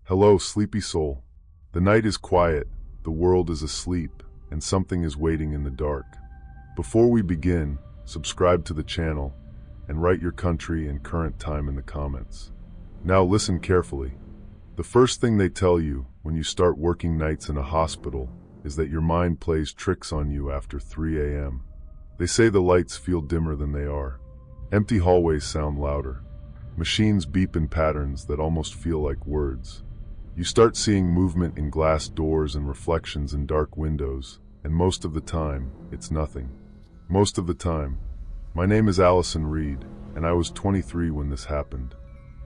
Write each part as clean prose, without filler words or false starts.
Hello, sleepy soul. The night is quiet, the world is asleep, and something is waiting in the dark. Before we begin, subscribe to the channel and write your country and current time in the comments. Now listen carefully. The first thing they tell you when you start working nights in a hospital is that your mind plays tricks on you after 3 a.m. They say the lights feel dimmer than they are. Empty hallways sound louder. Machines beep in patterns that almost feel like words. You start seeing movement in glass doors and reflections in dark windows, and most of the time, it's nothing. Most of the time. My name is Allison Reed, and I was 23 when this happened.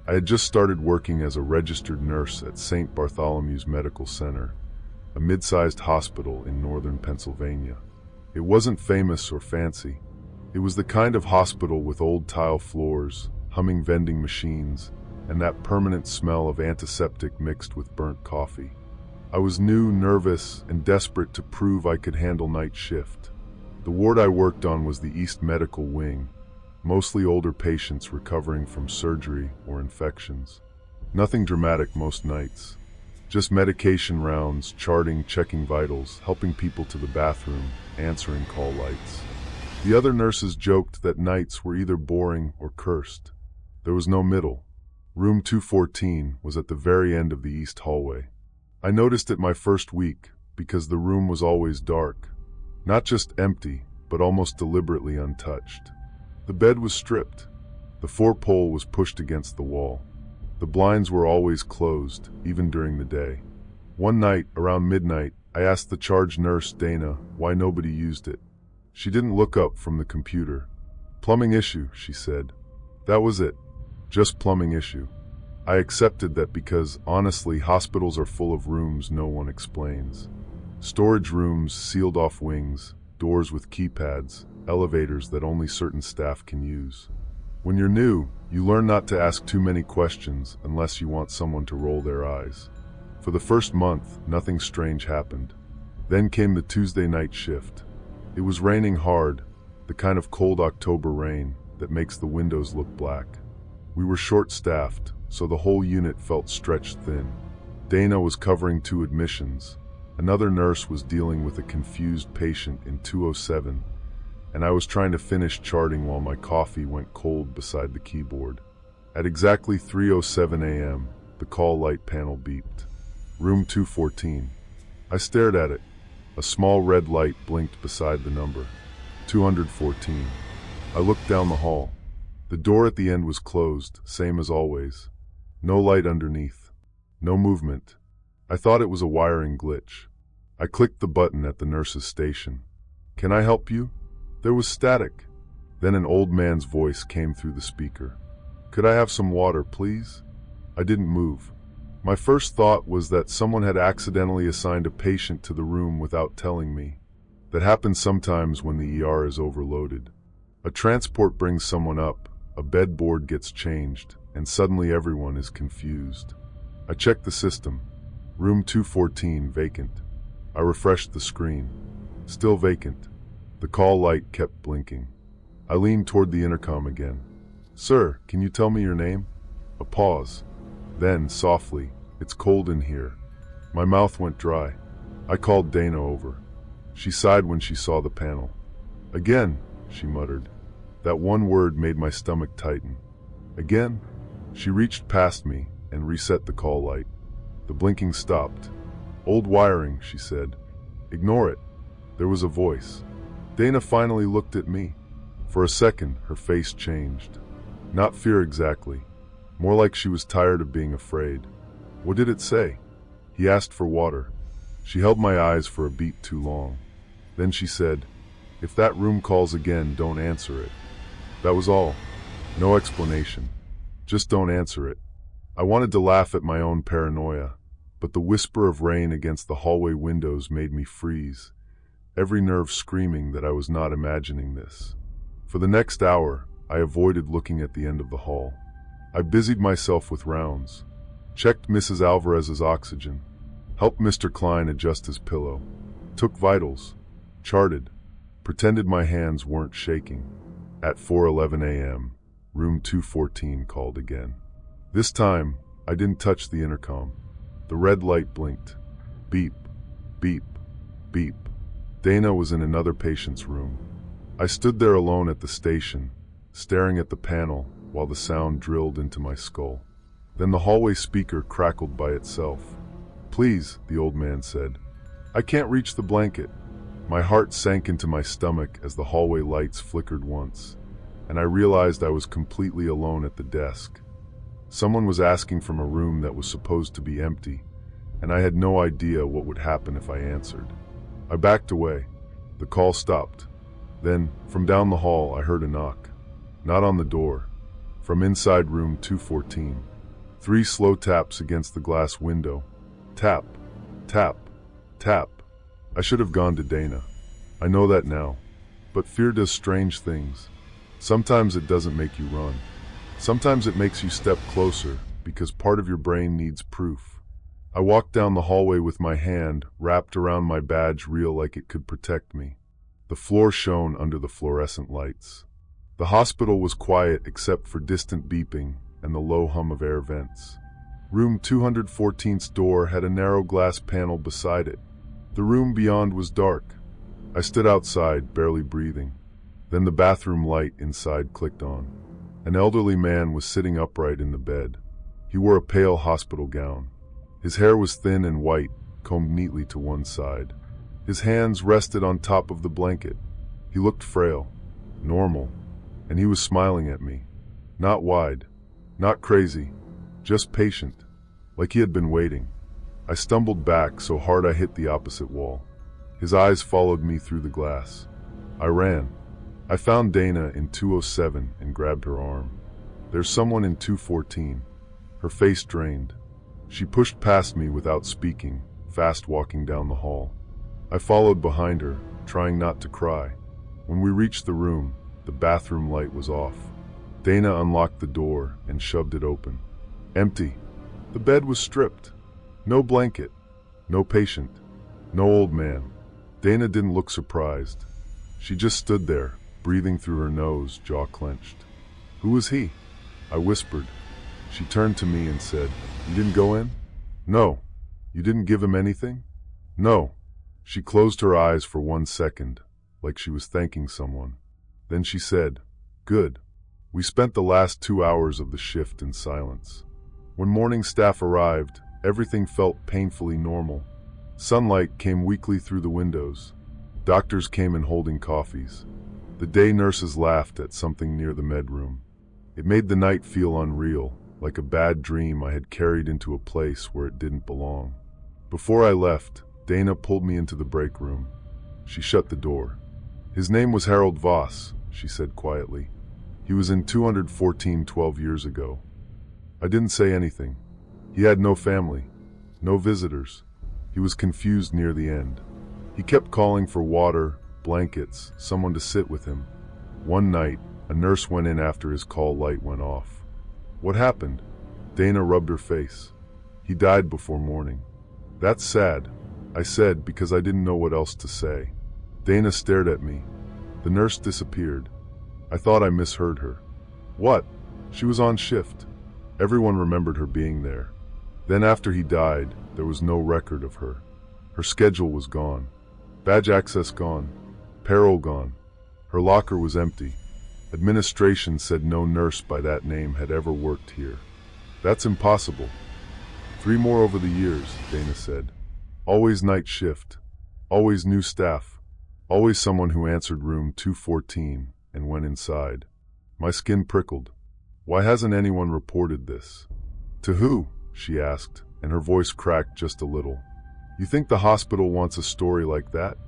I had just started working as a registered nurse at St. Bartholomew's Medical Center, a mid-sized hospital in northern Pennsylvania. It wasn't famous or fancy. It was the kind of hospital with old tile floors, humming vending machines, and that permanent smell of antiseptic mixed with burnt coffee. I was new, nervous, and desperate to prove I could handle night shift. The ward I worked on was the East Medical Wing, mostly older patients recovering from surgery or infections. Nothing dramatic most nights. Just medication rounds, charting, checking vitals, helping people to the bathroom, answering call lights. The other nurses joked that nights were either boring or cursed. There was no middle. Room 214 was at the very end of the east hallway. I noticed it my first week because the room was always dark. Not just empty, but almost deliberately untouched. The bed was stripped. The 4-pole was pushed against the wall. The blinds were always closed, even during the day. One night, around midnight, I asked the charge nurse, Dana, why nobody used it. She didn't look up from the computer. Plumbing issue, she said. That was it. Just plumbing issue. I accepted that because, honestly, hospitals are full of rooms no one explains. Storage rooms, sealed off wings, doors with keypads, elevators that only certain staff can use. When you're new, you learn not to ask too many questions unless you want someone to roll their eyes. For the first month, nothing strange happened. Then came the Tuesday night shift. It was raining hard, the kind of cold October rain that makes the windows look black. We were short-staffed, so the whole unit felt stretched thin. Dana was covering 2 admissions. Another nurse was dealing with a confused patient in 207, and I was trying to finish charting while my coffee went cold beside the keyboard. At exactly 3:07 a.m., the call light panel beeped. Room 214. I stared at it. A small red light blinked beside the number. 214. I looked down the hall. The door at the end was closed, same as always. No light underneath. No movement. I thought it was a wiring glitch. I clicked the button at the nurse's station. Can I help you? There was static. Then an old man's voice came through the speaker. Could I have some water, please? I didn't move. My first thought was that someone had accidentally assigned a patient to the room without telling me. That happens sometimes when the ER is overloaded. A transport brings someone up, a bed board gets changed, and suddenly everyone is confused. I checked the system. Room 214 vacant. I refreshed the screen. Still vacant. The call light kept blinking. I leaned toward the intercom again. Sir, can you tell me your name? A pause. Then, softly, it's cold in here. My mouth went dry. I called Dana over. She sighed when she saw the panel. Again, she muttered. That one word made my stomach tighten. Again? She reached past me and reset the call light. The blinking stopped. Old wiring, she said. Ignore it. There was a voice. Dana finally looked at me. For a second, her face changed. Not fear exactly. More like she was tired of being afraid. What did it say? He asked for water. She held my eyes for a beat too long. Then she said, if that room calls again, don't answer it. That was all. No explanation. Just don't answer it. I wanted to laugh at my own paranoia, but the whisper of rain against the hallway windows made me freeze, every nerve screaming that I was not imagining this. For the next hour, I avoided looking at the end of the hall. I busied myself with rounds, checked Mrs. Alvarez's oxygen, helped Mr. Klein adjust his pillow, took vitals, charted, pretended my hands weren't shaking. At 4:11 a.m., room 214 called again. This time, I didn't touch the intercom. The red light blinked. Beep, beep, beep. Dana was in another patient's room. I stood there alone at the station, staring at the panel while the sound drilled into my skull. Then the hallway speaker crackled by itself. "Please," the old man said. "I can't reach the blanket." My heart sank into my stomach as the hallway lights flickered once, and I realized I was completely alone at the desk. Someone was asking from a room that was supposed to be empty, and I had no idea what would happen if I answered. I backed away. The call stopped. Then, from down the hall, I heard a knock. Not on the door. From inside room 214. 3 slow taps against the glass window. Tap, tap, tap. I should have gone to Dana. I know that now. But fear does strange things. Sometimes it doesn't make you run. Sometimes it makes you step closer because part of your brain needs proof. I walked down the hallway with my hand wrapped around my badge reel like it could protect me. The floor shone under the fluorescent lights. The hospital was quiet except for distant beeping and the low hum of air vents. Room 214's door had a narrow glass panel beside it. The room beyond was dark. I stood outside, barely breathing. Then the bathroom light inside clicked on. An elderly man was sitting upright in the bed. He wore a pale hospital gown. His hair was thin and white, combed neatly to one side. His hands rested on top of the blanket. He looked frail, normal, and he was smiling at me. Not wide, not crazy, just patient, like he had been waiting. I stumbled back so hard I hit the opposite wall. His eyes followed me through the glass. I ran. I found Dana in 207 and grabbed her arm. "There's someone in 214. Her face drained. She pushed past me without speaking, fast walking down the hall. I followed behind her, trying not to cry. When we reached the room, the bathroom light was off. Dana unlocked the door and shoved it open. Empty. The bed was stripped. No blanket. No patient. No old man. Dana didn't look surprised. She just stood there, breathing through her nose, jaw clenched. "Who was he?" I whispered. She turned to me and said, "You didn't go in?" "No." "You didn't give him anything?" "No." She closed her eyes for 1 second, like she was thanking someone. Then she said, "Good." We spent the last 2 hours of the shift in silence. When morning staff arrived, everything felt painfully normal. Sunlight came weakly through the windows. Doctors came in holding coffees. The day nurses laughed at something near the med room. It made the night feel unreal, like a bad dream I had carried into a place where it didn't belong. Before I left, Dana pulled me into the break room. She shut the door. "His name was Harold Voss," she said quietly. "He was in 214 12 years ago." I didn't say anything. He had no family, no visitors. He was confused near the end. He kept calling for water, blankets, someone to sit with him. One night, a nurse went in after his call light went off. "What happened?" Dana rubbed her face. "He died before morning." "That's sad," I said because I didn't know what else to say. Dana stared at me. The nurse disappeared. I thought I misheard her. "What?" She was on shift. Everyone remembered her being there. Then after he died, there was no record of her. Her schedule was gone. Badge access gone. Payroll gone. Her locker was empty. Administration said no nurse by that name had ever worked here. "That's impossible." 3 more over the years, Dana said. Always night shift. Always new staff. Always someone who answered room 214 and went inside. My skin prickled. "Why hasn't anyone reported this?" "To who?" she asked, and her voice cracked just a little. "You think the hospital wants a story like that?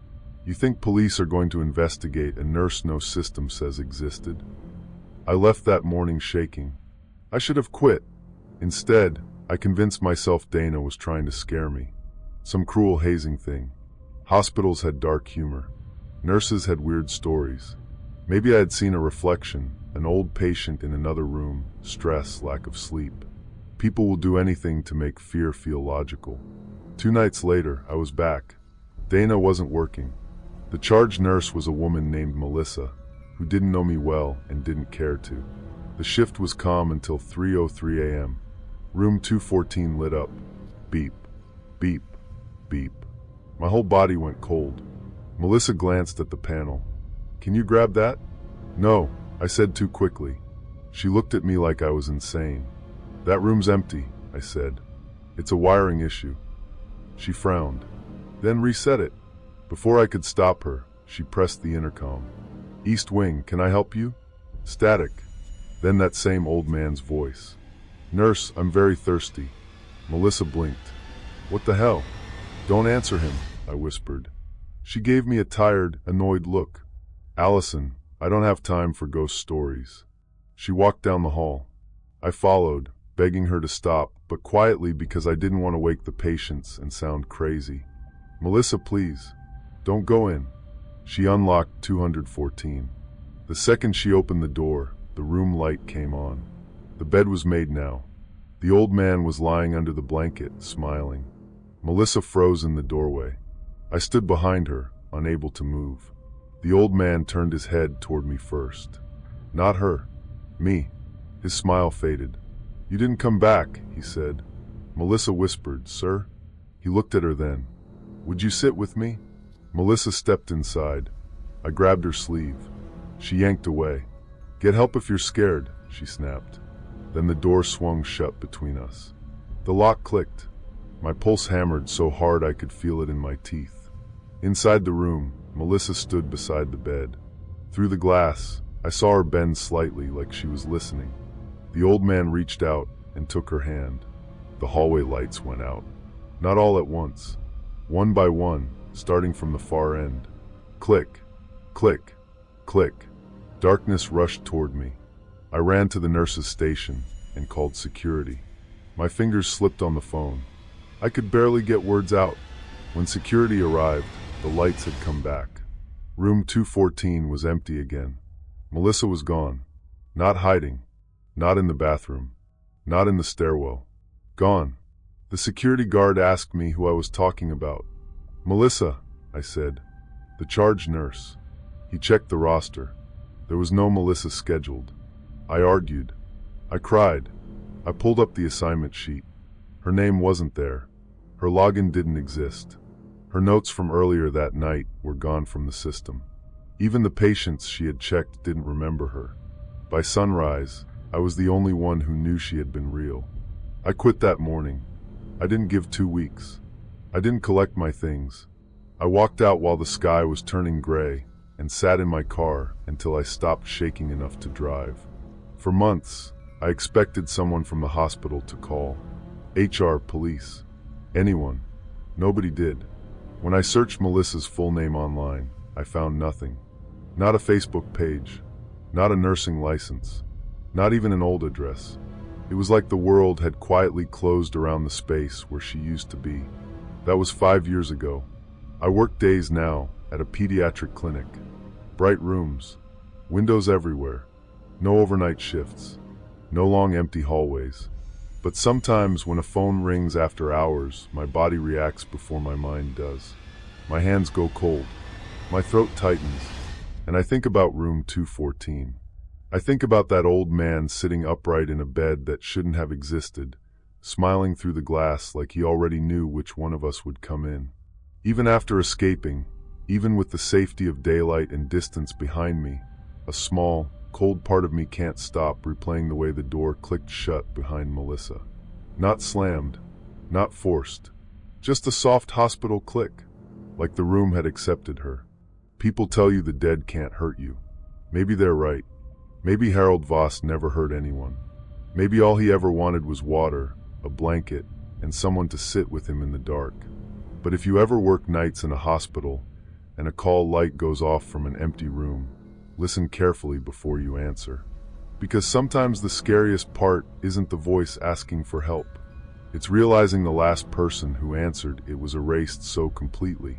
You think police are going to investigate a nurse no system says existed?" I left that morning shaking. I should have quit. Instead, I convinced myself Dana was trying to scare me. Some cruel hazing thing. Hospitals had dark humor. Nurses had weird stories. Maybe I had seen a reflection, an old patient in another room, stress, lack of sleep. People will do anything to make fear feel logical. 2 nights later, I was back. Dana wasn't working. The charge nurse was a woman named Melissa, who didn't know me well and didn't care to. The shift was calm until 3:03 a.m. Room 214 lit up. Beep, Beep, beep. My whole body went cold. Melissa glanced at the panel. Can you grab that? No, I said too quickly. She looked at me like I was insane. That room's empty, I said. It's a wiring issue. She frowned, then reset it. Before I could stop her, she pressed the intercom. East Wing, can I help you? Static. Then that same old man's voice. Nurse, I'm very thirsty. Melissa blinked. What the hell? Don't answer him, I whispered. She gave me a tired, annoyed look. Allison, I don't have time for ghost stories. She walked down the hall. I followed, begging her to stop, but quietly because I didn't want to wake the patients and sound crazy. Melissa, please, don't go in. She unlocked 214. The second she opened the door, the room light came on. The bed was made now. The old man was lying under the blanket, smiling. Melissa froze in the doorway. I stood behind her, unable to move. The old man turned his head toward me first. Not her. Me. His smile faded. You didn't come back, he said. Melissa whispered, Sir? He looked at her then. Would you sit with me? Melissa stepped inside. I grabbed her sleeve. She yanked away. Get help if you're scared, she snapped. Then the door swung shut between us. The lock clicked. My pulse hammered so hard I could feel it in my teeth. Inside the room, Melissa stood beside the bed. Through the glass, I saw her bend slightly like she was listening. The old man reached out and took her hand. The hallway lights went out. Not all at once. One by one, starting from the far end. Click, click, click. Darkness rushed toward me. I ran to the nurse's station and called security. My fingers slipped on the phone. I could barely get words out. When security arrived, the lights had come back. Room 214 was empty again. Melissa was gone. Not hiding. Not in the bathroom. Not in the stairwell. Gone. The security guard asked me who I was talking about. Melissa, I said. The charge nurse. He checked the roster. There was no Melissa scheduled. I argued. I cried. I pulled up the assignment sheet. Her name wasn't there. Her login didn't exist. Her notes from earlier that night were gone from the system. Even the patients she had checked didn't remember her. By sunrise, I was the only one who knew she had been real. I quit that morning. I didn't give 2 weeks. I didn't collect my things. I walked out while the sky was turning gray and sat in my car until I stopped shaking enough to drive. For months, I expected someone from the hospital to call. HR, police, anyone. Nobody did. When I searched Melissa's full name online, I found nothing. Not a Facebook page. Not a nursing license. Not even an old address. It was like the world had quietly closed around the space where she used to be. That was 5 years ago. I work days now at a pediatric clinic. Bright rooms. Windows everywhere. No overnight shifts. No long empty hallways. But sometimes when a phone rings after hours, my body reacts before my mind does. My hands go cold. My throat tightens. And I think about room 214. I think about that old man sitting upright in a bed that shouldn't have existed, smiling through the glass like he already knew which one of us would come in. Even after escaping, even with the safety of daylight and distance behind me, a small, cold part of me can't stop replaying the way the door clicked shut behind Melissa. Not slammed, not forced, just a soft hospital click, like the room had accepted her. People tell you the dead can't hurt you. Maybe they're right. Maybe Harold Voss never hurt anyone. Maybe all he ever wanted was water, a blanket, and someone to sit with him in the dark. But if you ever work nights in a hospital and a call light goes off from an empty room, listen carefully before you answer. Because sometimes the scariest part isn't the voice asking for help. It's realizing the last person who answered it was erased so completely.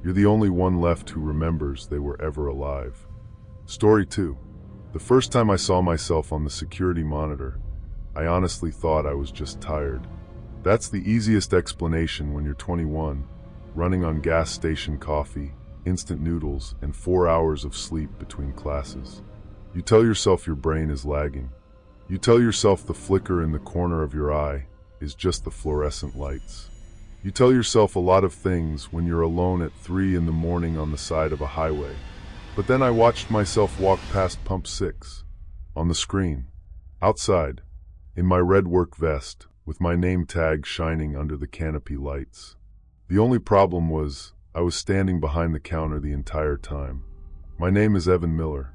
You're the only one left who remembers they were ever alive. Story 2. The first time I saw myself on the security monitor, I honestly thought I was just tired. That's the easiest explanation when you're 21, running on gas station coffee, instant noodles, and 4 hours of sleep between classes. You tell yourself your brain is lagging. You tell yourself the flicker in the corner of your eye is just the fluorescent lights. You tell yourself a lot of things when you're alone at 3 in the morning on the side of a highway. But then I watched myself walk past Pump 6, on the screen, outside, in my red work vest, with my name tag shining under the canopy lights. The only problem was, I was standing behind the counter the entire time. My name is Evan Miller.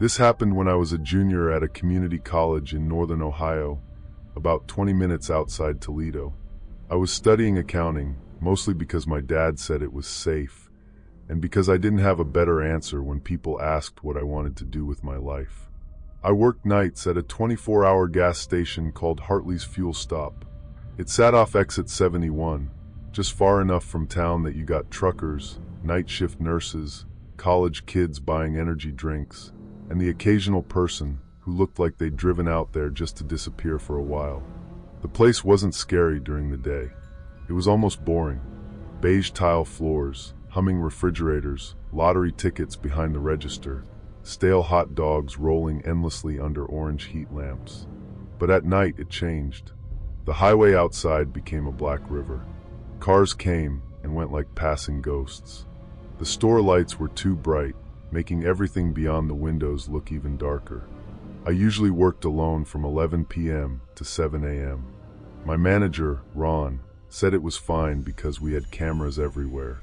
This happened when I was a junior at a community college in northern Ohio, about 20 minutes outside Toledo. I was studying accounting, mostly because my dad said it was safe, and because I didn't have a better answer when people asked what I wanted to do with my life. I worked nights at a 24-hour gas station called Hartley's Fuel Stop. It sat off exit 71, just far enough from town that you got truckers, night shift nurses, college kids buying energy drinks, and the occasional person who looked like they'd driven out there just to disappear for a while. The place wasn't scary during the day. It was almost boring. Beige tile floors, humming refrigerators, lottery tickets behind the register, stale hot dogs rolling endlessly under orange heat lamps. But at night it changed. The highway outside became a black river. Cars came and went like passing ghosts. The store lights were too bright, making everything beyond the windows look even darker. I usually worked alone from 11 p.m. to 7 a.m. My manager, Ron, said it was fine because we had cameras everywhere.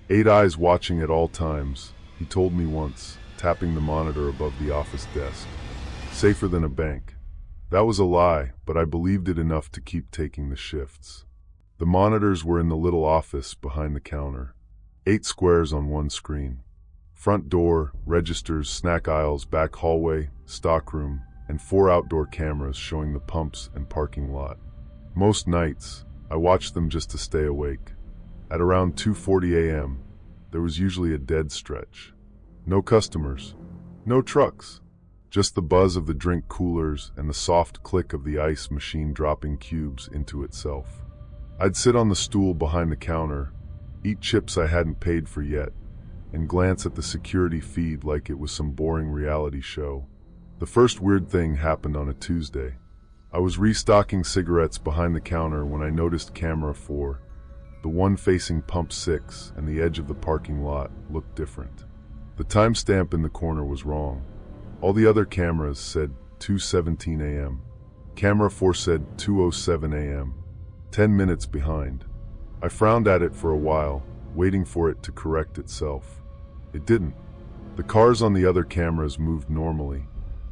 8 eyes watching at all times, he told me once, tapping the monitor above the office desk. Safer than a bank. That was a lie, but I believed it enough to keep taking the shifts. The monitors were in the little office behind the counter. 8 squares on one screen. Front door, registers, snack aisles, back hallway, stockroom, and 4 outdoor cameras showing the pumps and parking lot. Most nights, I watched them just to stay awake. At around 2:40 a.m., there was usually a dead stretch. No customers, no trucks, just the buzz of the drink coolers and the soft click of the ice machine dropping cubes into itself. I'd sit on the stool behind the counter, eat chips I hadn't paid for yet, and glance at the security feed like it was some boring reality show. The first weird thing happened on a Tuesday. I was restocking cigarettes behind the counter when I noticed camera 4, the one facing Pump 6 and the edge of the parking lot, looked different. The timestamp in the corner was wrong. All the other cameras said 2:17 a.m. Camera 4 said 2:07 a.m., 10 minutes behind. I frowned at it for a while, waiting for it to correct itself. It didn't. The cars on the other cameras moved normally,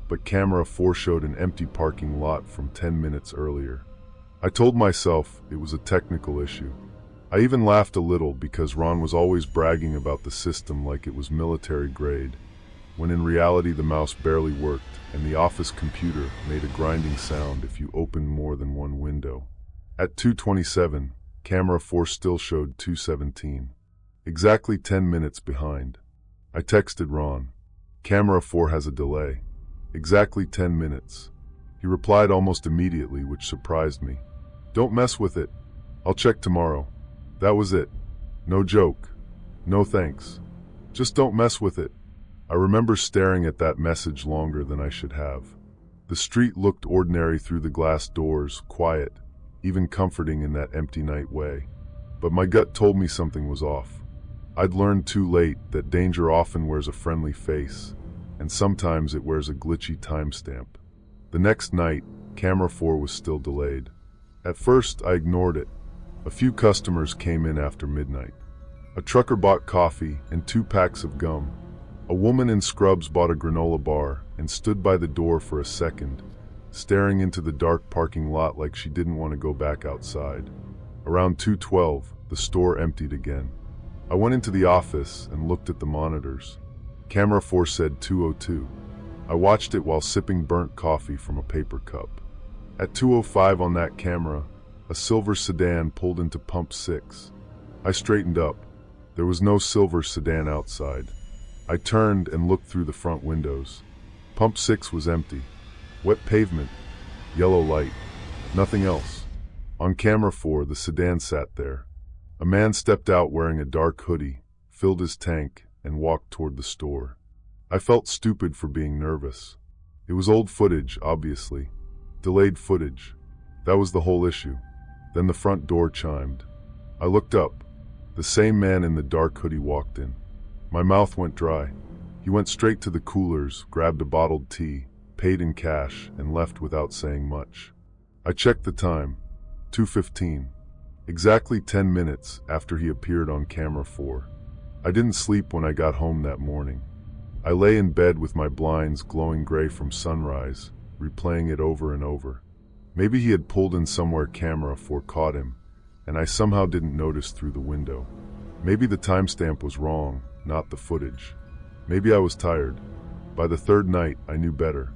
but camera 4 showed an empty parking lot from 10 minutes earlier. I told myself it was a technical issue. I even laughed a little because Ron was always bragging about the system like it was military grade, when in reality the mouse barely worked and the office computer made a grinding sound if you opened more than one window. At 2:27, camera 4 still showed 2:17, exactly 10 minutes behind. I texted Ron. Camera 4 has a delay. Exactly 10 minutes. He replied almost immediately, which surprised me. Don't mess with it. I'll check tomorrow. That was it. No joke. No thanks. Just don't mess with it. I remember staring at that message longer than I should have. The street looked ordinary through the glass doors, quiet, even comforting in that empty night way. But my gut told me something was off. I'd learned too late that danger often wears a friendly face, and sometimes it wears a glitchy timestamp. The next night, camera 4 was still delayed. At first, I ignored it. A few customers came in after midnight. A trucker bought coffee and 2 packs of gum. A woman in scrubs bought a granola bar and stood by the door for a second, staring into the dark parking lot like she didn't want to go back outside. Around 2:12, the store emptied again. I went into the office and looked at the monitors. Camera 4 said 2:02. I watched it while sipping burnt coffee from a paper cup. At 2:05 on that camera, a silver sedan pulled into Pump 6. I straightened up. There was no silver sedan outside. I turned and looked through the front windows. Pump 6 was empty. Wet pavement, yellow light, nothing else. On camera 4, the sedan sat there. A man stepped out wearing a dark hoodie, filled his tank, and walked toward the store. I felt stupid for being nervous. It was old footage, obviously. Delayed footage. That was the whole issue. Then the front door chimed. I looked up. The same man in the dark hoodie walked in. My mouth went dry. He went straight to the coolers, grabbed a bottled tea, paid in cash, and left without saying much. I checked the time. 2:15. Exactly 10 minutes after he appeared on camera 4. I didn't sleep when I got home that morning. I lay in bed with my blinds glowing gray from sunrise, replaying it over and over. Maybe he had pulled in somewhere camera 4 caught him, and I somehow didn't notice through the window. Maybe the timestamp was wrong, not the footage. Maybe I was tired. By the third night, I knew better.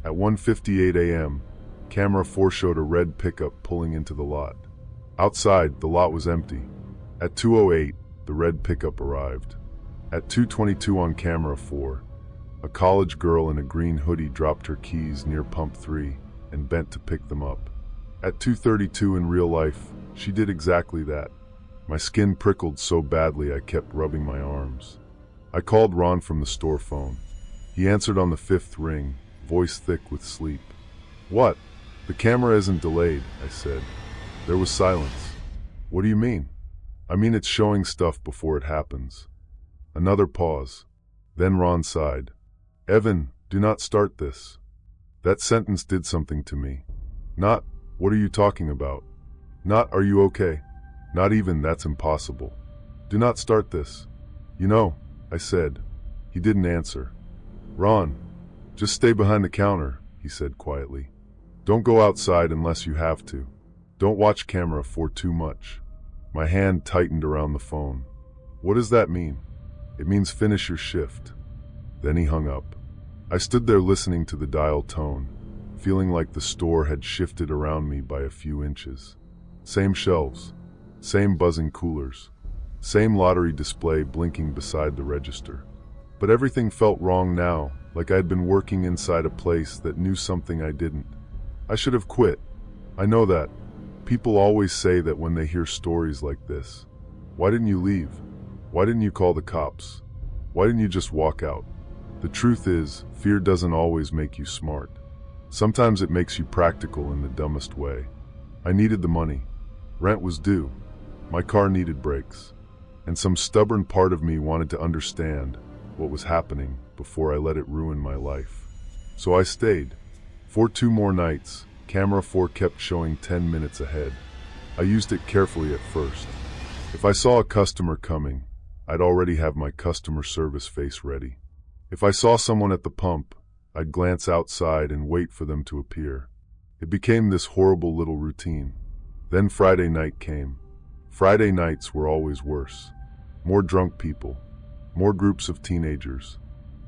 At 1:58 a.m., camera 4 showed a red pickup pulling into the lot. Outside, the lot was empty. At 2:08, the red pickup arrived. At 2:22 on camera 4, a college girl in a green hoodie dropped her keys near pump 3 and bent to pick them up. At 2:32 in real life, she did exactly that. My skin prickled so badly I kept rubbing my arms. I called Ron from the store phone. He answered on the 5th ring, voice thick with sleep. "What? The camera isn't delayed," I said. There was silence. "What do you mean?" "I mean it's showing stuff before it happens." Another pause. Then Ron sighed. "Evan, do not start this." That sentence did something to me. Not, "What are you talking about?" Not, "Are you okay?" Not even, "That's impossible." "Do not start this." "You know," I said. He didn't answer. "Ron, just stay behind the counter," he said quietly. "Don't go outside unless you have to. Don't watch camera 4 too much." My hand tightened around the phone. "What does that mean?" "It means finish your shift." Then he hung up. I stood there listening to the dial tone, feeling like the store had shifted around me by a few inches. Same shelves, same buzzing coolers, same lottery display blinking beside the register. But everything felt wrong now, like I had been working inside a place that knew something I didn't. I should have quit. I know that. People always say that when they hear stories like this. Why didn't you leave? Why didn't you call the cops? Why didn't you just walk out? The truth is, fear doesn't always make you smart. Sometimes it makes you practical in the dumbest way. I needed the money. Rent was due. My car needed brakes. And some stubborn part of me wanted to understand what was happening before I let it ruin my life. So I stayed. For 2 more nights, camera 4 kept showing 10 minutes ahead. I used it carefully at first. If I saw a customer coming, I'd already have my customer service face ready. If I saw someone at the pump, I'd glance outside and wait for them to appear. It became this horrible little routine. Then Friday night came. Friday nights were always worse. More drunk people, more groups of teenagers,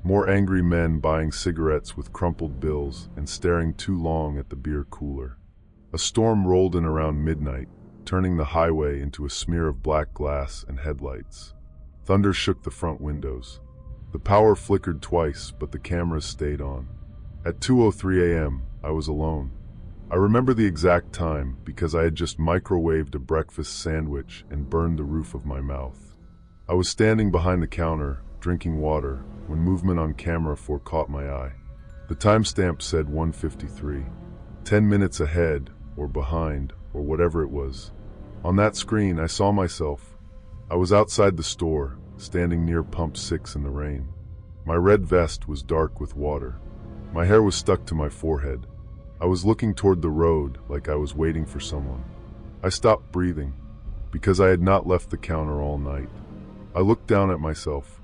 more angry men buying cigarettes with crumpled bills and staring too long at the beer cooler. A storm rolled in around midnight, turning the highway into a smear of black glass and headlights. Thunder shook the front windows. The power flickered twice, but the cameras stayed on. At 2:03 a.m., I was alone. I remember the exact time because I had just microwaved a breakfast sandwich and burned the roof of my mouth. I was standing behind the counter, drinking water, when movement on camera 4 caught my eye. The timestamp said 1:53. 10 minutes ahead, or behind, or whatever it was. On that screen, I saw myself. I was outside the store, standing near pump 6 in the rain. My red vest was dark with water. My hair was stuck to my forehead. I was looking toward the road like I was waiting for someone. I stopped breathing, because I had not left the counter all night. I looked down at myself.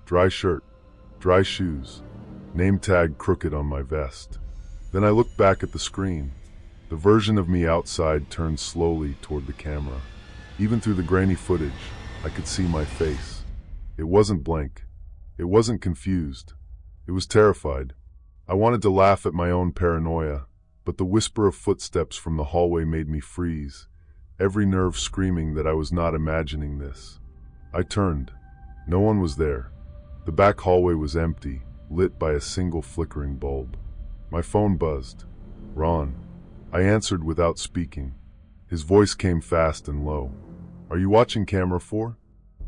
Dry shirt, dry shoes, name tag crooked on my vest. Then I looked back at the screen. The version of me outside turned slowly toward the camera. Even through the grainy footage, I could see my face. It wasn't blank. It wasn't confused. It was terrified. I wanted to laugh at my own paranoia, but the whisper of footsteps from the hallway made me freeze, every nerve screaming that I was not imagining this. I turned. No one was there. The back hallway was empty, lit by a single flickering bulb. My phone buzzed. "Ron." I answered without speaking. His voice came fast and low. "Are you watching camera 4?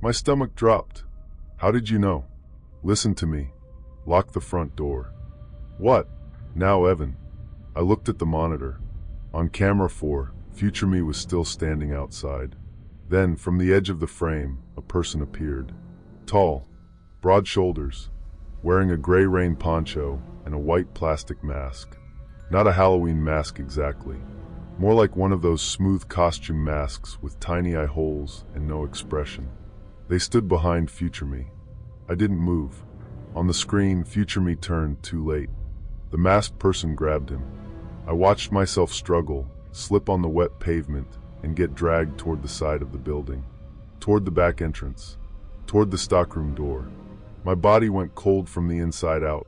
My stomach dropped. "How did you know?" "Listen to me. Lock the front door." "What?" "Now, Evan." I looked at the monitor. On camera 4, future me was still standing outside. Then, from the edge of the frame, a person appeared. Tall, broad shoulders, wearing a gray rain poncho and a white plastic mask. Not a Halloween mask exactly. More like one of those smooth costume masks with tiny eye holes and no expression. They stood behind Future Me. I didn't move. On the screen, Future Me turned too late. The masked person grabbed him. I watched myself struggle, slip on the wet pavement, and get dragged toward the side of the building. Toward the back entrance. Toward the stockroom door. My body went cold from the inside out.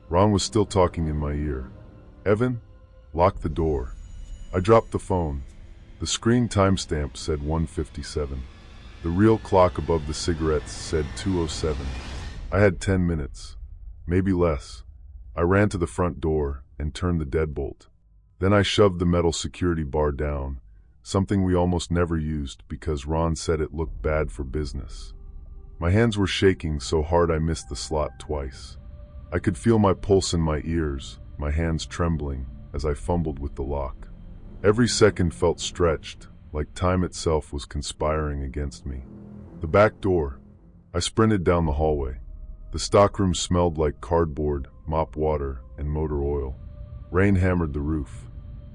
Ron was still talking in my ear. "Evan, lock the door." I dropped the phone. The screen timestamp said 1:57. The real clock above the cigarettes said 2:07. I had 10 minutes. Maybe less. I ran to the front door and turned the deadbolt. Then I shoved the metal security bar down, something we almost never used because Ron said it looked bad for business. My hands were shaking so hard I missed the slot twice. I could feel my pulse in my ears, my hands trembling as I fumbled with the lock. Every second felt stretched, like time itself was conspiring against me. The back door. I sprinted down the hallway. The stockroom smelled like cardboard, mop water, and motor oil. Rain hammered the roof.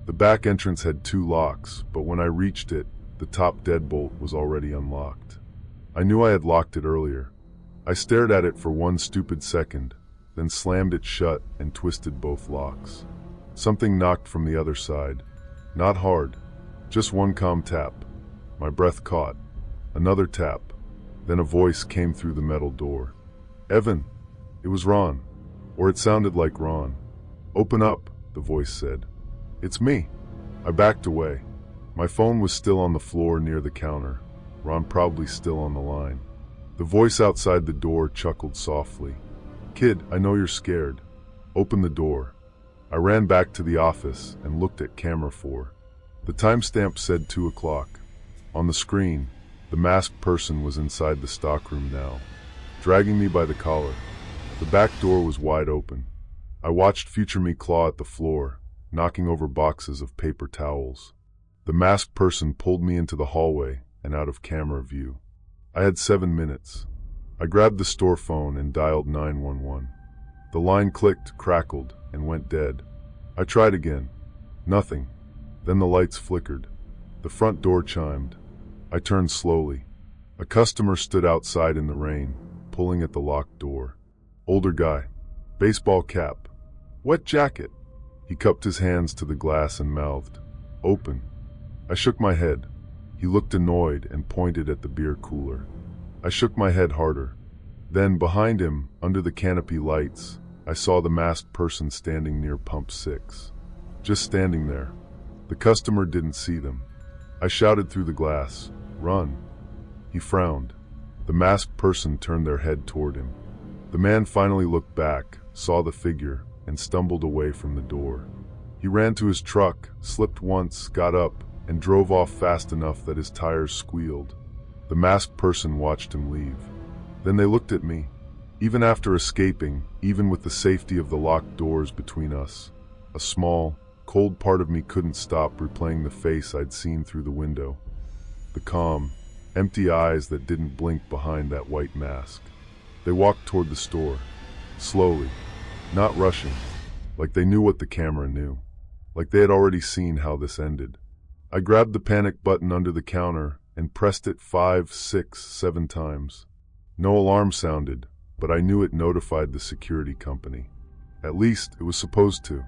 The back entrance had 2 locks, but when I reached it, the top deadbolt was already unlocked. I knew I had locked it earlier. I stared at it for one stupid second, then slammed it shut and twisted both locks. Something knocked from the other side. Not hard, just one calm tap. My breath caught. Another tap. Then a voice came through the metal door. "Evan." It was Ron. Or it sounded like Ron. "Open up," the voice said. "It's me." I backed away. My phone was still on the floor near the counter. Ron probably still on the line. The voice outside the door chuckled softly. "Kid, I know you're scared. Open the door." I ran back to the office and looked at camera 4. The timestamp said 2 o'clock. On the screen, the masked person was inside the stockroom now, dragging me by the collar. The back door was wide open. I watched Future Me claw at the floor, knocking over boxes of paper towels. The masked person pulled me into the hallway and out of camera view. I had 7 minutes. I grabbed the store phone and dialed 911. The line clicked, crackled, and went dead. I tried again. Nothing. Then the lights flickered. The front door chimed. I turned slowly. A customer stood outside in the rain, pulling at the locked door. Older guy. Baseball cap. Wet jacket. He cupped his hands to the glass and mouthed, "Open." I shook my head. He looked annoyed and pointed at the beer cooler. I shook my head harder. Then, behind him, under the canopy lights, I saw the masked person standing near pump 6. Just standing there. The customer didn't see them. I shouted through the glass, "Run." He frowned. The masked person turned their head toward him. The man finally looked back, saw the figure, and stumbled away from the door. He ran to his truck, slipped once, got up, and drove off fast enough that his tires squealed. The masked person watched him leave. Then they looked at me. Even after escaping, even with the safety of the locked doors between us, a small, cold part of me couldn't stop replaying the face I'd seen through the window. The calm, empty eyes that didn't blink behind that white mask. They walked toward the store, slowly, not rushing, like they knew what the camera knew, like they had already seen how this ended. I grabbed the panic button under the counter and pressed it 5, 6, 7 times. No alarm sounded, but I knew it notified the security company. At least, it was supposed to.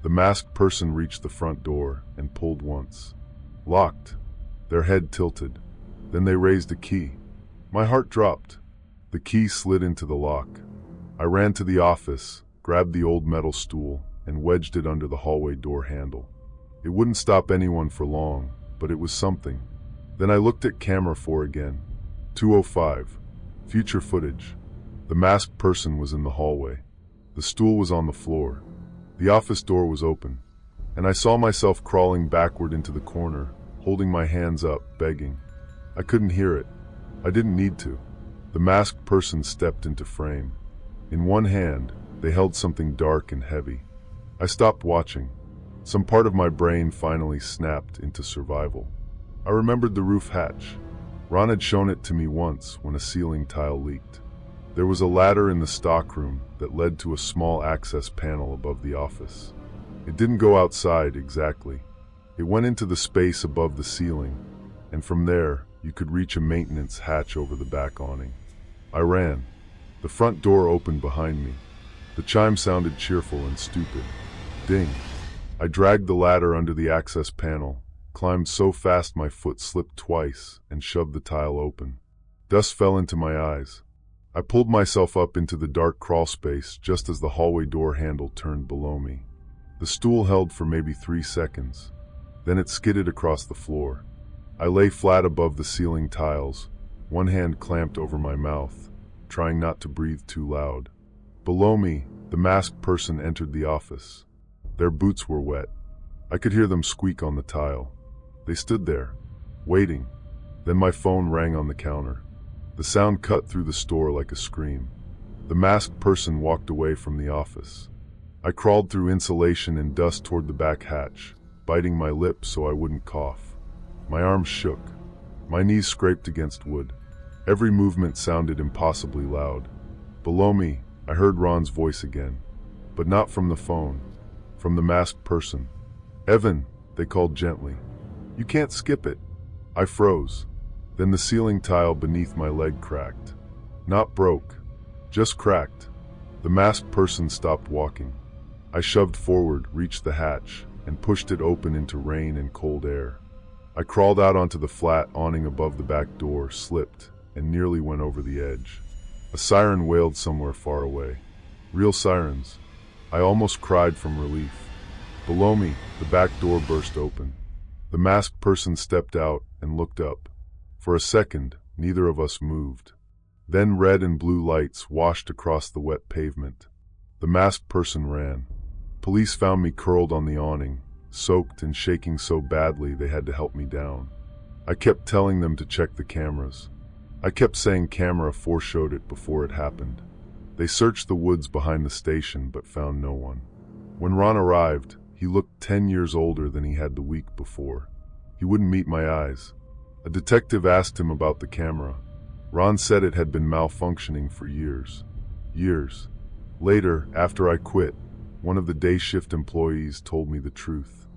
The masked person reached the front door and pulled once. Locked. Their head tilted. Then they raised a key. My heart dropped. The key slid into the lock. I ran to the office, grabbed the old metal stool, and wedged it under the hallway door handle. It wouldn't stop anyone for long, but it was something. Then I looked at camera 4 again. 2:05. Future footage. The masked person was in the hallway. The stool was on the floor. The office door was open, and I saw myself crawling backward into the corner, holding my hands up, begging. I couldn't hear it. I didn't need to. The masked person stepped into frame. In one hand, they held something dark and heavy. I stopped watching. Some part of my brain finally snapped into survival. I remembered the roof hatch. Ron had shown it to me once when a ceiling tile leaked. There was a ladder in the stockroom that led to a small access panel above the office. It didn't go outside exactly. It went into the space above the ceiling, and from there, you could reach a maintenance hatch over the back awning. I ran. The front door opened behind me. The chime sounded cheerful and stupid. Ding. I dragged the ladder under the access panel, climbed so fast my foot slipped twice, and shoved the tile open. Dust fell into my eyes. I pulled myself up into the dark crawl space just as the hallway door handle turned below me. The stool held for maybe 3 seconds. Then it skidded across the floor. I lay flat above the ceiling tiles, one hand clamped over my mouth, trying not to breathe too loud. Below me, the masked person entered the office. Their boots were wet. I could hear them squeak on the tile. They stood there, waiting. Then my phone rang on the counter. The sound cut through the store like a scream. The masked person walked away from the office. I crawled through insulation and dust toward the back hatch, biting my lip so I wouldn't cough. My arms shook. My knees scraped against wood. Every movement sounded impossibly loud. Below me, I heard Ron's voice again, but not from the phone, from the masked person. "Evan," they called gently. "You can't skip it." I froze. Then the ceiling tile beneath my leg cracked. Not broke, just cracked. The masked person stopped walking. I shoved forward, reached the hatch, and pushed it open into rain and cold air. I crawled out onto the flat awning above the back door, slipped, and nearly went over the edge. A siren wailed somewhere far away. Real sirens. I almost cried from relief. Below me, the back door burst open. The masked person stepped out and looked up. For a second, neither of us moved. Then red and blue lights washed across the wet pavement. The masked person ran. Police found me curled on the awning, soaked and shaking so badly they had to help me down. I kept telling them to check the cameras. I kept saying camera foreshowed it before it happened. They searched the woods behind the station but found no one. When Ron arrived, he looked 10 years older than he had the week before. He wouldn't meet my eyes. A detective asked him about the camera. Ron said it had been malfunctioning for years. Years. Later, after I quit, one of the day shift employees told me the truth.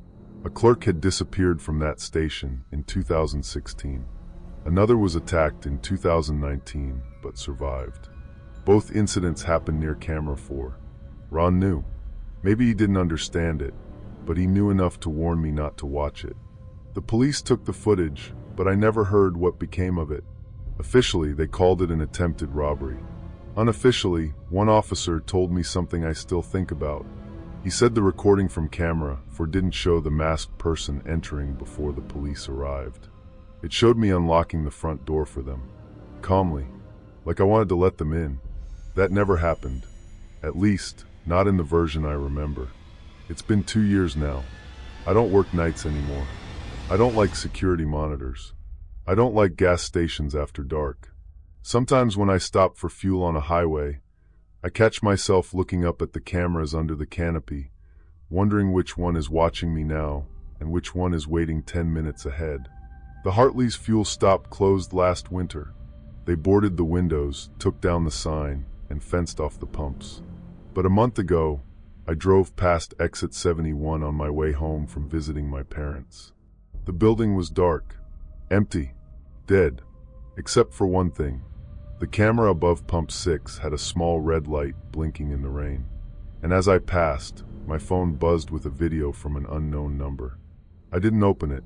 A clerk had disappeared from that station in 2016. Another was attacked in 2019, but survived. Both incidents happened near camera 4. Ron knew. Maybe he didn't understand it, but he knew enough to warn me not to watch it. The police took the footage, but I never heard what became of it. Officially, they called it an attempted robbery. Unofficially, one officer told me something I still think about. He said the recording from camera 4 didn't show the masked person entering before the police arrived. It showed me unlocking the front door for them. Calmly, like I wanted to let them in. That never happened. At least, not in the version I remember. It's been 2 years now. I don't work nights anymore. I don't like security monitors. I don't like gas stations after dark. Sometimes when I stop for fuel on a highway, I catch myself looking up at the cameras under the canopy, wondering which one is watching me now and which one is waiting 10 minutes ahead. The Hartley's fuel stop closed last winter. They boarded the windows, took down the sign, and fenced off the pumps. But a month ago, I drove past exit 71 on my way home from visiting my parents. The building was dark, empty, dead, except for one thing. The camera above pump 6 had a small red light blinking in the rain. And as I passed, my phone buzzed with a video from an unknown number. I didn't open it.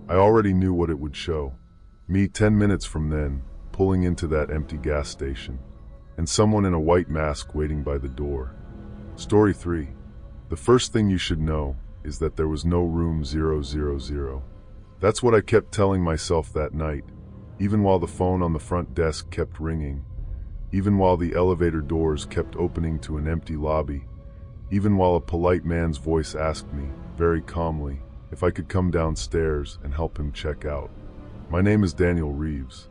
I already knew what it would show. Me 10 minutes from then, pulling into that empty gas station, and someone in a white mask waiting by the door. Story 3. The first thing you should know is that there was no room 000. That's what I kept telling myself that night, even while the phone on the front desk kept ringing, even while the elevator doors kept opening to an empty lobby, even while a polite man's voice asked me, very calmly, if I could come downstairs and help him check out. My name is Daniel Reeves.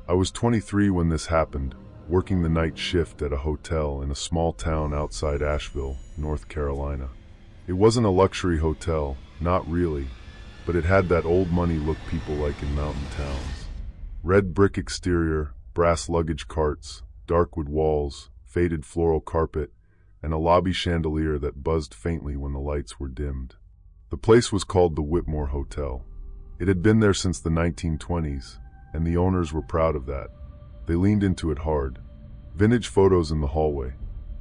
I was 23 when this happened, working the night shift at a hotel in a small town outside Asheville, North Carolina. It wasn't a luxury hotel, not really, but it had that old money look people like in mountain towns. Red brick exterior, brass luggage carts, dark wood walls, faded floral carpet, and a lobby chandelier that buzzed faintly when the lights were dimmed. The place was called the Whitmore Hotel. It had been there since the 1920s, and the owners were proud of that. They leaned into it hard. Vintage photos in the hallway,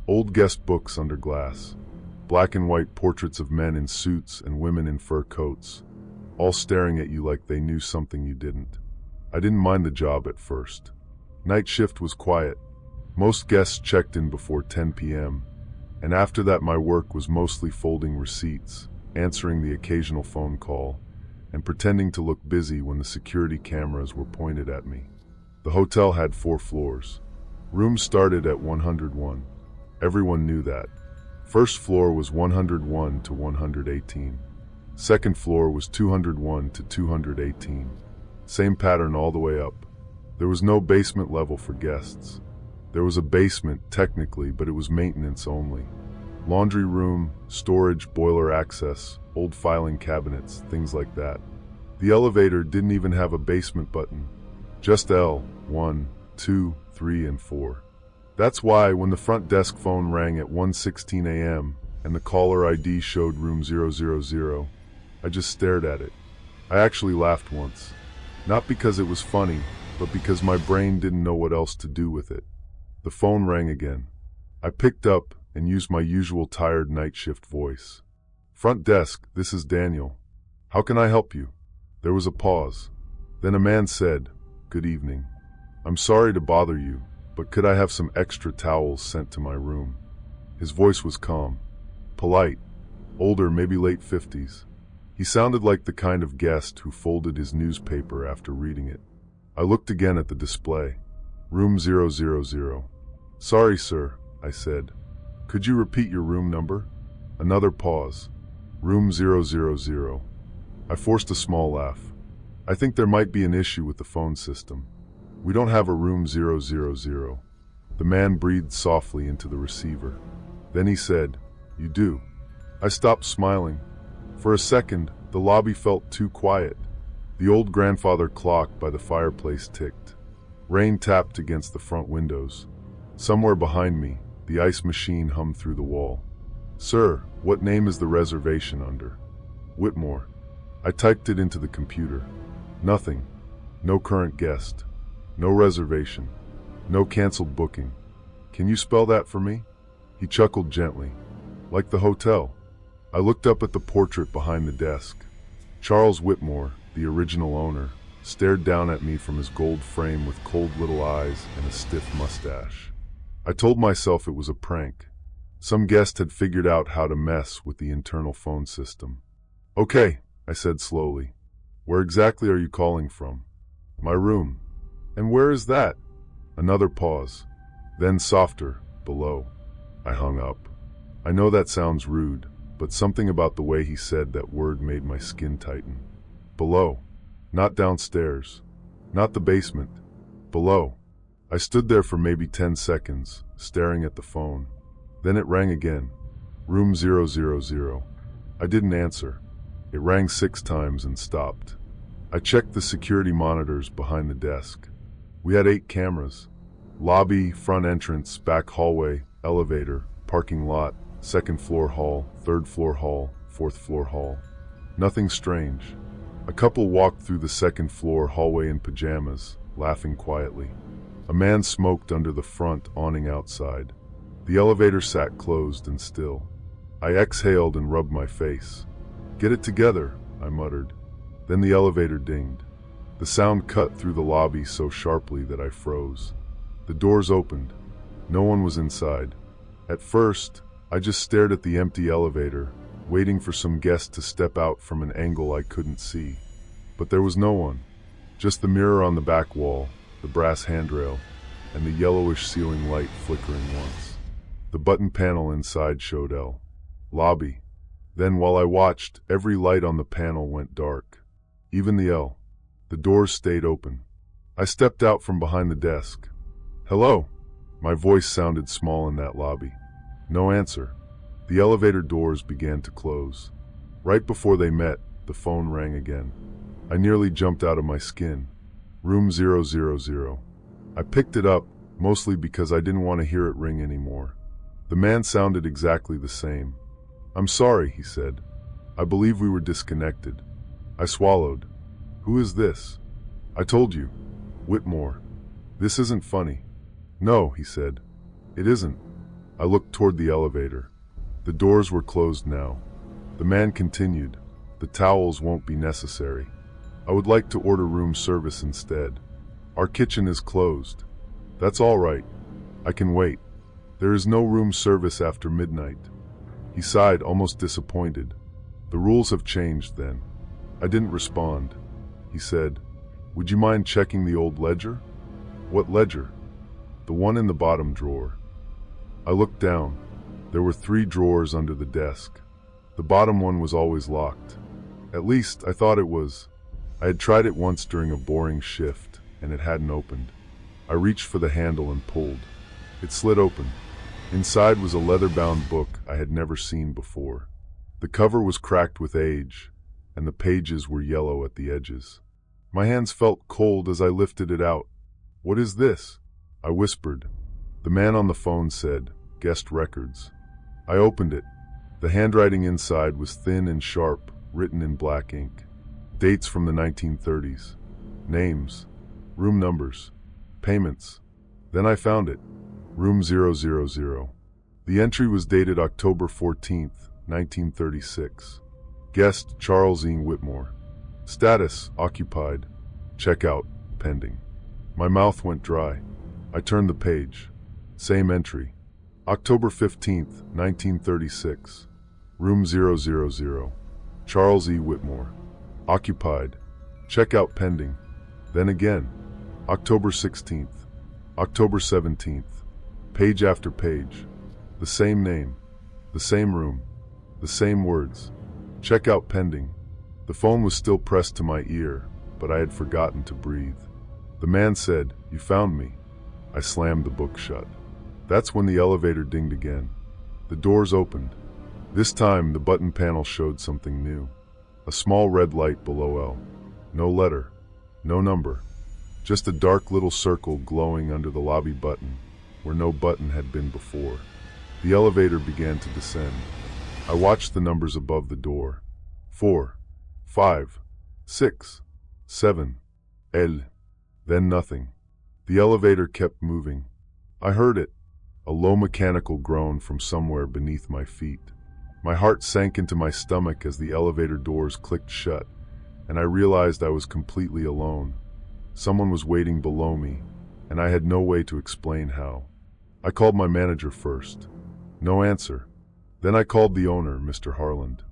old guest books under glass, black and white portraits of men in suits and women in fur coats, all staring at you like they knew something you didn't. I didn't mind the job at first. Night shift was quiet. Most guests checked in before 10 p.m., and after that my work was mostly folding receipts, answering the occasional phone call, and pretending to look busy when the security cameras were pointed at me. The hotel had 4 floors. Rooms started at 101. Everyone knew that. First floor was 101 to 118. Second floor was 201 to 218. Same pattern all the way up. There was no basement level for guests. There was a basement, technically, but it was maintenance only. Laundry room, storage, boiler access, old filing cabinets, things like that. The elevator didn't even have a basement button. Just L, 1, 2, 3, and 4. That's why when the front desk phone rang at 1:16 a.m. and the caller ID showed room 000, I just stared at it. I actually laughed once. Not because it was funny, but because my brain didn't know what else to do with it. The phone rang again. I picked up and used my usual tired night shift voice. "Front desk, this is Daniel. How can I help you?" There was a pause. Then a man said, "Good evening. I'm sorry to bother you, but could I have some extra towels sent to my room?" His voice was calm, polite, older, maybe late 50s. He sounded like the kind of guest who folded his newspaper after reading it. I looked again at the display. Room 000. "Sorry, sir," I said. "Could you repeat your room number?" Another pause. Room 000. I forced a small laugh. "I think there might be an issue with the phone system. We don't have a room 000. The man breathed softly into the receiver. Then he said, "You do." I stopped smiling. For a second, the lobby felt too quiet. The old grandfather clock by the fireplace ticked. Rain tapped against the front windows. Somewhere behind me, the ice machine hummed through the wall. "Sir, what name is the reservation under?" "Whitmore." I typed it into the computer. Nothing. No current guest. No reservation. No canceled booking. "Can you spell that for me?" He chuckled gently. "Like the hotel." I looked up at the portrait behind the desk. Charles Whitmore, the original owner, stared down at me from his gold frame with cold little eyes and a stiff mustache. I told myself it was a prank. Some guest had figured out how to mess with the internal phone system. "Okay," I said slowly. "Where exactly are you calling from?" "My room." "And where is that?" Another pause. Then softer, "Below." I hung up. I know that sounds rude, but something about the way he said that word made my skin tighten. Below. Not downstairs. Not the basement. Below. I stood there for maybe 10 seconds, staring at the phone. Then it rang again. Room 000. I didn't answer. It rang 6 times and stopped. I checked the security monitors behind the desk. We had 8 cameras. Lobby, front entrance, back hallway, elevator, parking lot, second floor hall, third floor hall, fourth floor hall. Nothing strange. A couple walked through the second floor hallway in pajamas, laughing quietly. A man smoked under the front awning outside. The elevator sat closed and still. I exhaled and rubbed my face. "Get it together," I muttered. Then the elevator dinged. The sound cut through the lobby so sharply that I froze. The doors opened. No one was inside. At first, I just stared at the empty elevator, waiting for some guest to step out from an angle I couldn't see. But there was no one. Just the mirror on the back wall, the brass handrail, and the yellowish ceiling light flickering once. The button panel inside showed L. Lobby. Then while I watched, every light on the panel went dark. Even the L. The doors stayed open. I stepped out from behind the desk. "Hello." My voice sounded small in that lobby. No answer. The elevator doors began to close. Right before they met, the phone rang again. I nearly jumped out of my skin. Room 000. I picked it up, mostly because I didn't want to hear it ring anymore. The man sounded exactly the same. "I'm sorry," he said. "I believe we were disconnected." I swallowed. "Who is this?" "I told you. Whitmore. This isn't funny." "No," he said. "It isn't." I looked toward the elevator. The doors were closed now. The man continued, "The towels won't be necessary. I would like to order room service instead. Our kitchen is closed." "That's all right. I can wait. There is no room service after midnight." He sighed, almost disappointed. "The rules have changed then." I didn't respond. He said, "Would you mind checking the old ledger?" "What ledger?" "The one in the bottom drawer." I looked down. There were 3 drawers under the desk. The bottom one was always locked. At least, I thought it was. I had tried it once during a boring shift, and it hadn't opened. I reached for the handle and pulled. It slid open. Inside was a leather-bound book I had never seen before. The cover was cracked with age, and the pages were yellow at the edges. My hands felt cold as I lifted it out. "What is this?" I whispered. The man on the phone said, "Guest records." I opened it. The handwriting inside was thin and sharp, written in black ink. Dates from the 1930s. Names. Room numbers. Payments. Then I found it. Room 000. The entry was dated October 14th, 1936. Guest Charles E. Whitmore. Status occupied. Checkout pending. My mouth went dry. I turned the page. Same entry. October 15th, 1936. Room 000. Charles E. Whitmore. Occupied. Checkout pending. Then again. October 16th. October 17th. Page after page. The same name. The same room. The same words. Checkout pending. The phone was still pressed to my ear, but I had forgotten to breathe. The man said, "You found me." I slammed the book shut. That's when the elevator dinged again. The doors opened. This time, the button panel showed something new. A small red light below L. No letter. No number. Just a dark little circle glowing under the lobby button, where no button had been before. The elevator began to descend. I watched the numbers above the door. 4, 5, 6, 7, L. Then nothing. The elevator kept moving. I heard it. A low mechanical groan from somewhere beneath my feet. My heart sank into my stomach as the elevator doors clicked shut, and I realized I was completely alone. Someone was waiting below me, and I had no way to explain how. I called my manager first. No answer. Then I called the owner, Mr. Harland.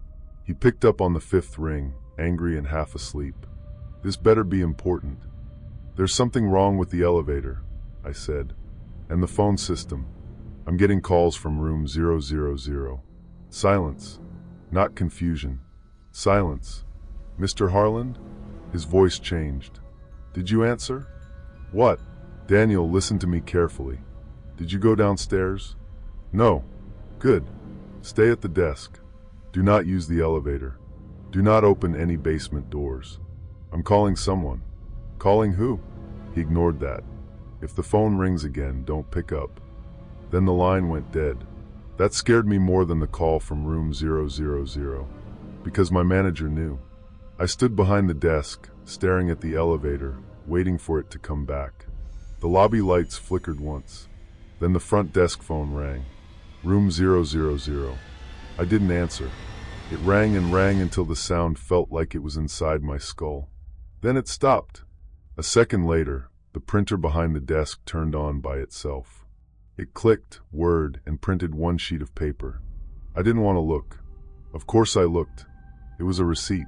He picked up on the 5th ring, angry and half asleep. "This better be important." "There's something wrong with the elevator," I said. "And the phone system. I'm getting calls from room 000. Silence. Not confusion. Silence. "Mr. Harland?" His voice changed. "Did you answer?" "What?" "Daniel, listen to me carefully. Did you go downstairs?" "No." "Good. Stay at the desk. Do not use the elevator. Do not open any basement doors. I'm calling someone." "Calling who?" He ignored that. "If the phone rings again, don't pick up." Then the line went dead. That scared me more than the call from room 000, because my manager knew. I stood behind the desk, staring at the elevator, waiting for it to come back. The lobby lights flickered once. Then the front desk phone rang. Room 000. I didn't answer. It rang and rang until the sound felt like it was inside my skull. Then it stopped. A second later, the printer behind the desk turned on by itself. It clicked, whirred, and printed one sheet of paper. I didn't want to look. Of course I looked. It was a receipt.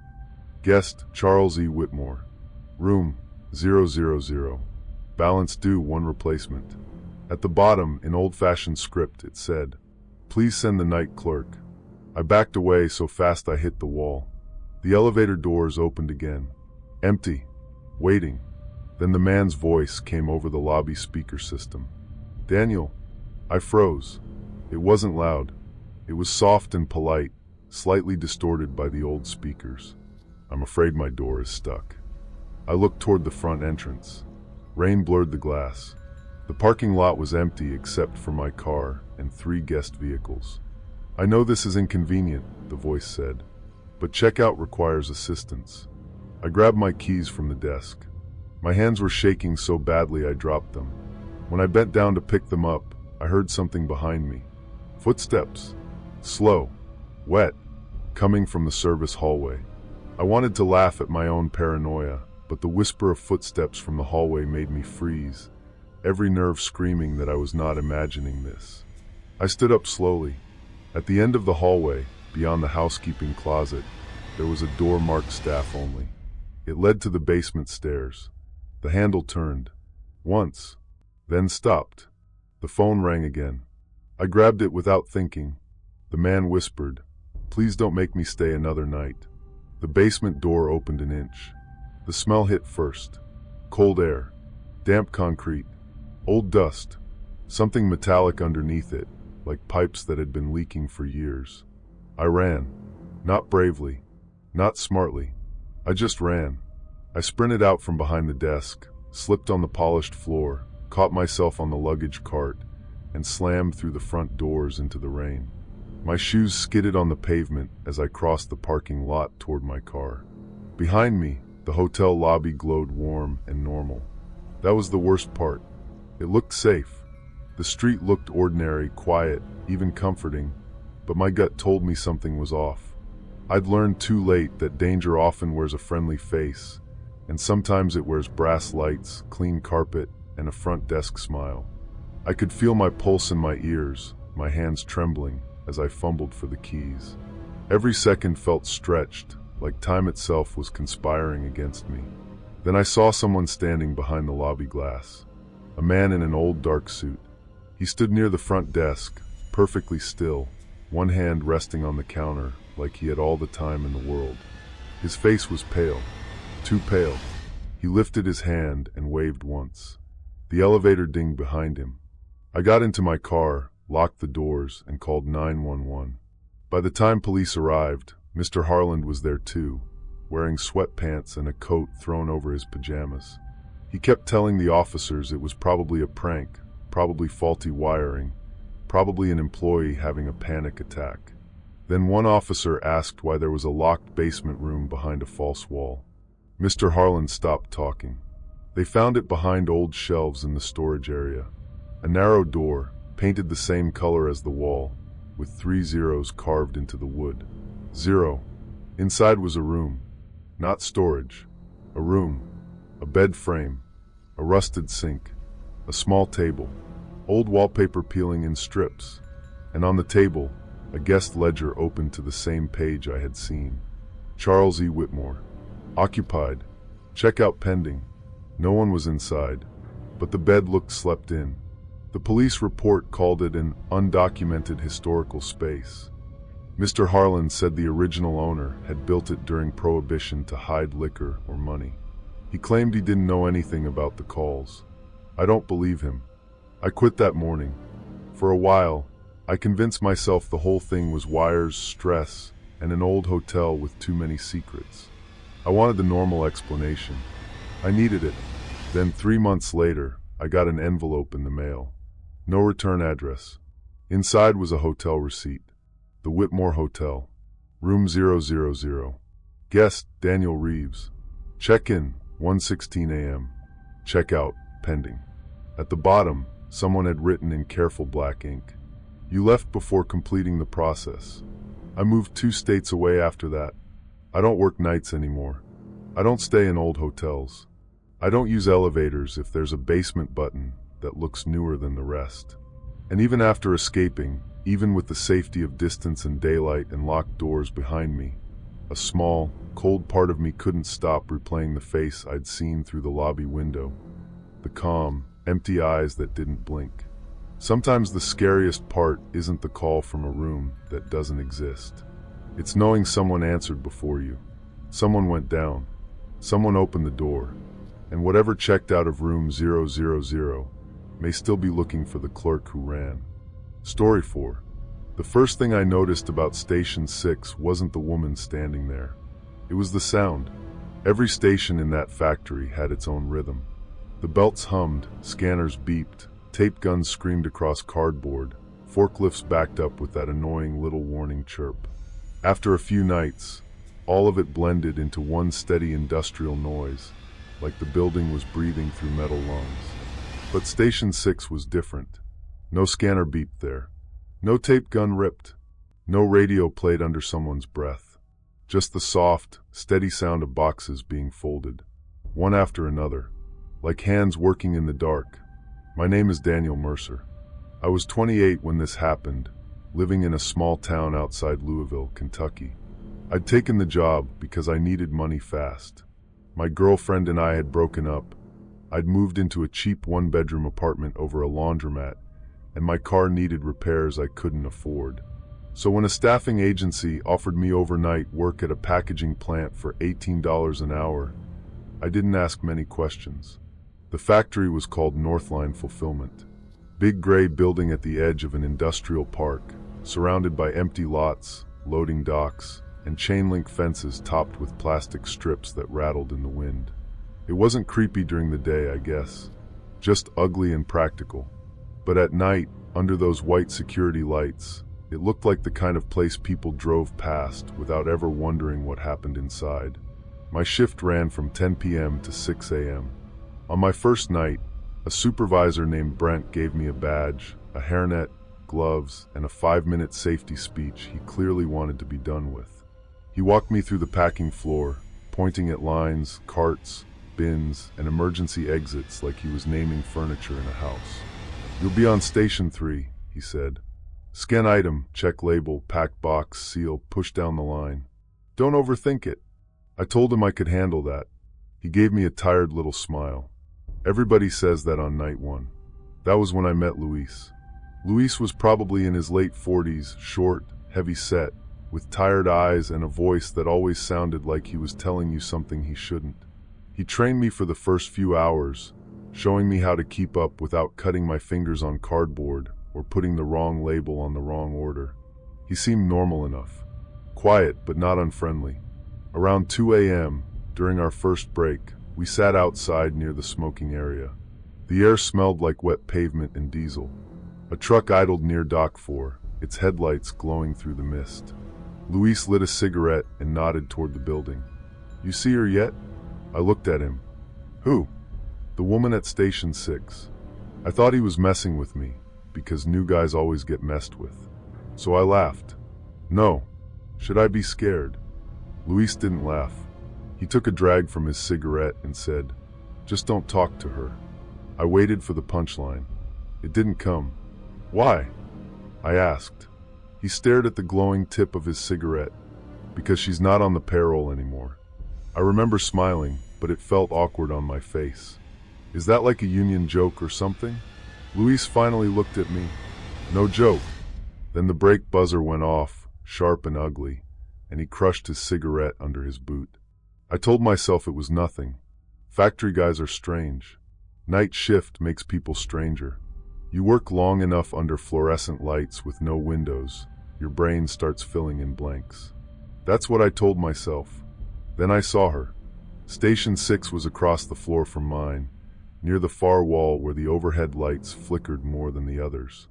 Guest Charles E. Whitmore. Room 000. Balance due 1 replacement. At the bottom, in old-fashioned script, it said, "Please send the night clerk." I backed away so fast I hit the wall. The elevator doors opened again. Empty. Waiting. Then the man's voice came over the lobby speaker system. "Daniel." I froze. It wasn't loud. It was soft and polite, slightly distorted by the old speakers. "I'm afraid my door is stuck." I looked toward the front entrance. Rain blurred the glass. The parking lot was empty except for my car and 3 guest vehicles. "I know this is inconvenient," the voice said, "but checkout requires assistance." I grabbed my keys from the desk. My hands were shaking so badly I dropped them. When I bent down to pick them up, I heard something behind me. Footsteps. Slow. Wet. Coming from the service hallway. I wanted to laugh at my own paranoia, but the whisper of footsteps from the hallway made me freeze, every nerve screaming that I was not imagining this. I stood up slowly. At the end of the hallway, beyond the housekeeping closet, there was a door marked staff only. It led to the basement stairs. The handle turned. Once. Then stopped. The phone rang again. I grabbed it without thinking. The man whispered, "Please don't make me stay another night." The basement door opened an inch. The smell hit first. Cold air. Damp concrete. Old dust. Something metallic underneath it, like pipes that had been leaking for years. I ran. Not bravely. Not smartly. I just ran. I sprinted out from behind the desk, slipped on the polished floor, caught myself on the luggage cart, and slammed through the front doors into the rain. My shoes skidded on the pavement as I crossed the parking lot toward my car. Behind me, the hotel lobby glowed warm and normal. That was the worst part. It looked safe. The street looked ordinary, quiet, even comforting, but my gut told me something was off. I'd learned too late that danger often wears a friendly face, and sometimes it wears brass lights, clean carpet, and a front desk smile. I could feel my pulse in my ears, my hands trembling as I fumbled for the keys. Every second felt stretched, like time itself was conspiring against me. Then I saw someone standing behind the lobby glass. A man in an old dark suit. He stood near the front desk, perfectly still, one hand resting on the counter like he had all the time in the world. His face was pale, too pale. He lifted his hand and waved once. The elevator dinged behind him. I got into my car, locked the doors, and called 911. By the time police arrived, Mr. Harland was there too, wearing sweatpants and a coat thrown over his pajamas. He kept telling the officers it was probably a prank, probably faulty wiring, probably an employee having a panic attack. Then one officer asked why there was a locked basement room behind a false wall. Mr. Harland stopped talking. They found it behind old shelves in the storage area. A narrow door, painted the same color as the wall, with 3 zeros carved into the wood. 0. Inside was a room. Not storage. A room. A bed frame. A rusted sink. A small table. Old wallpaper peeling in strips. And on the table, a guest ledger open to the same page I had seen. Charles E. Whitmore. Occupied. Checkout pending. No one was inside, but the bed looked slept in. The police report called it an undocumented historical space. Mr. Harland said the original owner had built it during Prohibition to hide liquor or money. He claimed he didn't know anything about the calls. I don't believe him. I quit that morning. For a while, I convinced myself the whole thing was wires, stress, and an old hotel with too many secrets. I wanted the normal explanation. I needed it. Then 3 months later, I got an envelope in the mail. No return address. Inside was a hotel receipt. The Whitmore Hotel. Room 000. Guest, Daniel Reeves. Check-in, 1:16 a.m. Check-out, pending. At the bottom, someone had written in careful black ink, "You left before completing the process." I moved 2 states away after that. I don't work nights anymore. I don't stay in old hotels. I don't use elevators if there's a basement button that looks newer than the rest. And even after escaping, even with the safety of distance and daylight and locked doors behind me, a small, cold part of me couldn't stop replaying the face I'd seen through the lobby window. The calm, empty eyes that didn't blink. Sometimes the scariest part isn't the call from a room that doesn't exist. It's knowing someone answered before you. Someone went down. Someone opened the door. And whatever checked out of room 000 may still be looking for the clerk who ran. Story 4. The first thing I noticed about Station 6 wasn't the woman standing there. It was the sound. Every station in that factory had its own rhythm. The belts hummed, scanners beeped, tape guns screamed across cardboard, forklifts backed up with that annoying little warning chirp. After a few nights, all of it blended into one steady industrial noise, like the building was breathing through metal lungs. But Station 6 was different. No scanner beeped there. No tape gun ripped. No radio played under someone's breath. Just the soft, steady sound of boxes being folded, one after another, like hands working in the dark. My name is Daniel Mercer. I was 28 when this happened, living in a small town outside Louisville, Kentucky. I'd taken the job because I needed money fast. My girlfriend and I had broken up. I'd moved into a cheap one-bedroom apartment over a laundromat, and my car needed repairs I couldn't afford. So when a staffing agency offered me overnight work at a packaging plant for $18 an hour, I didn't ask many questions. The factory was called Northline Fulfillment. Big gray building at the edge of an industrial park, surrounded by empty lots, loading docks, and chain-link fences topped with plastic strips that rattled in the wind. It wasn't creepy during the day, I guess, just ugly and practical. But at night, under those white security lights, it looked like the kind of place people drove past without ever wondering what happened inside. My shift ran from 10 p.m. to 6 a.m. On my first night, a supervisor named Brent gave me a badge, a hairnet, gloves, and a 5-minute safety speech he clearly wanted to be done with. He walked me through the packing floor, pointing at lines, carts, bins, and emergency exits like he was naming furniture in a house. "You'll be on Station 3, he said. "Scan item, check label, pack box, seal, push down the line. Don't overthink it." I told him I could handle that. He gave me a tired little smile. Everybody says that on night 1. That was when I met Luis. Luis was probably in his late 40s, short, heavy-set, with tired eyes and a voice that always sounded like he was telling you something he shouldn't. He trained me for the first few hours, showing me how to keep up without cutting my fingers on cardboard or putting the wrong label on the wrong order. He seemed normal enough, quiet but not unfriendly. Around 2 a.m., during our first break, we sat outside near the smoking area. The air smelled like wet pavement and diesel. A truck idled near Dock 4, its headlights glowing through the mist. Luis lit a cigarette and nodded toward the building. "You see her yet?" I looked at him. "Who?" "The woman at Station 6. I thought he was messing with me, because new guys always get messed with. So I laughed. "No. Should I be scared?" Luis didn't laugh. He took a drag from his cigarette and said, "Just don't talk to her." I waited for the punchline. It didn't come. "Why?" I asked. He stared at the glowing tip of his cigarette. "Because she's not on the payroll anymore." I remember smiling, but it felt awkward on my face. "Is that like a union joke or something?" Luis finally looked at me. "No joke." Then the brake buzzer went off, sharp and ugly, and he crushed his cigarette under his boot. I told myself it was nothing. Factory guys are strange. Night shift makes people stranger. You work long enough under fluorescent lights with no windows, your brain starts filling in blanks. That's what I told myself. Then I saw her. Station 6 was across the floor from mine, near the far wall where the overhead lights flickered more than the others.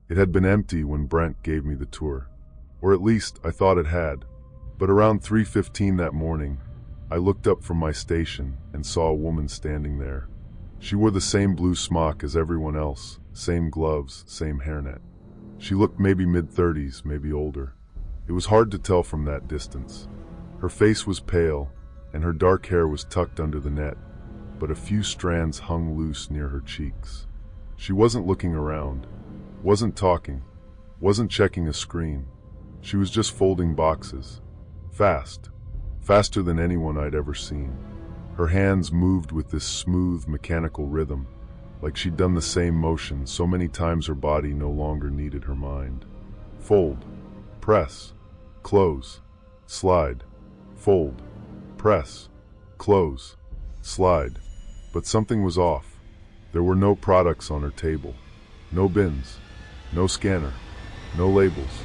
It had been empty when Brent gave me the tour. Or at least, I thought it had. But around 3:15 that morning, I looked up from my station and saw a woman standing there. She wore the same blue smock as everyone else, same gloves, same hairnet. She looked maybe mid-30s, maybe older. It was hard to tell from that distance. Her face was pale, and her dark hair was tucked under the net, but a few strands hung loose near her cheeks. She wasn't looking around, wasn't talking, wasn't checking a screen. She was just folding boxes. Fast. Faster than anyone I'd ever seen. Her hands moved with this smooth, mechanical rhythm, like she'd done the same motion so many times her body no longer needed her mind. Fold. Press. Close. Slide. Fold. Press. Close. Slide. But something was off. There were no products on her table. No bins. No scanner. No labels.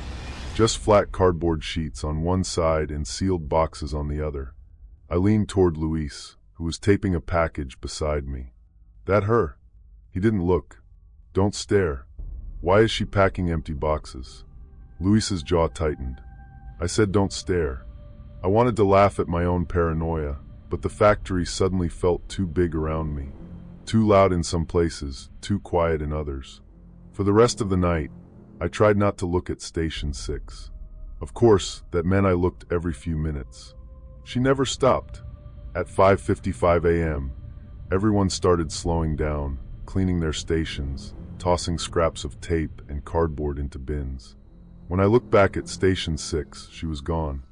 Just flat cardboard sheets on one side and sealed boxes on the other. I leaned toward Luis, who was taping a package beside me. That her? He didn't look. Don't stare. Why is she packing empty boxes? Luis's jaw tightened. I said don't stare. I wanted to laugh at my own paranoia, but the factory suddenly felt too big around me. Too loud in some places, too quiet in others. For the rest of the night, I tried not to look at Station 6. Of course, that meant I looked every few minutes. She never stopped. At 5:55 a.m., everyone started slowing down, cleaning their stations, tossing scraps of tape and cardboard into bins. When I looked back at Station 6, she was gone.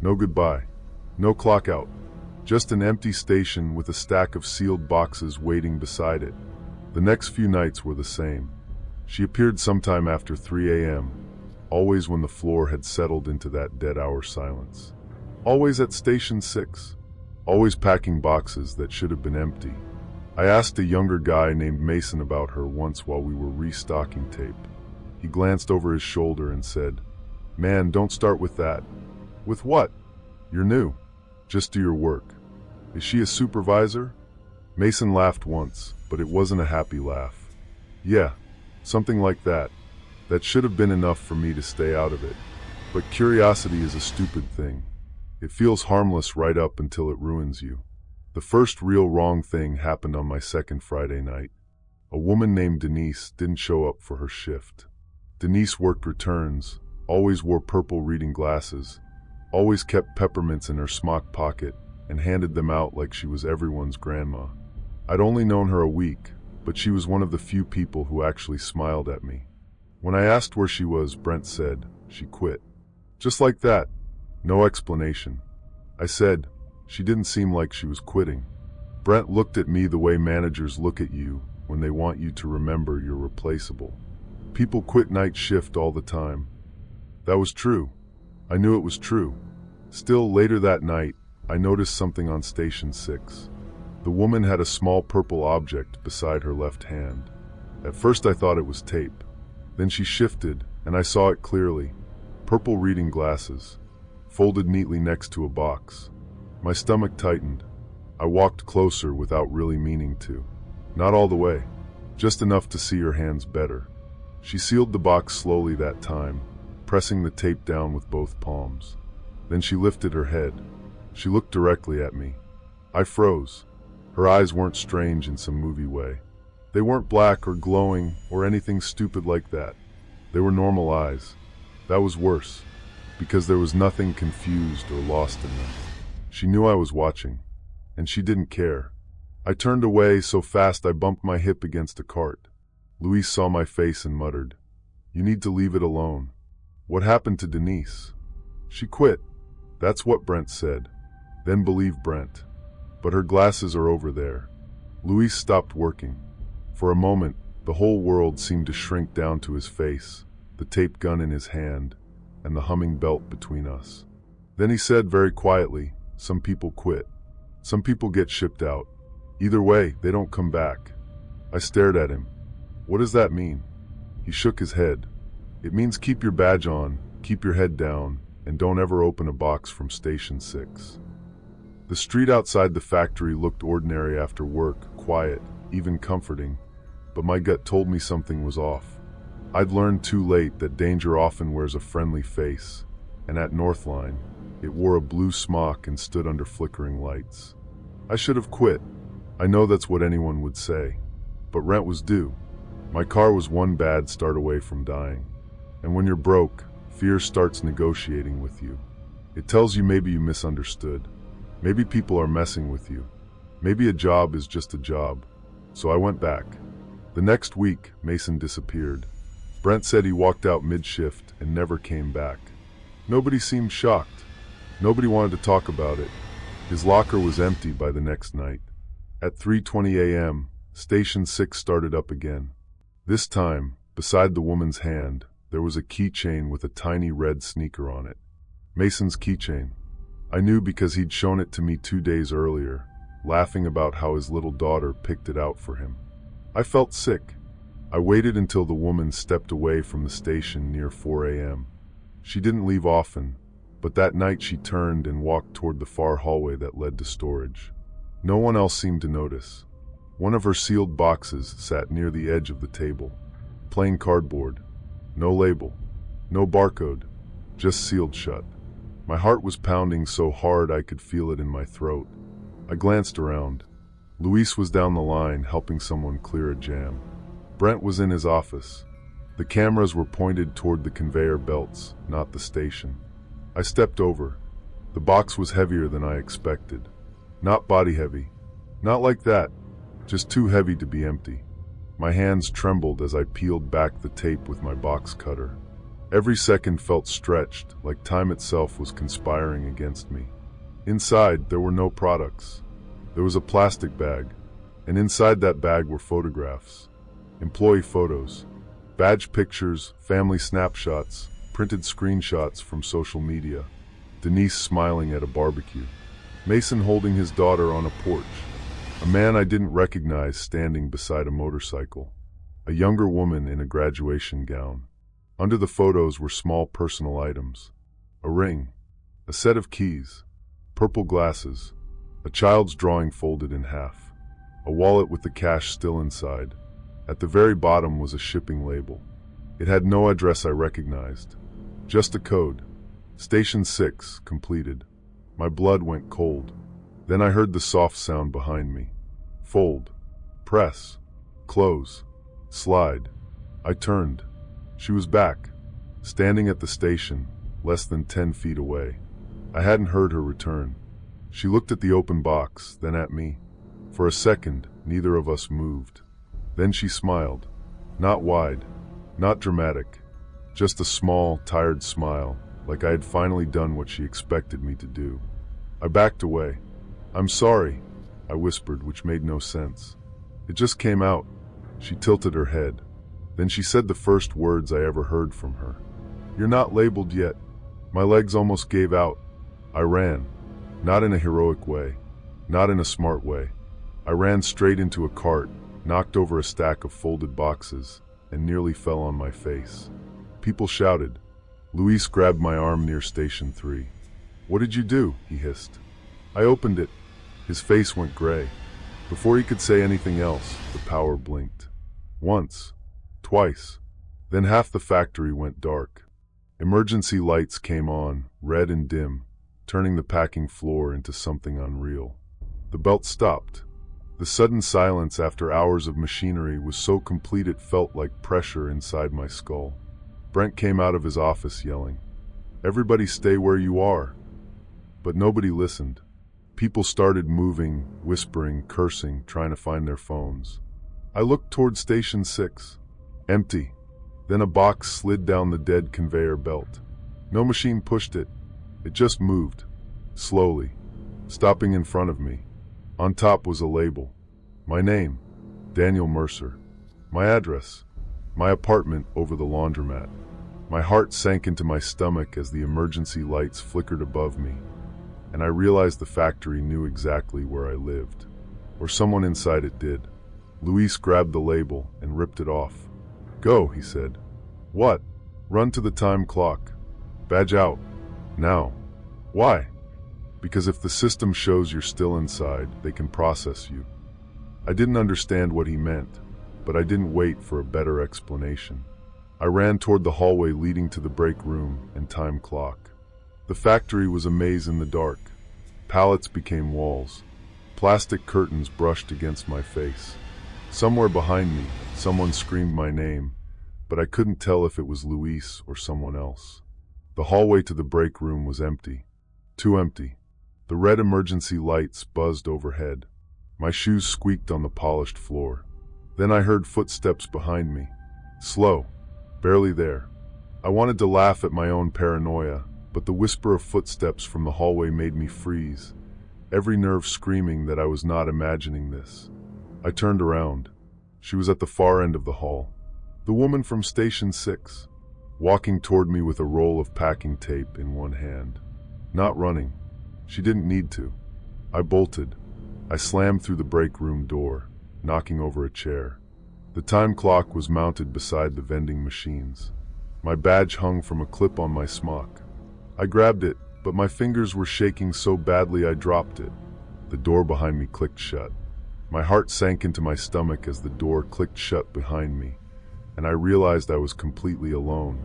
No goodbye. No clock out. Just an empty station with a stack of sealed boxes waiting beside it. The next few nights were the same. She appeared sometime after 3 a.m., always when the floor had settled into that dead-hour silence. Always at Station 6. Always packing boxes that should have been empty. I asked a younger guy named Mason about her once while we were restocking tape. He glanced over his shoulder and said, "Man, don't start with that." "With what?" "You're new. Just do your work." "Is she a supervisor?" Mason laughed once, but it wasn't a happy laugh. "Yeah, something like that. That should have been enough for me to stay out of it. But curiosity is a stupid thing. It feels harmless right up until it ruins you." The first real wrong thing happened on my second Friday night. A woman named Denise didn't show up for her shift. Denise worked returns, always wore purple reading glasses, always kept peppermints in her smock pocket, and handed them out like she was everyone's grandma. I'd only known her a week, but she was one of the few people who actually smiled at me. When I asked where she was, Brent said, "She quit." Just like that. No explanation. I said, "She didn't seem like she was quitting." Brent looked at me the way managers look at you when they want you to remember you're replaceable. People quit night shift all the time. That was true. I knew it was true. Still, later that night, I noticed something on Station 6. The woman had a small purple object beside her left hand. At first I thought it was tape. Then she shifted, and I saw it clearly. Purple reading glasses, folded neatly next to a box. My stomach tightened. I walked closer without really meaning to. Not all the way, just enough to see her hands better. She sealed the box slowly that time, pressing the tape down with both palms. Then she lifted her head. She looked directly at me. I froze. Her eyes weren't strange in some movie way. They weren't black or glowing or anything stupid like that. They were normal eyes. That was worse, because there was nothing confused or lost in them. She knew I was watching, and she didn't care. I turned away so fast I bumped my hip against a cart. Luis saw my face and muttered, "You need to leave it alone." "What happened to Denise?" "She quit." That's what Brent said. Then believe Brent. "But her glasses are over there." Luis stopped working. For a moment, the whole world seemed to shrink down to his face, the tape gun in his hand, and the humming belt between us. Then he said very quietly, "Some people quit. Some people get shipped out. Either way, they don't come back." I stared at him. "What does that mean?" He shook his head. "It means keep your badge on, keep your head down, and don't ever open a box from Station 6. The street outside the factory looked ordinary after work, quiet, even comforting, but my gut told me something was off. I'd learned too late that danger often wears a friendly face, and at Northline, it wore a blue smock and stood under flickering lights. I should have quit. I know that's what anyone would say, but rent was due. My car was one bad start away from dying. And when you're broke, fear starts negotiating with you. It tells you maybe you misunderstood. Maybe people are messing with you. Maybe a job is just a job. So I went back. The next week, Mason disappeared. Brent said he walked out mid-shift and never came back. Nobody seemed shocked. Nobody wanted to talk about it. His locker was empty by the next night. At 3:20 a.m., Station 6 started up again. This time, beside the woman's hand, there was a keychain with a tiny red sneaker on it. Mason's keychain. I knew because he'd shown it to me 2 days earlier, laughing about how his little daughter picked it out for him. I felt sick. I waited until the woman stepped away from the station near 4 a.m. She didn't leave often, But that night she turned and walked toward the far hallway that led to storage. No one else seemed to notice. One of her sealed boxes sat near the edge of the table. Plain cardboard. No label. No barcode. Just sealed shut. My heart was pounding so hard I could feel it in my throat. I glanced around. Luis was down the line helping someone clear a jam. Brent was in his office. The cameras were pointed toward the conveyor belts, not the station. I stepped over. The box was heavier than I expected. Not body heavy. Not like that. Just too heavy to be empty. My hands trembled as I peeled back the tape with my box cutter. Every second felt stretched, like time itself was conspiring against me. Inside, there were no products. There was a plastic bag, and inside that bag were photographs. Employee photos, badge pictures, family snapshots, printed screenshots from social media. Denise smiling at a barbecue. Mason holding his daughter on a porch. A man I didn't recognize standing beside a motorcycle. A younger woman in a graduation gown. Under the photos were small personal items. A ring, a set of keys, purple glasses, a child's drawing folded in half, a wallet with the cash still inside. At the very bottom was a shipping label. It had no address I recognized, just a code. Station 6, completed. My blood went cold. Then I heard the soft sound behind me. Fold, press, close, slide. I turned. She was back, standing at the station, less than 10 feet away. I hadn't heard her return. She looked at the open box, then at me. For a second, neither of us moved. Then she smiled. Not wide, not dramatic, just a small, tired smile, like I had finally done what she expected me to do. I backed away. "I'm sorry," I whispered, which made no sense. It just came out. She tilted her head. Then she said the first words I ever heard from her. "You're not labeled yet." My legs almost gave out. I ran. Not in a heroic way. Not in a smart way. I ran straight into a cart, knocked over a stack of folded boxes, and nearly fell on my face. People shouted. Luis grabbed my arm near Station 3. "What did you do?" he hissed. I opened it. His face went gray. Before he could say anything else, the power blinked. Once. Twice. Then half the factory went dark. Emergency lights came on, red and dim, turning the packing floor into something unreal. The belt stopped. The sudden silence after hours of machinery was so complete it felt like pressure inside my skull. Brent came out of his office yelling, "Everybody stay where you are." But nobody listened. People started moving, whispering, cursing, trying to find their phones. I looked toward Station 6. Empty. Then a box slid down the dead conveyor belt. No machine pushed it. It just moved. Slowly. Stopping in front of me. On top was a label. My name. Daniel Mercer. My address. My apartment over the laundromat. My heart sank into my stomach as the emergency lights flickered above me, and I realized the factory knew exactly where I lived. Or someone inside it did. Luis grabbed the label and ripped it off. "Go," he said. "What?" "Run to the time clock. Badge out. Now." "Why?" "Because if the system shows you're still inside, they can process you." I didn't understand what he meant, but I didn't wait for a better explanation. I ran toward the hallway leading to the break room and time clock. The factory was a maze in the dark. Pallets became walls. Plastic curtains brushed against my face. Somewhere behind me, someone screamed my name, but I couldn't tell if it was Luis or someone else. The hallway to the break room was empty. Too empty. The red emergency lights buzzed overhead. My shoes squeaked on the polished floor. Then I heard footsteps behind me. Slow. Barely there. I wanted to laugh at my own paranoia, but the whisper of footsteps from the hallway made me freeze, every nerve screaming that I was not imagining this. I turned around. She was at the far end of the hall. The woman from Station 6, walking toward me with a roll of packing tape in one hand. Not running. She didn't need to. I bolted. I slammed through the break room door, knocking over a chair. The time clock was mounted beside the vending machines. My badge hung from a clip on my smock. I grabbed it, but my fingers were shaking so badly I dropped it. The door behind me clicked shut. My heart sank into my stomach as the door clicked shut behind me, and I realized I was completely alone.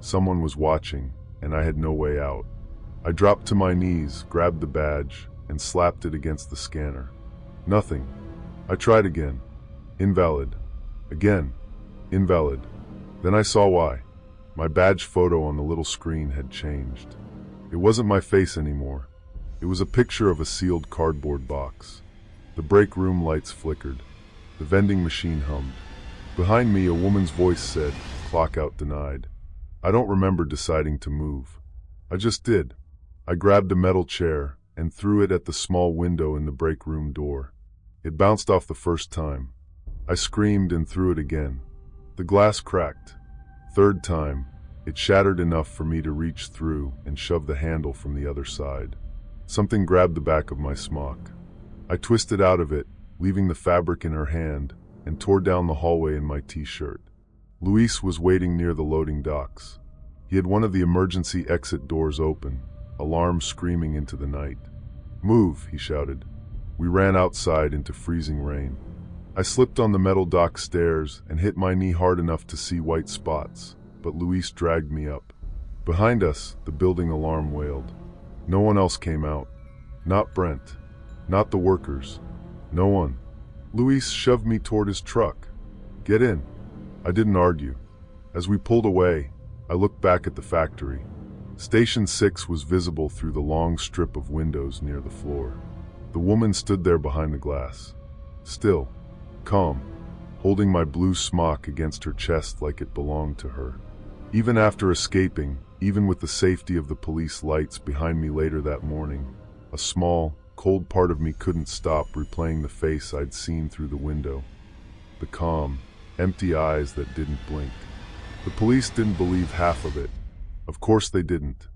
Someone was watching, and I had no way out. I dropped to my knees, grabbed the badge, and slapped it against the scanner. Nothing. I tried again. Invalid. Again. Invalid. Then I saw why. My badge photo on the little screen had changed. It wasn't my face anymore. It was a picture of a sealed cardboard box. The break room lights flickered. The vending machine hummed. Behind me, a woman's voice said, "Clock out denied." I don't remember deciding to move. I just did. I grabbed a metal chair and threw it at the small window in the break room door. It bounced off the first time. I screamed and threw it again. The glass cracked. Third time, it shattered enough for me to reach through and shove the handle from the other side. Something grabbed the back of my smock. I twisted out of it, leaving the fabric in her hand, and tore down the hallway in my t-shirt. Luis was waiting near the loading docks. He had one of the emergency exit doors open, alarm screaming into the night. "Move," he shouted. We ran outside into freezing rain. I slipped on the metal dock stairs and hit my knee hard enough to see white spots, but Luis dragged me up. Behind us, the building alarm wailed. No one else came out. Not Brent. Not the workers. No one. Luis shoved me toward his truck. "Get in." I didn't argue. As we pulled away, I looked back at the factory. Station 6 was visible through the long strip of windows near the floor. The woman stood there behind the glass. Still, calm, holding my blue smock against her chest like it belonged to her. Even after escaping, even with the safety of the police lights behind me later that morning, a small, cold part of me couldn't stop replaying the face I'd seen through the window. The calm, empty eyes that didn't blink. The police didn't believe half of it. Of course they didn't.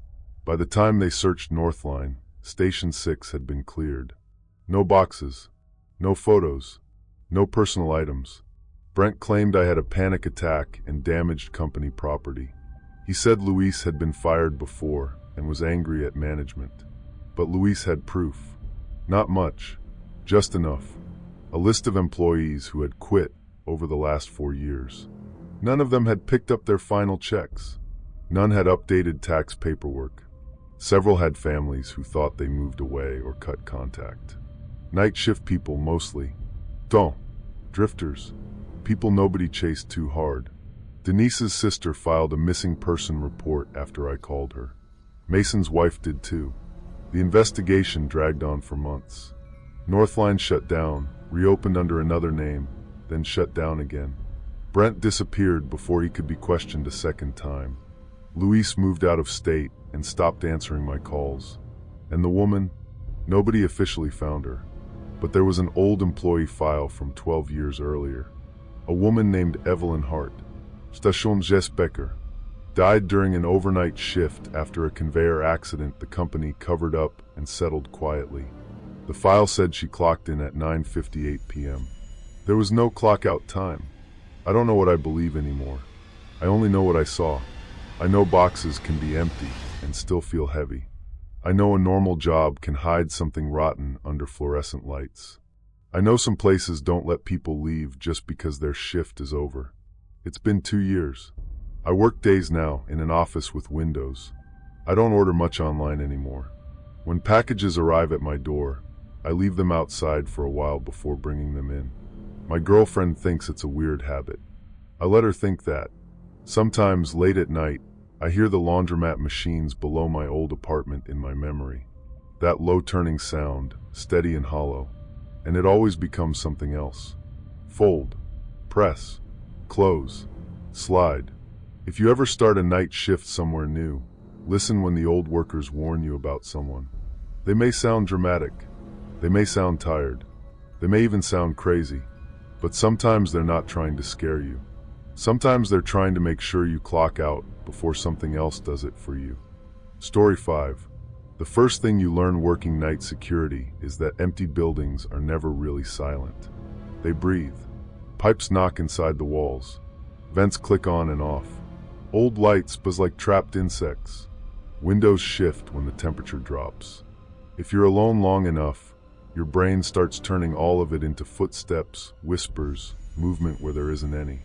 By the time they searched Northline, Station 6 had been cleared. No boxes, no photos, no personal items. Brent claimed I had a panic attack and damaged company property. He said Luis had been fired before and was angry at management. But Luis had proof. Not much, just enough. A list of employees who had quit over the last 4 years. None of them had picked up their final checks. None had updated tax paperwork. Several had families who thought they moved away or cut contact. Night shift people mostly. Drifters. People nobody chased too hard. Denise's sister filed a missing person report after I called her. Mason's wife did too. The investigation dragged on for months. Northline shut down, reopened under another name, then shut down again. Brent disappeared before he could be questioned a second time. Luis moved out of state and stopped answering my calls. And the woman? Nobody officially found her. But there was an old employee file from 12 years earlier. A woman named Evelyn Hart, Station Jess Becker, died during an overnight shift after a conveyor accident the company covered up and settled quietly. The file said she clocked in at 9:58 p.m. There was no clock-out time. I don't know what I believe anymore. I only know what I saw. I know boxes can be empty and still feel heavy. I know a normal job can hide something rotten under fluorescent lights. I know some places don't let people leave just because their shift is over. It's been 2 years. I work days now in an office with windows. I don't order much online anymore. When packages arrive at my door, I leave them outside for a while before bringing them in. My girlfriend thinks it's a weird habit. I let her think that. Sometimes late at night, I hear the laundromat machines below my old apartment in my memory. That low turning sound, steady and hollow. And it always becomes something else. Fold, press, close, slide. If you ever start a night shift somewhere new, listen when the old workers warn you about someone. They may sound dramatic. They may sound tired. They may even sound crazy. But sometimes they're not trying to scare you. Sometimes they're trying to make sure you clock out before something else does it for you. Story 5. The first thing you learn working night security is that empty buildings are never really silent. They breathe. Pipes knock inside the walls. Vents click on and off. Old lights buzz like trapped insects. Windows shift when the temperature drops. If you're alone long enough, your brain starts turning all of it into footsteps, whispers, movement where there isn't any.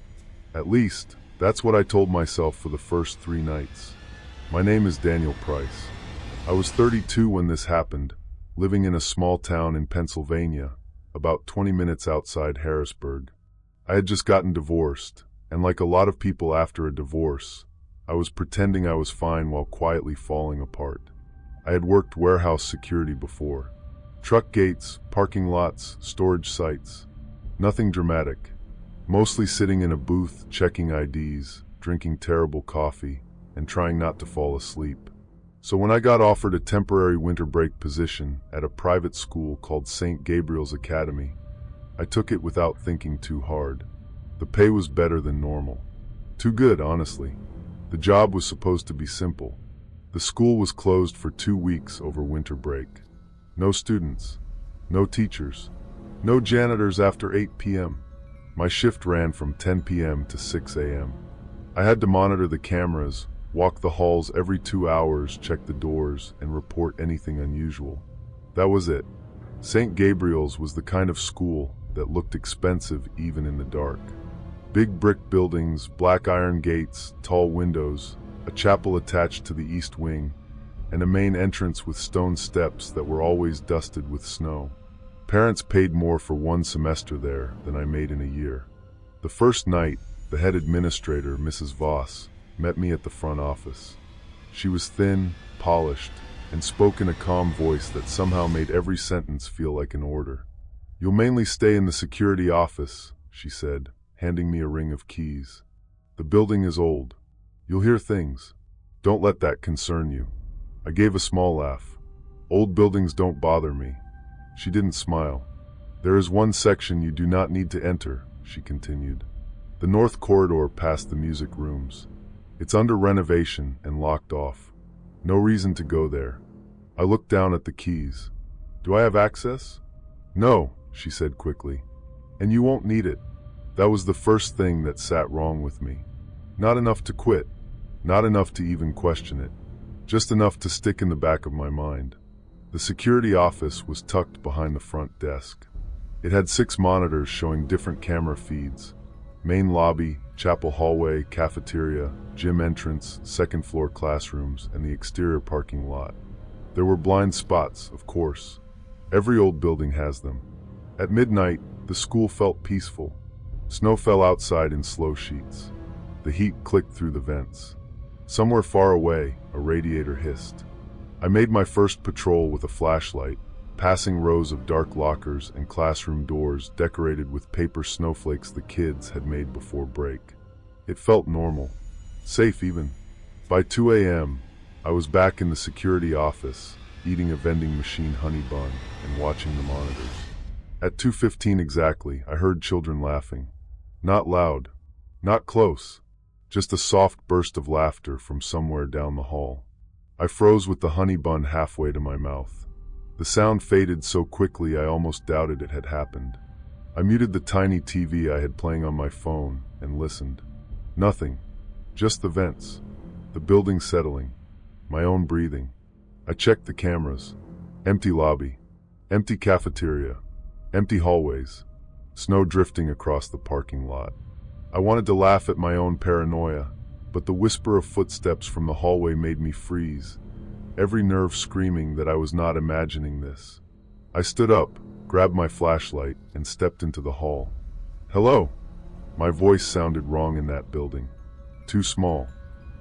At least, that's what I told myself for the first 3 nights. My name is Daniel Price. I was 32 when this happened, living in a small town in Pennsylvania, about 20 minutes outside Harrisburg. I had just gotten divorced, and like a lot of people after a divorce, I was pretending I was fine while quietly falling apart. I had worked warehouse security before. Truck gates, parking lots, storage sites. Nothing dramatic. Mostly sitting in a booth, checking IDs, drinking terrible coffee, and trying not to fall asleep. So when I got offered a temporary winter break position at a private school called St. Gabriel's Academy, I took it without thinking too hard. The pay was better than normal. Too good, honestly. The job was supposed to be simple. The school was closed for 2 weeks over winter break. No students, no teachers, no janitors after 8 p.m. My shift ran from 10 p.m. to 6 a.m. I had to monitor the cameras, walk the halls every 2 hours, check the doors, and report anything unusual. That was it. St. Gabriel's was the kind of school that looked expensive even in the dark. Big brick buildings, black iron gates, tall windows, a chapel attached to the east wing, and a main entrance with stone steps that were always dusted with snow. Parents paid more for 1 semester there than I made in a year. The first night, the head administrator, Mrs. Voss, met me at the front office. She was thin, polished, and spoke in a calm voice that somehow made every sentence feel like an order. "You'll mainly stay in the security office," she said, handing me a ring of keys. "The building is old. You'll hear things. Don't let that concern you." I gave a small laugh. "Old buildings don't bother me." She didn't smile. "There is one section you do not need to enter," she continued. "The north corridor past the music rooms. It's under renovation and locked off. No reason to go there." I looked down at the keys. "Do I have access?" "No," she said quickly. "And you won't need it." That was the first thing that sat wrong with me. Not enough to quit. Not enough to even question it. Just enough to stick in the back of my mind. The security office was tucked behind the front desk. It had 6 monitors showing different camera feeds. Main lobby, chapel hallway, cafeteria, gym entrance, second floor classrooms, and the exterior parking lot. There were blind spots, of course. Every old building has them. At midnight, the school felt peaceful. Snow fell outside in slow sheets. The heat clicked through the vents. Somewhere far away, a radiator hissed. I made my first patrol with a flashlight, passing rows of dark lockers and classroom doors decorated with paper snowflakes the kids had made before break. It felt normal, safe even. By 2 a.m., I was back in the security office, eating a vending machine honey bun and watching the monitors. At 2:15 exactly, I heard children laughing. Not loud, not close. Just a soft burst of laughter from somewhere down the hall. I froze with the honey bun halfway to my mouth. The sound faded so quickly I almost doubted it had happened. I muted the tiny TV I had playing on my phone and listened. Nothing. Just the vents. The building settling. My own breathing. I checked the cameras. Empty lobby. Empty cafeteria. Empty hallways. Snow drifting across the parking lot. I wanted to laugh at my own paranoia, but the whisper of footsteps from the hallway made me freeze, every nerve screaming that I was not imagining this. I stood up, grabbed my flashlight, and stepped into the hall. "Hello!" My voice sounded wrong in that building. Too small.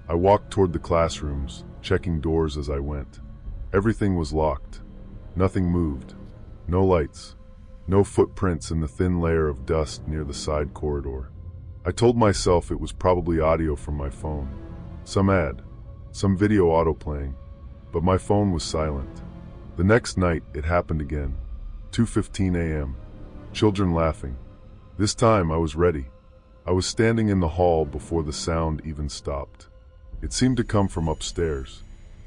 I walked toward the classrooms, checking doors as I went. Everything was locked. Nothing moved. No lights. No footprints in the thin layer of dust near the side corridor. I told myself it was probably audio from my phone. Some ad. Some video autoplaying. But my phone was silent. The next night, it happened again. 2:15 a.m. Children laughing. This time, I was ready. I was standing in the hall before the sound even stopped. It seemed to come from upstairs.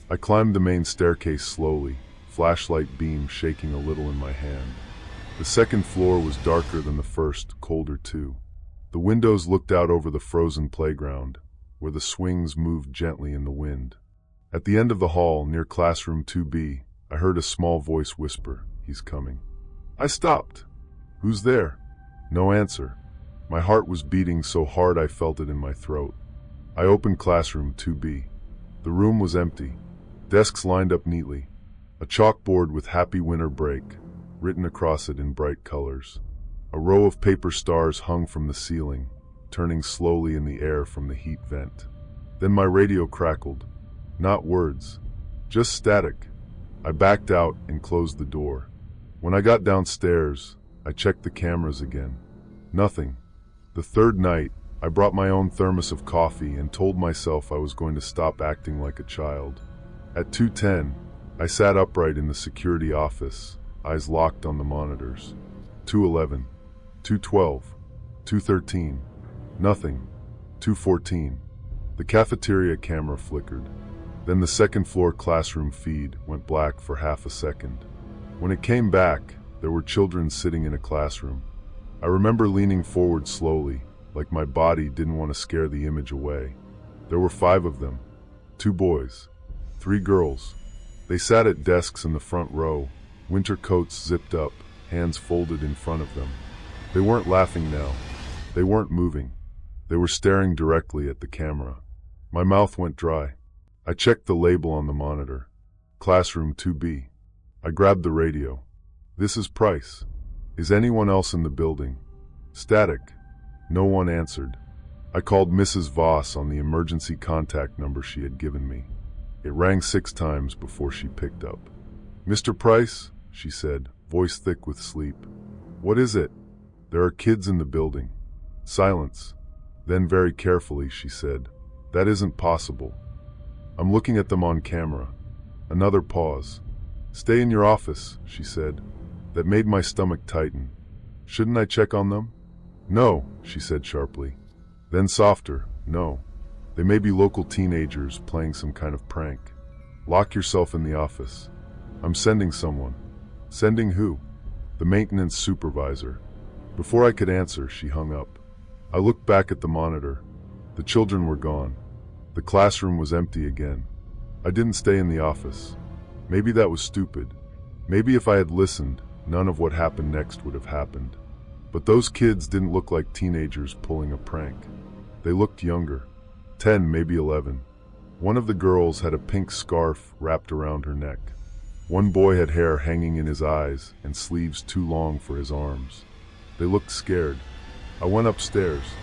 I climbed the main staircase slowly, flashlight beam shaking a little in my hand. The second floor was darker than the first, colder too. The windows looked out over the frozen playground, where the swings moved gently in the wind. At the end of the hall, near classroom 2B, I heard a small voice whisper, "He's coming." I stopped. "Who's there?" No answer. My heart was beating so hard I felt it in my throat. I opened classroom 2B. The room was empty. Desks lined up neatly. A chalkboard with "Happy Winter Break" written across it in bright colors. A row of paper stars hung from the ceiling, turning slowly in the air from the heat vent. Then my radio crackled. Not words, just static. I backed out and closed the door. When I got downstairs, I checked the cameras again. Nothing. The third night, I brought my own thermos of coffee and told myself I was going to stop acting like a child. At 2:10, I sat upright in the security office, eyes locked on the monitors. 2:11, 2:12, 2:13, nothing. 2:14. The cafeteria camera flickered. Then the second floor classroom feed went black for half a second. When it came back, there were children sitting in a classroom. I remember leaning forward slowly, like my body didn't want to scare the image away. There were 5 of them. 2 boys, 3 girls. They sat at desks in the front row, winter coats zipped up, hands folded in front of them. They weren't laughing now. They weren't moving. They were staring directly at the camera. My mouth went dry. I checked the label on the monitor. Classroom 2B. I grabbed the radio. "This is Price. Is anyone else in the building?" Static. No one answered. I called Mrs. Voss on the emergency contact number she had given me. It rang 6 times before she picked up. "Mr. Price," she said, voice thick with sleep. "What is it?" "There are kids in the building." Silence. Then very carefully she said, "That isn't possible. I'm looking at them on camera." Another pause. "Stay in your office," she said. That made my stomach tighten. "Shouldn't I check on them?" "No," she said sharply. Then softer, "No. They may be local teenagers playing some kind of prank. Lock yourself in the office. I'm sending someone." "Sending who?" "The maintenance supervisor." Before I could answer, she hung up. I looked back at the monitor. The children were gone. The classroom was empty again. I didn't stay in the office. Maybe that was stupid. Maybe if I had listened, none of what happened next would have happened. But those kids didn't look like teenagers pulling a prank. They looked younger. 10, maybe 11. One of the girls had a pink scarf wrapped around her neck. One boy had hair hanging in his eyes and sleeves too long for his arms. They looked scared. I went upstairs.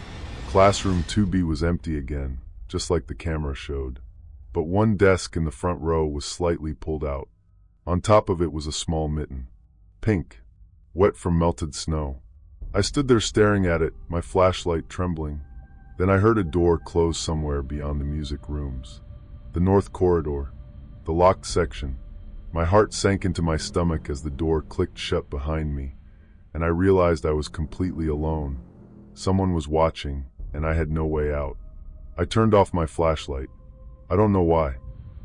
Classroom 2B was empty again, just like the camera showed. But one desk in the front row was slightly pulled out. On top of it was a small mitten. Pink. Wet from melted snow. I stood there staring at it, my flashlight trembling. Then I heard a door close somewhere beyond the music rooms. The north corridor. The locked section. My heart sank into my stomach as the door clicked shut behind me, and I realized I was completely alone. Someone was watching, and I had no way out. I turned off my flashlight. I don't know why.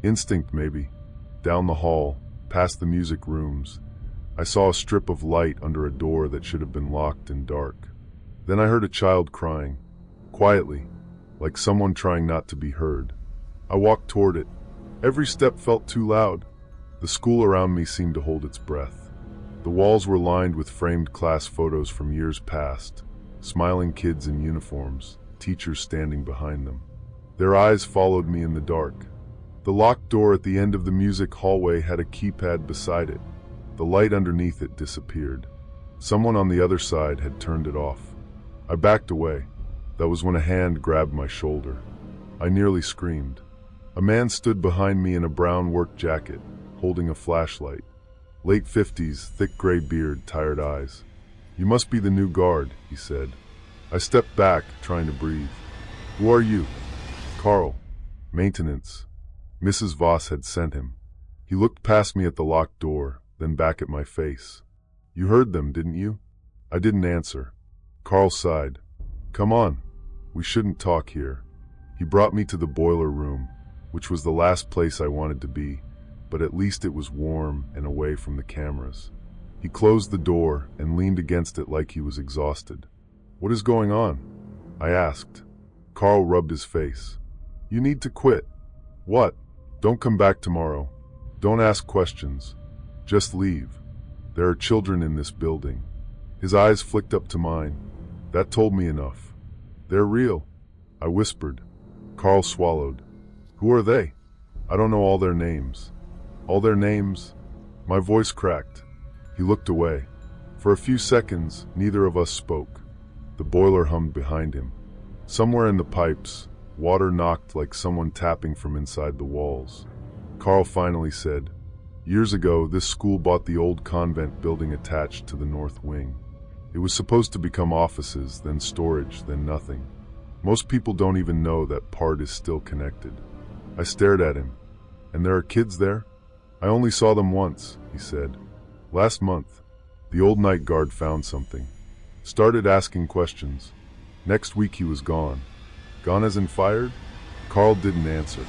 Instinct, maybe. Down the hall, past the music rooms, I saw a strip of light under a door that should have been locked and dark. Then I heard a child crying, quietly, like someone trying not to be heard. I walked toward it. Every step felt too loud. The school around me seemed to hold its breath. The walls were lined with framed class photos from years past, smiling kids in uniforms, teachers standing behind them. Their eyes followed me in the dark. The locked door at the end of the music hallway had a keypad beside it. The light underneath it disappeared. Someone on the other side had turned it off. I backed away. That was when a hand grabbed my shoulder. I nearly screamed. A man stood behind me in a brown work jacket, holding a flashlight. Late 50s, thick gray beard, tired eyes. "You must be the new guard," he said. I stepped back, trying to breathe. "Who are you?" "Carl. Maintenance." Mrs. Voss had sent him. He looked past me at the locked door, then back at my face. "You heard them, didn't you?" I didn't answer. Carl sighed. "Come on. We shouldn't talk here." He brought me to the boiler room, which was the last place I wanted to be, but at least it was warm and away from the cameras. He closed the door and leaned against it like he was exhausted. "What is going on?" I asked. Carl rubbed his face. "You need to quit." "What?" Don't come back tomorrow. Don't ask questions. Just leave. There are children in this building. His eyes flicked up to mine. That told me enough. They're real, I whispered. Carl swallowed. Who are they? I don't know all their names. All their names? My voice cracked. He looked away. For a few seconds, neither of us spoke. The boiler hummed behind him. Somewhere in the pipes, water knocked like someone tapping from inside the walls. Carl finally said, "Years ago, this school bought the old convent building attached to the north wing. It was supposed to become offices, then storage, then nothing. Most people don't even know that part is still connected." I stared at him. "And there are kids there?" "I only saw them once," he said. "Last month. The old night guard found something. Started asking questions. Next week he was gone." "Gone as in fired?" Carl didn't answer.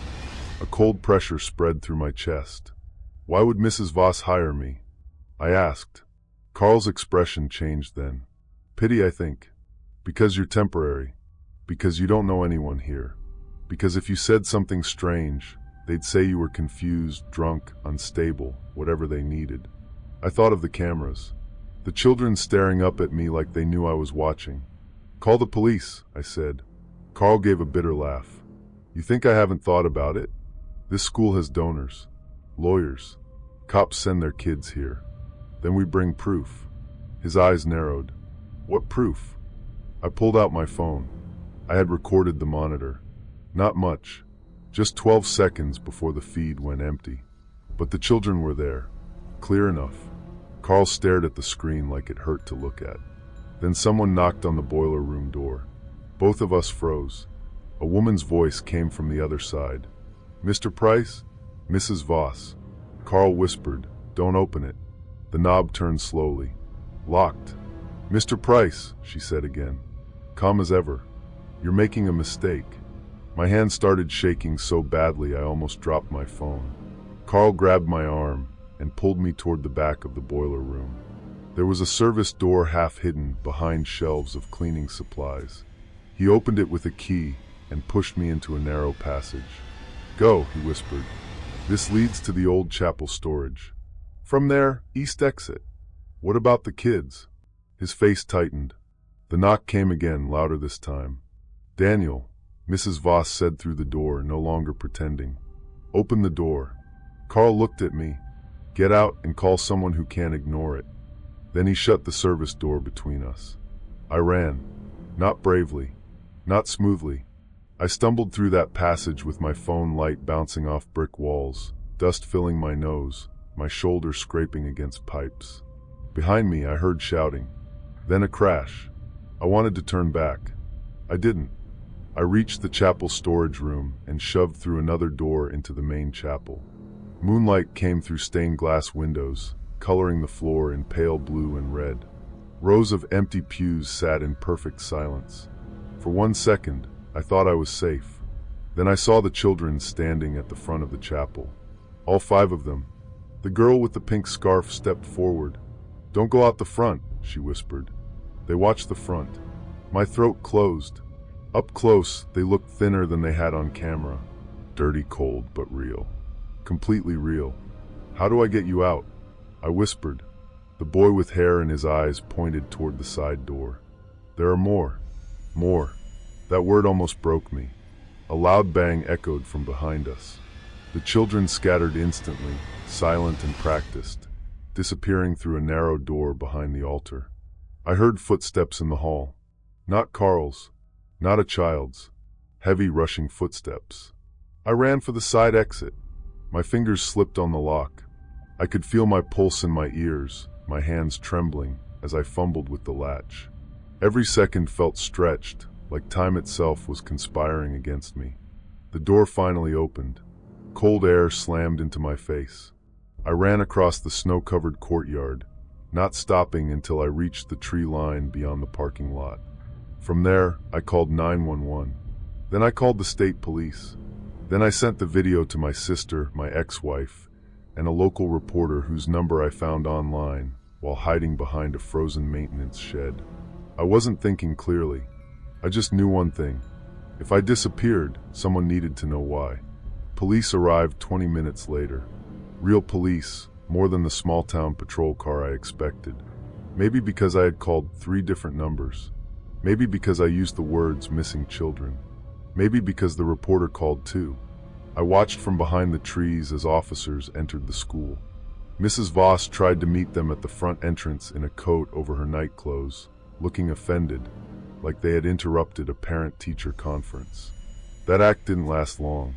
A cold pressure spread through my chest. "Why would Mrs. Voss hire me?" I asked. Carl's expression changed then. "Pity, I think. Because you're temporary. Because you don't know anyone here. Because if you said something strange, they'd say you were confused, drunk, unstable, whatever they needed." I thought of the cameras. The children staring up at me like they knew I was watching. "Call the police," I said. Carl gave a bitter laugh. "You think I haven't thought about it? This school has donors, lawyers. Cops send their kids here. Then we bring proof." His eyes narrowed. "What proof?" I pulled out my phone. I had recorded the monitor. Not much. Just 12 seconds before the feed went empty. But the children were there. Clear enough. Carl stared at the screen like it hurt to look at. Then someone knocked on the boiler room door. Both of us froze. A woman's voice came from the other side. "Mr. Price?" "Mrs. Voss." Carl whispered, "Don't open it." The knob turned slowly. Locked. "Mr. Price," she said again. Calm as ever. "You're making a mistake." My hand started shaking so badly I almost dropped my phone. Carl grabbed my arm and pulled me toward the back of the boiler room. There was a service door half hidden behind shelves of cleaning supplies. He opened it with a key and pushed me into a narrow passage. "Go," he whispered. "This leads to the old chapel storage. From there, east exit." "What about the kids?" His face tightened. The knock came again, louder this time. "Daniel," Mrs. Voss said through the door, no longer pretending. "Open the door." Carl looked at me. "Get out and call someone who can't ignore it." Then he shut the service door between us. I ran. Not bravely. Not smoothly. I stumbled through that passage with my phone light bouncing off brick walls, dust filling my nose, my shoulders scraping against pipes. Behind me I heard shouting. Then a crash. I wanted to turn back. I didn't. I reached the chapel storage room and shoved through another door into the main chapel. Moonlight came through stained glass windows, coloring the floor in pale blue and red. Rows of empty pews sat in perfect silence. For 1 second, I thought I was safe. Then I saw the children standing at the front of the chapel. All 5 of them. The girl with the pink scarf stepped forward. "Don't go out the front," she whispered. They watched the front. My throat closed. Up close, they looked thinner than they had on camera. Dirty, cold, but real. Completely real. "How do I get you out?" I whispered. The boy with hair in his eyes pointed toward the side door. "There are more. More." That word almost broke me. A loud bang echoed from behind us. The children scattered instantly, silent and practiced, disappearing through a narrow door behind the altar. I heard footsteps in the hall. Not Carl's. Not a child's. Heavy, rushing footsteps. I ran for the side exit. My fingers slipped on the lock. I could feel my pulse in my ears, my hands trembling as I fumbled with the latch. Every second felt stretched, like time itself was conspiring against me. The door finally opened. Cold air slammed into my face. I ran across the snow-covered courtyard, not stopping until I reached the tree line beyond the parking lot. From there, I called 911. Then I called the state police. Then I sent the video to my sister, my ex-wife, and a local reporter whose number I found online while hiding behind a frozen maintenance shed. I wasn't thinking clearly. I just knew one thing. If I disappeared, someone needed to know why. Police arrived 20 minutes later. Real police, more than the small-town patrol car I expected. Maybe because I had called 3 different numbers. Maybe because I used the words missing children. Maybe because the reporter called too. I watched from behind the trees as officers entered the school. Mrs. Voss tried to meet them at the front entrance in a coat over her night clothes, looking offended, like they had interrupted a parent-teacher conference. That act didn't last long.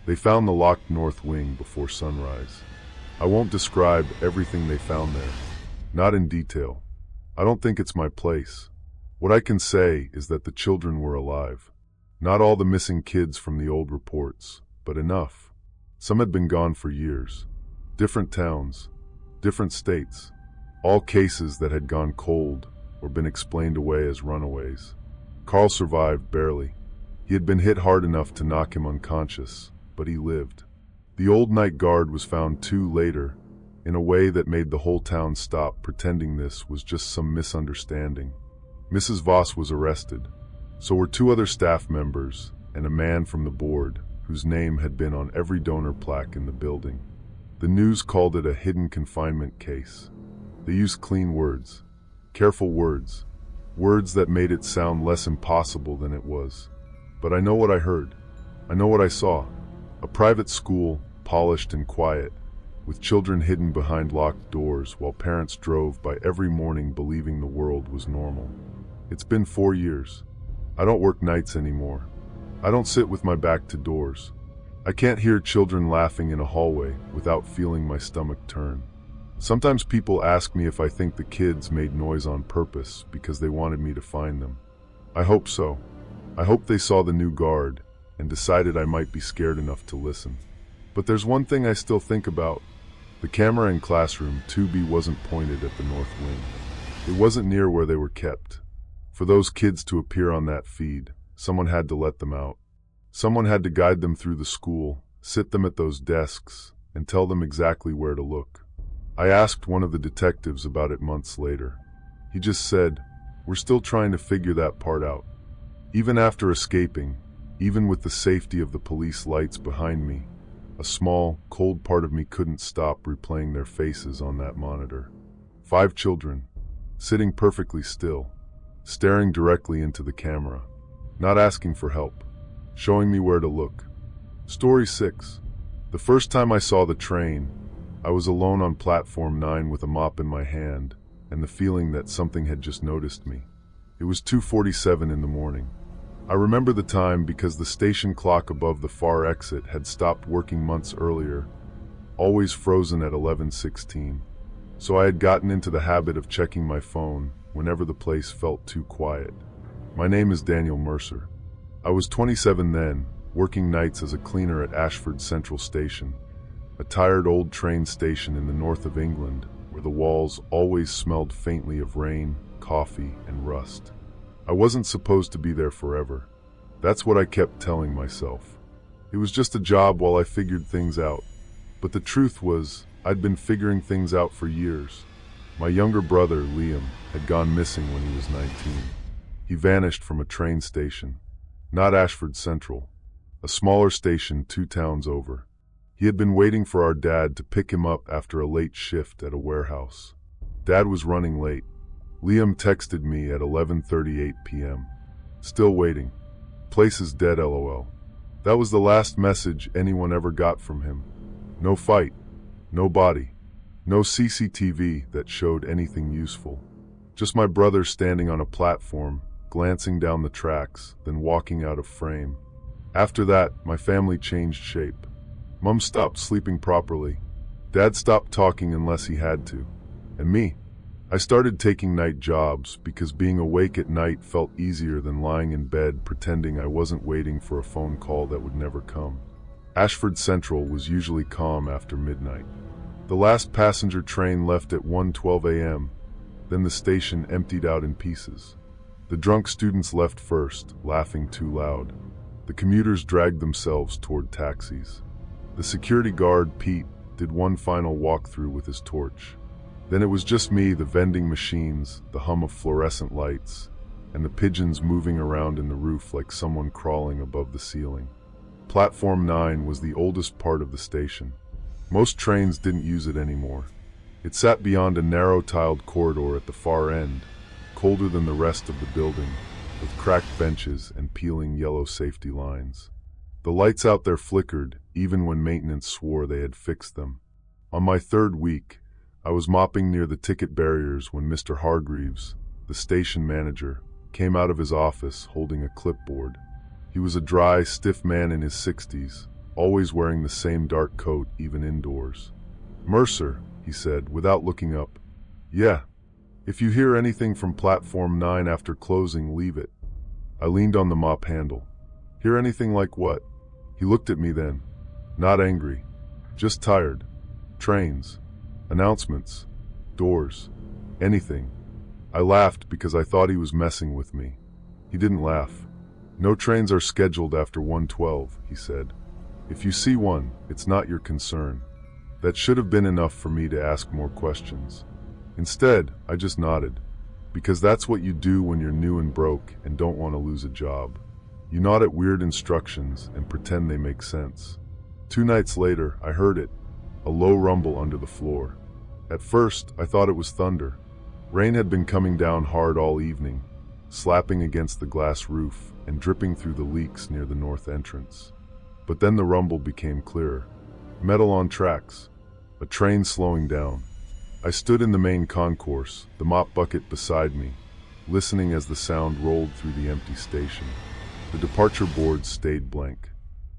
They found the locked north wing before sunrise. I won't describe everything they found there, not in detail. I don't think it's my place. What I can say is that the children were alive. Not all the missing kids from the old reports, but enough. Some had been gone for years. Different towns, different states, all cases that had gone cold or been explained away as runaways. Carl survived barely. He had been hit hard enough to knock him unconscious, but he lived. The old night guard was found 2 later, in a way that made the whole town stop pretending this was just some misunderstanding. Mrs. Voss was arrested. So were 2 other staff members and a man from the board whose name had been on every donor plaque in the building. The news called it a hidden confinement case. They used clean words, careful words, words that made it sound less impossible than it was. But I know what I heard. I know what I saw. A private school, polished and quiet, with children hidden behind locked doors while parents drove by every morning believing the world was normal. It's been 4 years. I don't work nights anymore. I don't sit with my back to doors. I can't hear children laughing in a hallway without feeling my stomach turn. Sometimes people ask me if I think the kids made noise on purpose because they wanted me to find them. I hope so. I hope they saw the new guard and decided I might be scared enough to listen. But there's one thing I still think about. The camera in classroom 2B wasn't pointed at the north wing. It wasn't near where they were kept. For those kids to appear on that feed, someone had to let them out. Someone had to guide them through the school, sit them at those desks, and tell them exactly where to look. I asked one of the detectives about it months later. He just said, "We're still trying to figure that part out." Even after escaping, even with the safety of the police lights behind me, a small, cold part of me couldn't stop replaying their faces on that monitor. 5 children, sitting perfectly still, staring directly into the camera, not asking for help, showing me where to look. Story 6. The first time I saw the train, I was alone on platform 9 with a mop in my hand and the feeling that something had just noticed me. It was 2:47 in the morning. I remember the time because the station clock above the far exit had stopped working months earlier, always frozen at 11:16. So I had gotten into the habit of checking my phone whenever the place felt too quiet. My name is Daniel Mercer. I was 27 then, working nights as a cleaner at Ashford Central Station, a tired old train station in the north of England where the walls always smelled faintly of rain, coffee, and rust. I wasn't supposed to be there forever. That's what I kept telling myself. It was just a job while I figured things out. But the truth was, I'd been figuring things out for years. My younger brother, Liam, had gone missing when he was 19. He vanished from a train station. Not Ashford Central, a smaller station 2 towns over. He had been waiting for our dad to pick him up after a late shift at a warehouse. Dad was running late. Liam texted me at 11:38 p.m. Still waiting. Place is dead, LOL. That was the last message anyone ever got from him. No fight, no body, no CCTV that showed anything useful. Just my brother standing on a platform, glancing down the tracks, then walking out of frame. After that, my family changed shape. Mom stopped sleeping properly. Dad stopped talking unless he had to. And me? I started taking night jobs because being awake at night felt easier than lying in bed pretending I wasn't waiting for a phone call that would never come. Ashford Central was usually calm after midnight. The last passenger train left at 1:12 a.m., then the station emptied out in pieces. The drunk students left first, laughing too loud. The commuters dragged themselves toward taxis. The security guard, Pete, did one final walkthrough with his torch. Then it was just me, the vending machines, the hum of fluorescent lights, and the pigeons moving around in the roof like someone crawling above the ceiling. Platform 9 was the oldest part of the station. Most trains didn't use it anymore. It sat beyond a narrow tiled corridor at the far end, colder than the rest of the building, with cracked benches and peeling yellow safety lines. The lights out there flickered, even when maintenance swore they had fixed them. On my third week, I was mopping near the ticket barriers when Mr. Hargreaves, the station manager, came out of his office holding a clipboard. He was a dry, stiff man in his 60s, always wearing the same dark coat even indoors. "Mercer," he said, without looking up. "Yeah. If you hear anything from Platform 9 after closing, leave it." I leaned on the mop handle. "Hear anything like what?" He looked at me then. Not angry. Just tired. Trains. Announcements. Doors. Anything. I laughed because I thought he was messing with me. He didn't laugh. "No trains are scheduled after 1:12, he said. "If you see one, it's not your concern." That should have been enough for me to ask more questions. Instead, I just nodded. Because that's what you do when you're new and broke and don't want to lose a job. You nod at weird instructions and pretend they make sense. 2 nights later, I heard it, a low rumble under the floor. At first, I thought it was thunder. Rain had been coming down hard all evening, slapping against the glass roof and dripping through the leaks near the north entrance. But then the rumble became clearer. Metal on tracks. A train slowing down. I stood in the main concourse, the mop bucket beside me, listening as the sound rolled through the empty station. The departure boards stayed blank.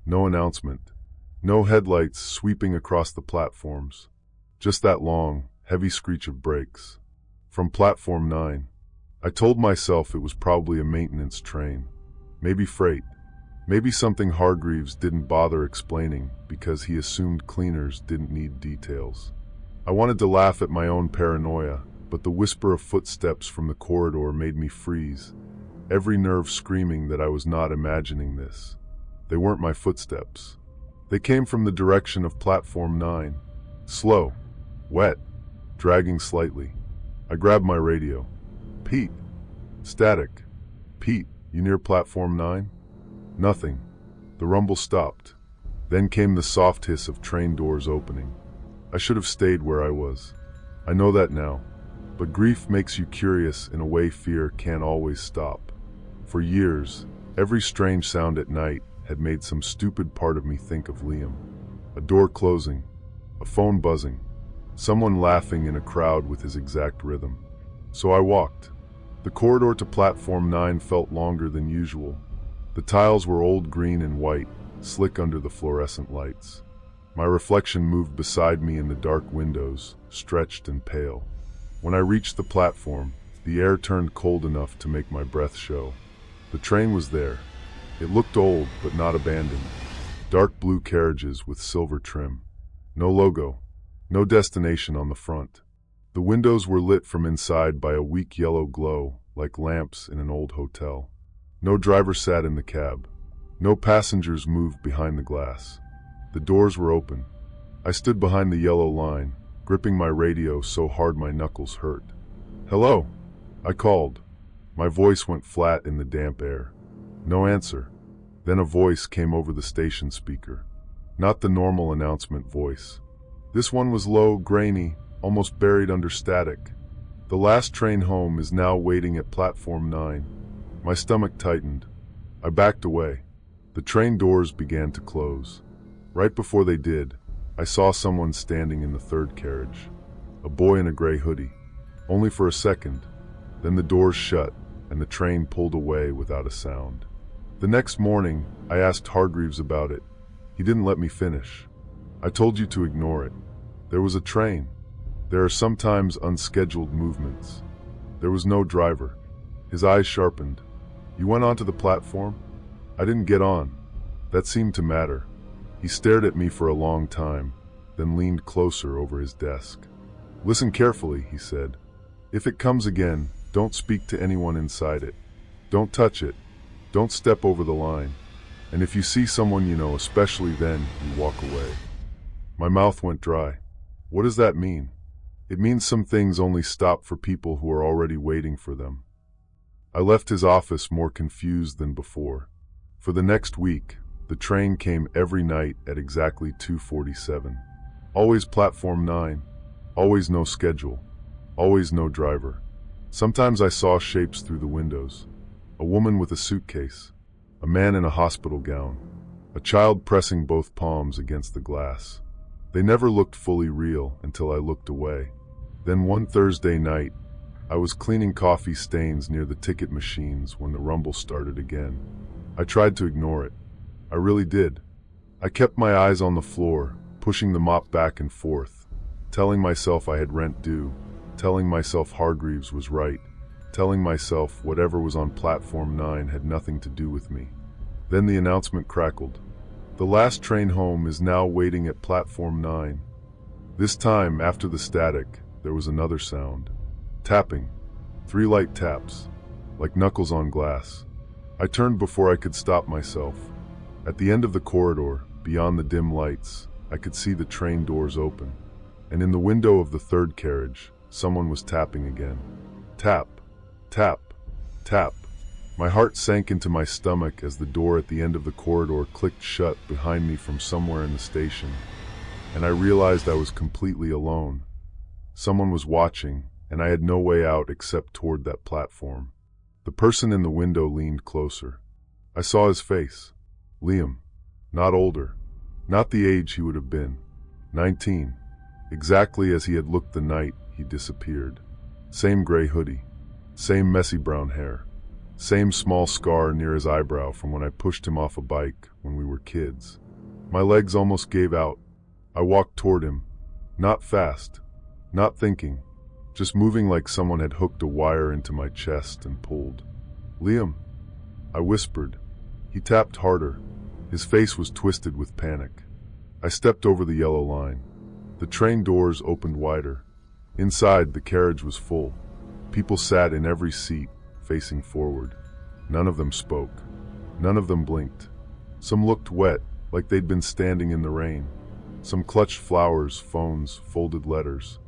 No announcement. No headlights sweeping across the platforms. Just that long, heavy screech of brakes. From Platform 9. I told myself it was probably a maintenance train. Maybe freight. Maybe something Hargreaves didn't bother explaining because he assumed cleaners didn't need details. I wanted to laugh at my own paranoia, but the whisper of footsteps from the corridor made me freeze, every nerve screaming that I was not imagining this. They weren't my footsteps. They came from the direction of Platform 9. Slow. Wet. Dragging slightly. I grabbed my radio. "Pete." Static. "Pete, you near Platform 9? Nothing. The rumble stopped. Then came the soft hiss of train doors opening. I should have stayed where I was. I know that now. But grief makes you curious in a way fear can't always stop. For years, every strange sound at night had made some stupid part of me think of Liam. A door closing. A phone buzzing. Someone laughing in a crowd with his exact rhythm. So I walked. The corridor to Platform 9 felt longer than usual. The tiles were old green and white, slick under the fluorescent lights. My reflection moved beside me in the dark windows, stretched and pale. When I reached the platform, the air turned cold enough to make my breath show. The train was there. It looked old, but not abandoned. Dark blue carriages with silver trim. No logo. No destination on the front. The windows were lit from inside by a weak yellow glow, like lamps in an old hotel. No driver sat in the cab. No passengers moved behind the glass. The doors were open. I stood behind the yellow line, gripping my radio so hard my knuckles hurt. "Hello," I called. My voice went flat in the damp air. No answer. Then a voice came over the station speaker. Not the normal announcement voice. This one was low, grainy, almost buried under static. "The last train home is now waiting at Platform 9. My stomach tightened. I backed away. The train doors began to close. Right before they did, I saw someone standing in the third carriage. A boy in a gray hoodie. Only for a second. Then the doors shut, and the train pulled away without a sound. The next morning, I asked Hargreaves about it. He didn't let me finish. "I told you to ignore it. There was a train. There are sometimes unscheduled movements." There was no driver. His eyes sharpened. "You went onto the platform?" "I didn't get on." That seemed to matter. He stared at me for a long time, then leaned closer over his desk. "Listen carefully," he said. "If it comes again, don't speak to anyone inside it. Don't touch it. Don't step over the line. And if you see someone you know, especially then, you walk away." My mouth went dry. What does that mean? It means some things only stop for people who are already waiting for them. I left his office more confused than before. For the next week, The train came every night at exactly 2:47. Always platform 9. Always no schedule. Always no driver. Sometimes I saw shapes through the windows. A woman with a suitcase. A man in a hospital gown. A child pressing both palms against the glass. They never looked fully real until I looked away. Then one Thursday night, I was cleaning coffee stains near the ticket machines when the rumble started again. I tried to ignore it. I really did. I kept my eyes on the floor, pushing the mop back and forth, telling myself I had rent due, telling myself Hargreaves was right, telling myself whatever was on platform 9 had nothing to do with me. Then the announcement crackled. The last train home is now waiting at platform 9. This time, after the static, there was another sound. Tapping. 3 light taps, like knuckles on glass. I turned before I could stop myself. At the end of the corridor, beyond the dim lights, I could see the train doors open. And in the window of the third carriage, someone was tapping again. Tap, tap, tap. My heart sank into my stomach as the door at the end of the corridor clicked shut behind me from somewhere in the station, and I realized I was completely alone. Someone was watching, and I had no way out except toward that platform. The person in the window leaned closer. I saw his face. Liam. Not older. Not the age he would have been. 19. Exactly as he had looked the night he disappeared. Same gray hoodie. Same messy brown hair. Same small scar near his eyebrow from when I pushed him off a bike when we were kids. My legs almost gave out. I walked toward him. Not fast. Not thinking. Just moving like someone had hooked a wire into my chest and pulled. Liam, I whispered. He tapped harder. His face was twisted with panic. I stepped over the yellow line. The train doors opened wider. Inside, the carriage was full. People sat in every seat, facing forward. None of them spoke. None of them blinked. Some looked wet, like they'd been standing in the rain. Some clutched flowers, phones, folded letters.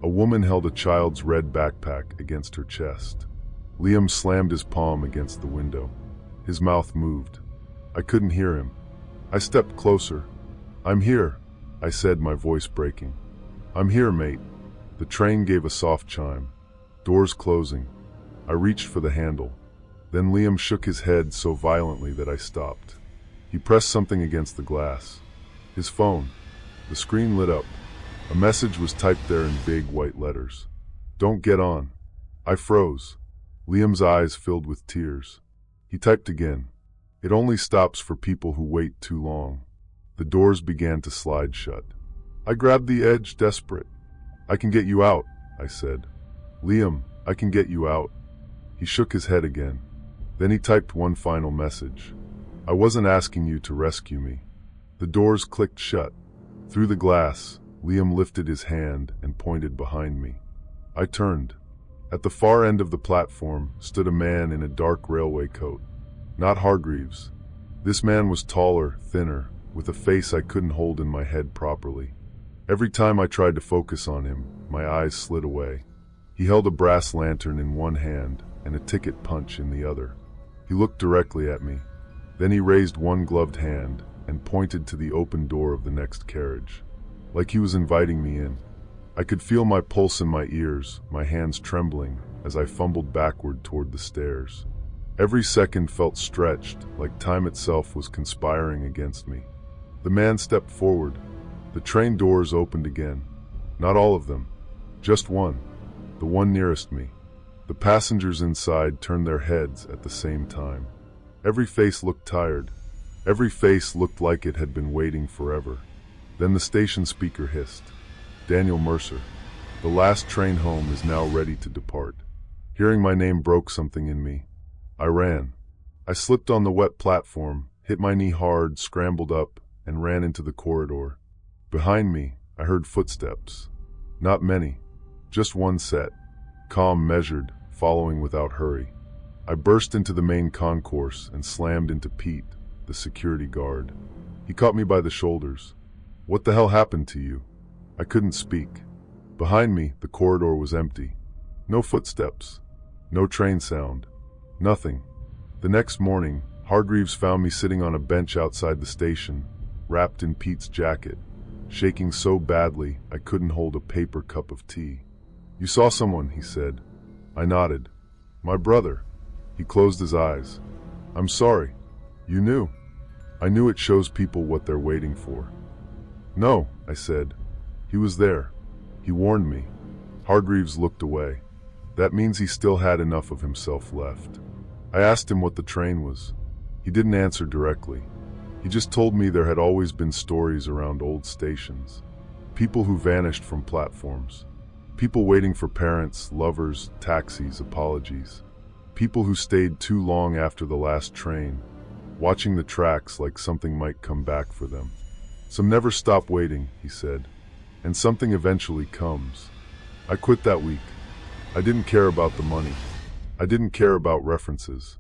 A woman held a child's red backpack against her chest. Liam slammed his palm against the window. His mouth moved. I couldn't hear him. I stepped closer. I'm here, I said, my voice breaking. I'm here, mate. The train gave a soft chime. Doors closing. I reached for the handle. Then Liam shook his head so violently that I stopped. He pressed something against the glass. His phone. The screen lit up. A message was typed there in big white letters. Don't get on. I froze. Liam's eyes filled with tears. He typed again. It only stops for people who wait too long. The doors began to slide shut. I grabbed the edge, desperate. I can get you out, I said. Liam, I can get you out. He shook his head again. Then he typed one final message. I wasn't asking you to rescue me. The doors clicked shut. Through the glass, Liam lifted his hand and pointed behind me. I turned. At the far end of the platform stood a man in a dark railway coat. Not Hargreaves. This man was taller, thinner, with a face I couldn't hold in my head properly. Every time I tried to focus on him, my eyes slid away. He held a brass lantern in one hand and a ticket punch in the other. He looked directly at me. Then he raised one gloved hand and pointed to the open door of the next carriage, like he was inviting me in. I could feel my pulse in my ears, my hands trembling as I fumbled backward toward the stairs. Every second felt stretched, like time itself was conspiring against me. The man stepped forward. The train doors opened again. Not all of them, just one, the one nearest me. The passengers inside turned their heads at the same time. Every face looked tired. Every face looked like it had been waiting forever. Then the station speaker hissed. Daniel Mercer. The last train home is now ready to depart. Hearing my name broke something in me. I ran. I slipped on the wet platform, hit my knee hard, scrambled up, and ran into the corridor. Behind me, I heard footsteps. Not many, just one set, calm, measured, following without hurry. I burst into the main concourse and slammed into Pete, the security guard. He caught me by the shoulders. What the hell happened to you? I couldn't speak. Behind me, the corridor was empty. No footsteps. No train sound. Nothing. The next morning, Hargreaves found me sitting on a bench outside the station, wrapped in Pete's jacket, shaking so badly I couldn't hold a paper cup of tea. "You saw someone," he said. I nodded. "My brother." He closed his eyes. "I'm sorry. You knew." "I knew it shows people what they're waiting for." "No," I said. "He was there. He warned me." Hargreaves looked away. That means he still had enough of himself left. I asked him what the train was. He didn't answer directly. He just told me there had always been stories around old stations. People who vanished from platforms. People waiting for parents, lovers, taxis, apologies. People who stayed too long after the last train, watching the tracks like something might come back for them. "Some never stop waiting," he said, "and something eventually comes." I quit that week. I didn't care about the money. I didn't care about references.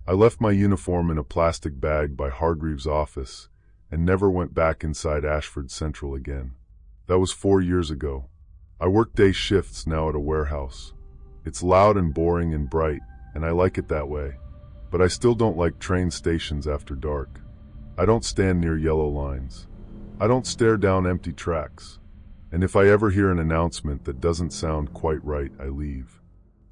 I left my uniform in a plastic bag by Hargreaves' office and never went back inside Ashford Central again. That was 4 years ago. I work day shifts now at a warehouse. It's loud and boring and bright, and I like it that way. But I still don't like train stations after dark. I don't stand near yellow lines. I don't stare down empty tracks. And if I ever hear an announcement that doesn't sound quite right, I leave.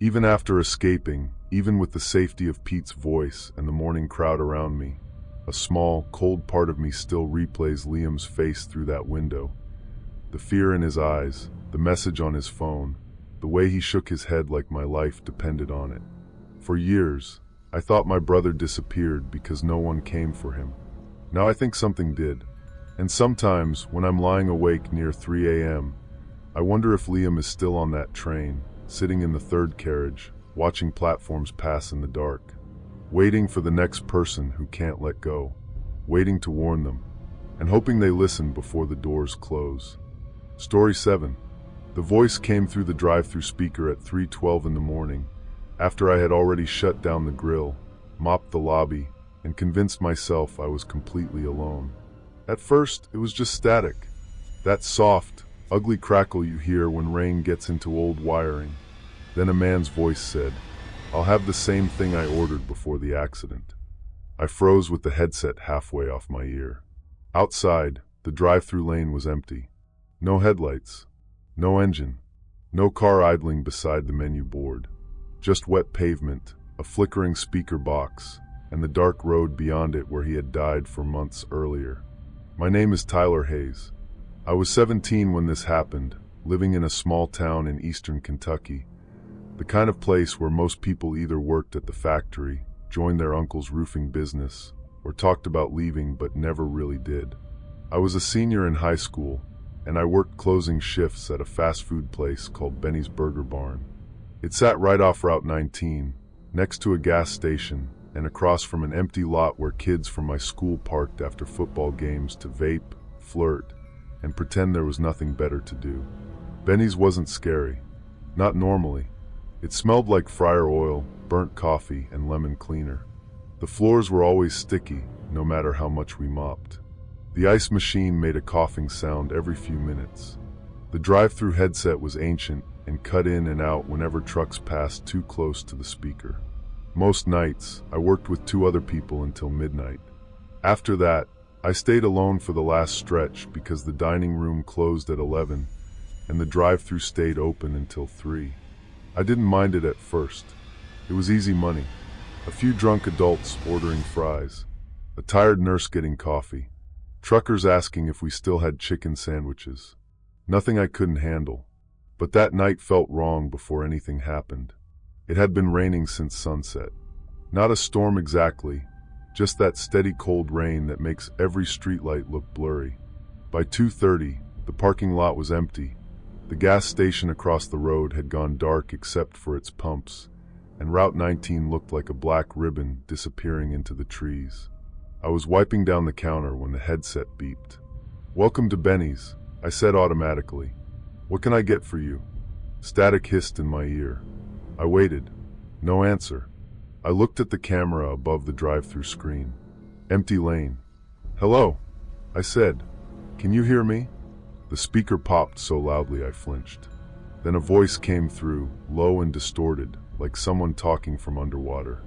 Even after escaping, even with the safety of Pete's voice and the morning crowd around me, a small, cold part of me still replays Liam's face through that window. The fear in his eyes, the message on his phone, the way he shook his head like my life depended on it. For years, I thought my brother disappeared because no one came for him. Now I think something did. And sometimes, when I'm lying awake near 3 a.m., I wonder if Liam is still on that train, sitting in the third carriage, watching platforms pass in the dark, waiting for the next person who can't let go, waiting to warn them, and hoping they listen before the doors close. Story 7. The voice came through the drive-through speaker at 3:12 in the morning, after I had already shut down the grill, mopped the lobby, and convinced myself I was completely alone. At first, it was just static. That soft, ugly crackle you hear when rain gets into old wiring. Then a man's voice said, "I'll have the same thing I ordered before the accident." I froze with the headset halfway off my ear. Outside, the drive-through lane was empty. No headlights, no engine, no car idling beside the menu board. Just wet pavement, a flickering speaker box, and the dark road beyond it where he had died 4 months earlier. My name is Tyler Hayes. I was 17 when this happened, living in a small town in eastern Kentucky, the kind of place where most people either worked at the factory, joined their uncle's roofing business, or talked about leaving but never really did. I was a senior in high school, and I worked closing shifts at a fast food place called Benny's Burger Barn. It sat right off Route 19, next to a gas station, and across from an empty lot where kids from my school parked after football games to vape, flirt, and pretend there was nothing better to do. Benny's wasn't scary. Not normally. It smelled like fryer oil, burnt coffee, and lemon cleaner. The floors were always sticky, no matter how much we mopped. The ice machine made a coughing sound every few minutes. The drive-through headset was ancient and cut in and out whenever trucks passed too close to the speaker. Most nights, I worked with 2 other people until midnight. After that, I stayed alone for the last stretch because the dining room closed at 11 and the drive-through stayed open until 3. I didn't mind it at first. It was easy money. A few drunk adults ordering fries, a tired nurse getting coffee, truckers asking if we still had chicken sandwiches. Nothing I couldn't handle. But that night felt wrong before anything happened. It had been raining since sunset. Not a storm exactly, just that steady cold rain that makes every streetlight look blurry. By 2:30, the parking lot was empty. The gas station across the road had gone dark except for its pumps, and Route 19 looked like a black ribbon disappearing into the trees. I was wiping down the counter when the headset beeped. "Welcome to Benny's," I said automatically. "What can I get for you?" Static hissed in my ear. I waited. No answer. I looked at the camera above the drive-through screen. Empty lane. "Hello," I said. "Can you hear me?" The speaker popped so loudly I flinched. Then a voice came through, low and distorted, like someone talking from underwater.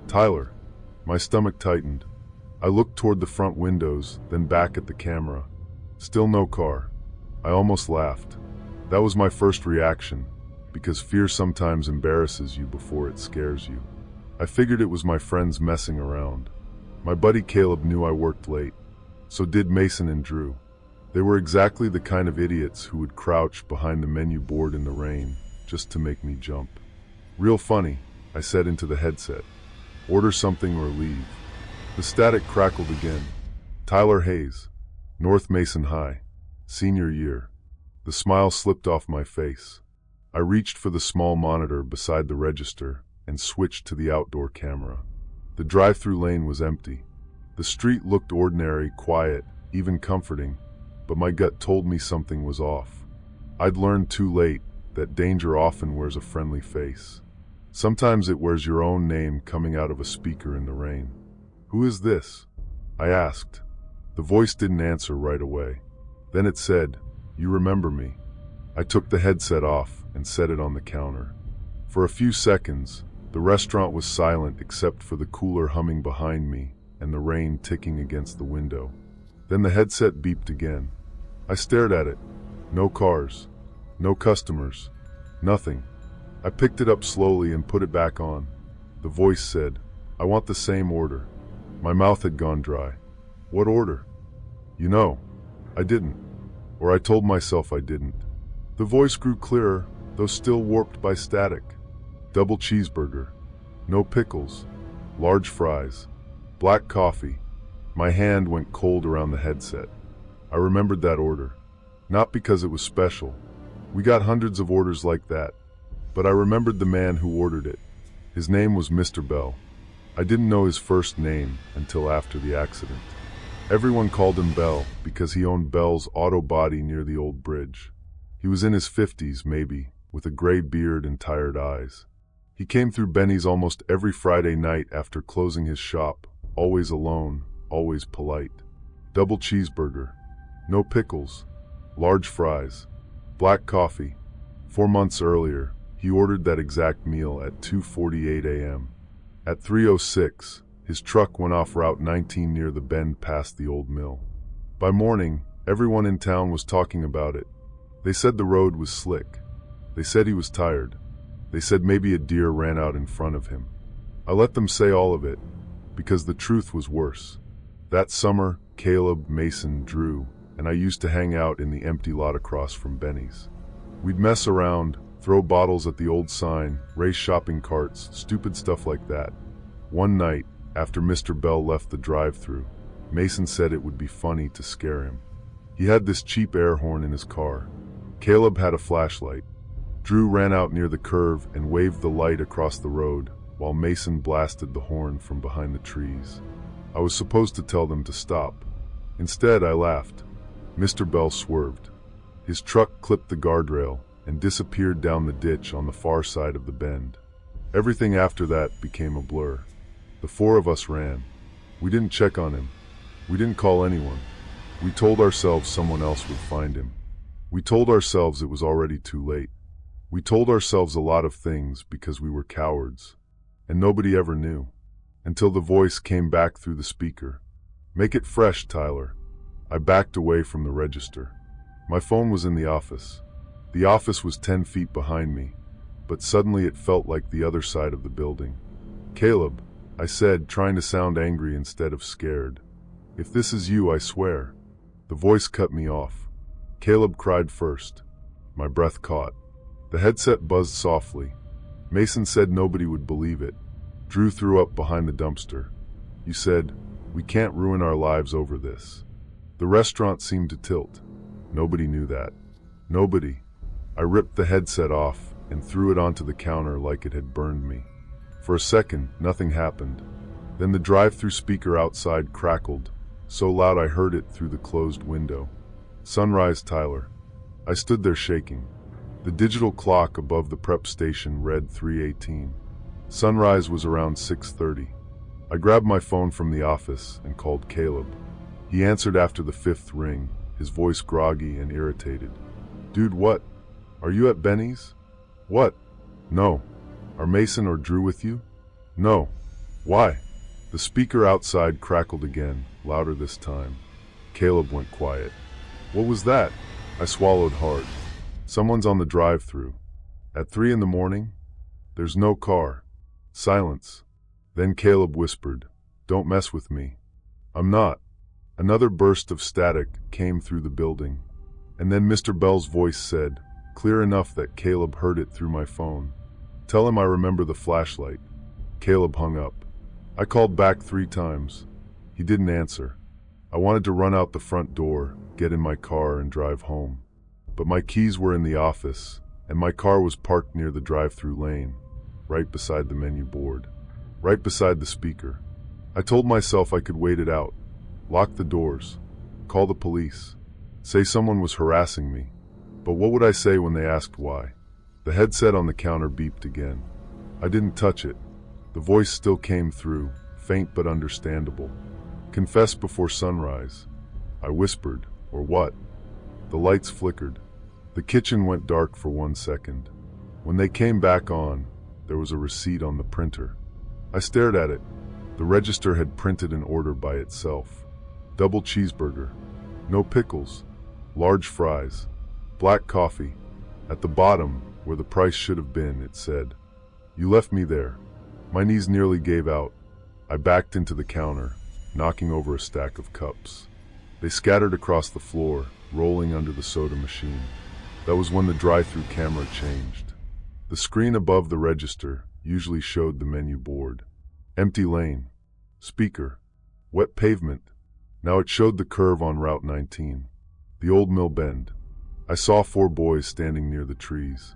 "Tyler, My stomach tightened. I looked toward the front windows, then back at the camera. Still no car. I almost laughed. That was my first reaction, because fear sometimes embarrasses you before it scares you. I figured it was my friends messing around. My buddy Caleb knew I worked late. So did Mason and Drew. They were exactly the kind of idiots who would crouch behind the menu board in the rain just to make me jump. Real funny, I said into the headset. Order something or leave. The static crackled again. Tyler Hayes, North Mason High, senior year. The smile slipped off my face. I reached for the small monitor beside the register and switched to the outdoor camera. The drive-through lane was empty. The street looked ordinary, quiet, even comforting, but my gut told me something was off. I'd learned too late that danger often wears a friendly face. Sometimes it wears your own name coming out of a speaker in the rain. "Who is this?" I asked. The voice didn't answer right away. Then it said, "You remember me." I took the headset off and set it on the counter. For a few seconds, the restaurant was silent except for the cooler humming behind me and the rain ticking against the window. Then the headset beeped again. I stared at it. No cars. No customers. Nothing. I picked it up slowly and put it back on. The voice said, "I want the same order." My mouth had gone dry. What order? You know, I didn't. Or I told myself I didn't. The voice grew clearer, though still warped by static. Double cheeseburger. No pickles. Large fries. Black coffee. My hand went cold around the headset. I remembered that order. Not because it was special. We got hundreds of orders like that. But I remembered the man who ordered it. His name was Mr. Bell. I didn't know his first name until after the accident. Everyone called him Bell because he owned Bell's auto body near the old bridge. He was in his 50s, maybe, with a gray beard and tired eyes. He came through Benny's almost every Friday night after closing his shop, always alone, always polite. Double cheeseburger. No pickles. Large fries. Black coffee. 4 months earlier, he ordered that exact meal at 2:48 a.m. At 3:06, his truck went off Route 19 near the bend past the old mill. By morning, everyone in town was talking about it. They said the road was slick. They said he was tired. They said maybe a deer ran out in front of him. I let them say all of it, because the truth was worse. That summer, Caleb, Mason, Drew, and I used to hang out in the empty lot across from Benny's. We'd mess around, throw bottles at the old sign, race shopping carts, stupid stuff like that. One night, after Mr. Bell left the drive-thru, Mason said it would be funny to scare him. He had this cheap air horn in his car. Caleb had a flashlight. Drew ran out near the curve and waved the light across the road, while Mason blasted the horn from behind the trees. I was supposed to tell them to stop. Instead, I laughed. Mr. Bell swerved. His truck clipped the guardrail and disappeared down the ditch on the far side of the bend. Everything after that became a blur. The four of us ran. We didn't check on him. We didn't call anyone. We told ourselves someone else would find him. We told ourselves it was already too late. We told ourselves a lot of things because we were cowards. And nobody ever knew. Until the voice came back through the speaker. "Make it fresh, Tyler." I backed away from the register. My phone was in the office. The office was 10 feet behind me, but suddenly it felt like the other side of the building. "Caleb," I said, trying to sound angry instead of scared. "If this is you, I swear." The voice cut me off. Caleb cried first. My breath caught. The headset buzzed softly. Mason said nobody would believe it. Drew threw up behind the dumpster. You said, "We can't ruin our lives over this." The restaurant seemed to tilt. Nobody knew that. Nobody. I ripped the headset off and threw it onto the counter like it had burned me. For a second, nothing happened. Then the drive-through speaker outside crackled, so loud I heard it through the closed window. "Sunrise, Tyler." I stood there shaking. The digital clock above the prep station read 3:18. Sunrise was around 6:30. I grabbed my phone from the office and called Caleb. He answered after the 5th ring, his voice groggy and irritated. "Dude, what? Are you at Benny's?" "What?" "No." "Are Mason or Drew with you?" "No." "Why?" The speaker outside crackled again, louder this time. Caleb went quiet. What was that? I swallowed hard. Someone's on the drive-thru. At 3 in the morning? There's no car. Silence. Then Caleb whispered, "Don't mess with me." "I'm not." Another burst of static came through the building. And then Mr. Bell's voice said, clear enough that Caleb heard it through my phone, "Tell him I remember the flashlight." Caleb hung up. I called back 3 times. He didn't answer. I wanted to run out the front door, get in my car and drive home. But my keys were in the office, and my car was parked near the drive-through lane, right beside the menu board, right beside the speaker. I told myself I could wait it out, lock the doors, call the police, say someone was harassing me. But what would I say when they asked why? The headset on the counter beeped again. I didn't touch it. The voice still came through, faint but understandable. "Confess before sunrise." I whispered, "Or what?" The lights flickered. The kitchen went dark for 1 second. When they came back on, there was a receipt on the printer. I stared at it. The register had printed an order by itself. Double cheeseburger, no pickles, large fries, black coffee. At the bottom, where the price should have been, it said, "You left me there." My knees nearly gave out. I backed into the counter, knocking over a stack of cups. They scattered across the floor, rolling under the soda machine. That was when the drive-through camera changed. The screen above the register usually showed the menu board. Empty lane. Speaker. Wet pavement. Now it showed the curve on Route 19. The old mill bend. I saw 4 boys standing near the trees.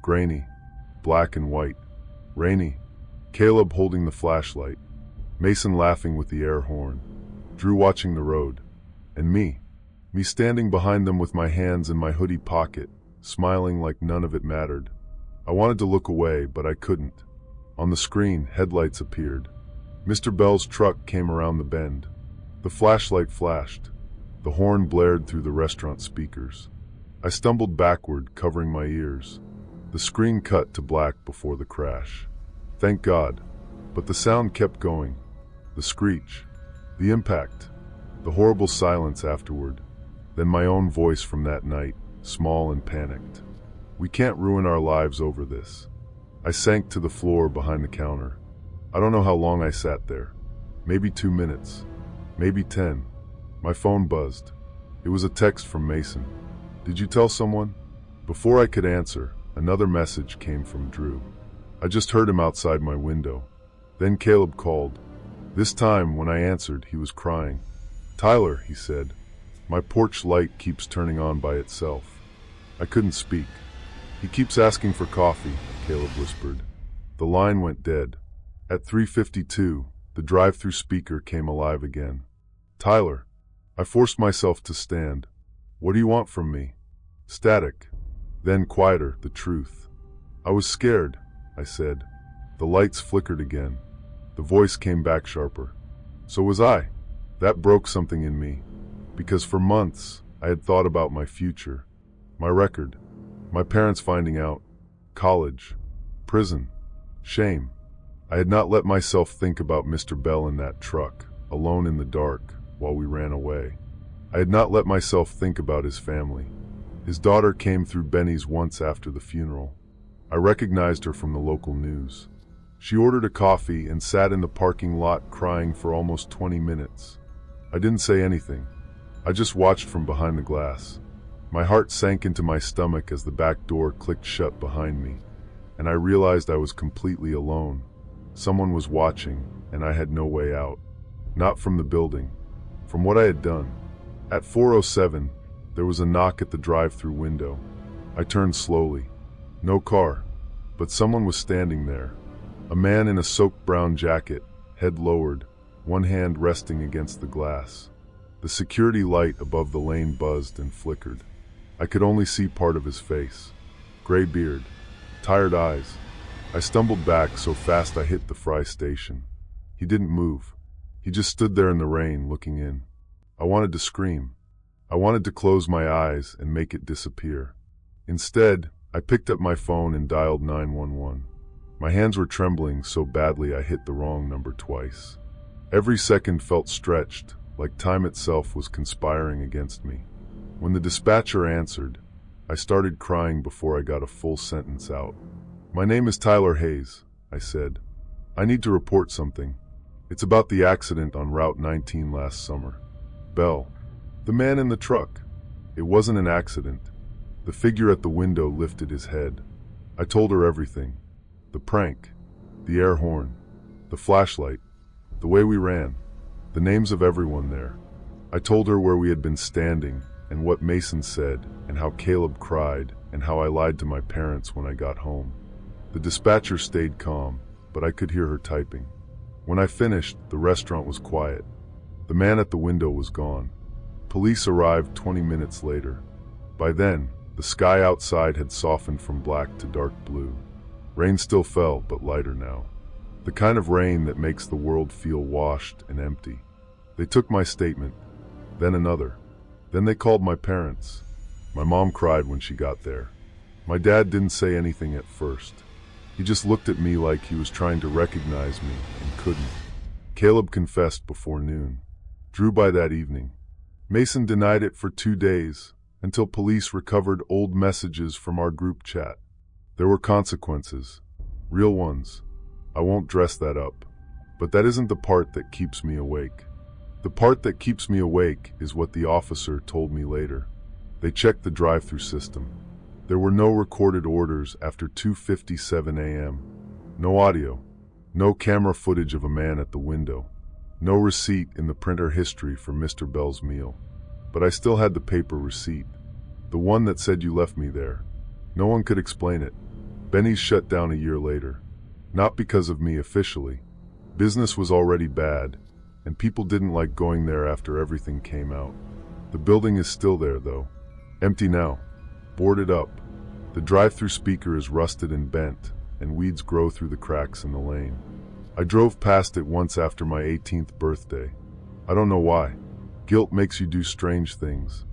Grainy. Black and white. Rainy. Caleb holding the flashlight. Mason laughing with the air horn. Drew watching the road. And me. Me standing behind them with my hands in my hoodie pocket, smiling like none of it mattered. I wanted to look away, but I couldn't. On the screen, headlights appeared. Mr. Bell's truck came around the bend. The flashlight flashed. The horn blared through the restaurant speakers. I stumbled backward, covering my ears. The screen cut to black before the crash. Thank God. But the sound kept going. The screech. The impact. The horrible silence afterward. Then my own voice from that night, small and panicked. "We can't ruin our lives over this." I sank to the floor behind the counter. I don't know how long I sat there. Maybe 2 minutes. Maybe 10. My phone buzzed. It was a text from Mason. "Did you tell someone?" Before I could answer, another message came from Drew. I just heard him outside my window. Then Caleb called. This time, when I answered, he was crying. "Tyler," he said, "my porch light keeps turning on by itself." I couldn't speak. "He keeps asking for coffee," Caleb whispered. The line went dead. At 3:52, the drive-through speaker came alive again. "Tyler." I forced myself to stand. "What do you want from me?" Static. Then quieter, the truth. "I was scared," I said. The lights flickered again. The voice came back sharper. "So was I." That broke something in me, because for months I had thought about my future, my record, my parents finding out, college, prison, shame. I had not let myself think about Mr. Bell in that truck, alone in the dark, while we ran away. I had not let myself think about his family. His daughter came through Benny's once after the funeral. I recognized her from the local news. She ordered a coffee and sat in the parking lot crying for almost 20 minutes. I didn't say anything. I just watched from behind the glass. My heart sank into my stomach as the back door clicked shut behind me, and I realized I was completely alone. Someone was watching, and I had no way out. Not from the building, from what I had done. At 4:07, there was a knock at the drive-through window. I turned slowly. No car, but someone was standing there. A man in a soaked brown jacket, head lowered, one hand resting against the glass. The security light above the lane buzzed and flickered. I could only see part of his face. Gray beard, tired eyes. I stumbled back so fast I hit the Fry station. He didn't move. He just stood there in the rain, looking in. I wanted to scream. I wanted to close my eyes and make it disappear. Instead, I picked up my phone and dialed 911. My hands were trembling so badly I hit the wrong number twice. Every second felt stretched, like time itself was conspiring against me. When the dispatcher answered, I started crying before I got a full sentence out. "My name is Tyler Hayes," I said. "I need to report something. It's about the accident on Route 19 last summer." "Bell." "The man in the truck." "It wasn't an accident." The figure at the window lifted his head. I told her everything. The prank, the air horn, the flashlight, the way we ran, the names of everyone there. I told her where we had been standing and what Mason said and how Caleb cried and how I lied to my parents when I got home. The dispatcher stayed calm, but I could hear her typing. When I finished, the restaurant was quiet. The man at the window was gone. Police arrived 20 minutes later. By then, the sky outside had softened from black to dark blue. Rain still fell, but lighter now. The kind of rain that makes the world feel washed and empty. They took my statement, then another. Then they called my parents. My mom cried when she got there. My dad didn't say anything at first. He just looked at me like he was trying to recognize me and couldn't. Caleb confessed before noon. Drew by that evening. Mason denied it for 2 days, until police recovered old messages from our group chat. There were consequences. Real ones. I won't dress that up. But that isn't the part that keeps me awake. The part that keeps me awake is what the officer told me later. They checked the drive-through system. There were no recorded orders after 2:57 a.m. No audio. No camera footage of a man at the window. No receipt in the printer history for Mr. Bell's meal. But I still had the paper receipt. The one that said you left me there. No one could explain it. Benny's shut down a year later. Not because of me officially. Business was already bad, and people didn't like going there after everything came out. The building is still there though. Empty now. Boarded up. The drive-through speaker is rusted and bent, and weeds grow through the cracks in the lane. I drove past it once after my 18th birthday. I don't know why. Guilt makes you do strange things.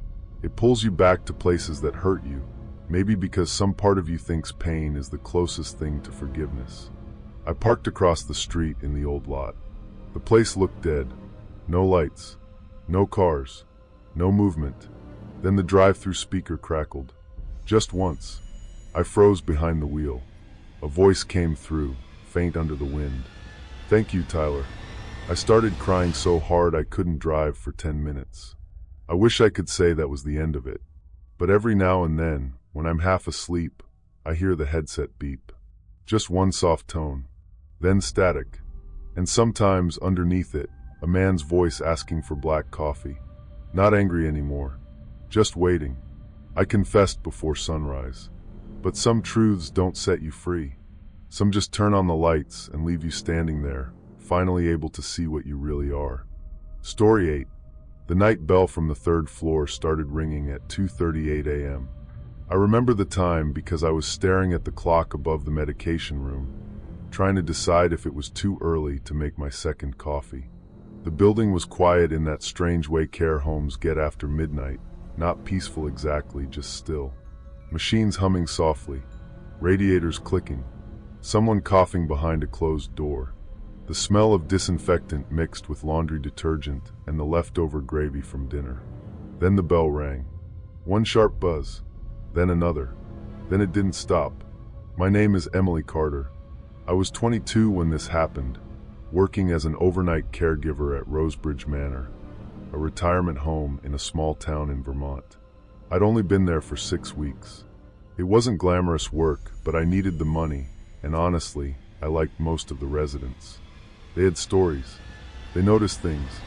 It pulls you back to places that hurt you, maybe because some part of you thinks pain is the closest thing to forgiveness. I parked across the street in the old lot. The place looked dead. No lights. No cars. No movement. Then the drive-through speaker crackled. Just once. I froze behind the wheel. A voice came through, faint under the wind. "Thank you, Tyler." I started crying so hard I couldn't drive for 10 minutes. I wish I could say that was the end of it. But every now and then, when I'm half asleep, I hear the headset beep. Just one soft tone. Then static. And sometimes, underneath it, a man's voice asking for black coffee. Not angry anymore. Just waiting. I confessed before sunrise. But some truths don't set you free. Some just turn on the lights and leave you standing there, finally able to see what you really are. Story 8. The night bell from the 3rd floor started ringing at 2:38 a.m. I remember the time because I was staring at the clock above the medication room, trying to decide if it was too early to make my second coffee. The building was quiet in that strange way care homes get after midnight, not peaceful exactly, just still. Machines humming softly, radiators clicking, someone coughing behind a closed door. The smell of disinfectant mixed with laundry detergent and the leftover gravy from dinner. Then the bell rang. One sharp buzz, then another. Then it didn't stop. My name is Emily Carter. I was 22 when this happened, working as an overnight caregiver at Rosebridge Manor, a retirement home in a small town in Vermont. I'd only been there for 6 weeks. It wasn't glamorous work, but I needed the money, and honestly, I liked most of the residents. They had stories. They noticed things.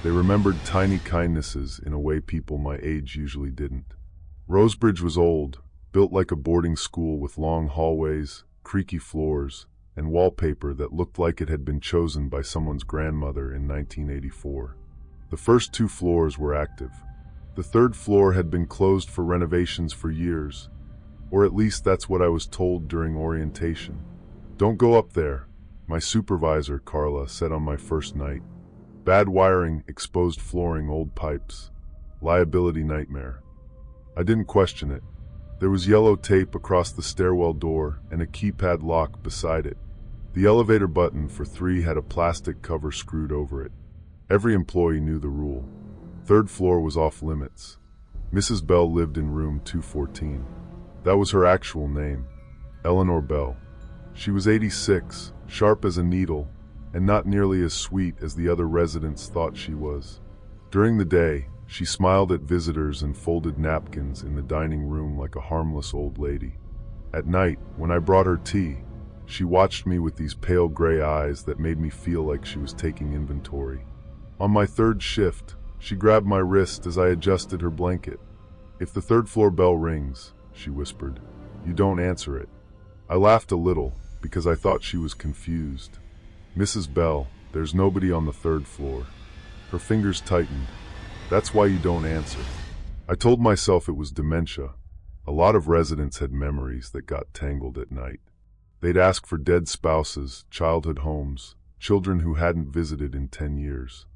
They remembered tiny kindnesses in a way people my age usually didn't. Rosebridge was old, built like a boarding school with long hallways, creaky floors, and wallpaper that looked like it had been chosen by someone's grandmother in 1984. The first 2 floors were active. The 3rd floor had been closed for renovations for years, or at least that's what I was told during orientation. "Don't go up there," my supervisor, Carla, said on my first night. "Bad wiring, exposed flooring, old pipes. Liability nightmare." I didn't question it. There was yellow tape across the stairwell door and a keypad lock beside it. The elevator button for 3 had a plastic cover screwed over it. Every employee knew the rule. Third floor was off limits. Mrs. Bell lived in room 214. That was her actual name, Eleanor Bell. She was 86, sharp as a needle, and not nearly as sweet as the other residents thought she was. During the day, she smiled at visitors and folded napkins in the dining room like a harmless old lady. At night, when I brought her tea, she watched me with these pale gray eyes that made me feel like she was taking inventory. On my third shift, she grabbed my wrist as I adjusted her blanket. "If the third floor bell rings," she whispered, "you don't answer it." I laughed a little because I thought she was confused. "Mrs. Bell, there's nobody on the third floor." Her fingers tightened. "That's why you don't answer." I told myself it was dementia. A lot of residents had memories that got tangled at night. They'd ask for dead spouses, childhood homes, children who hadn't visited in 10 years.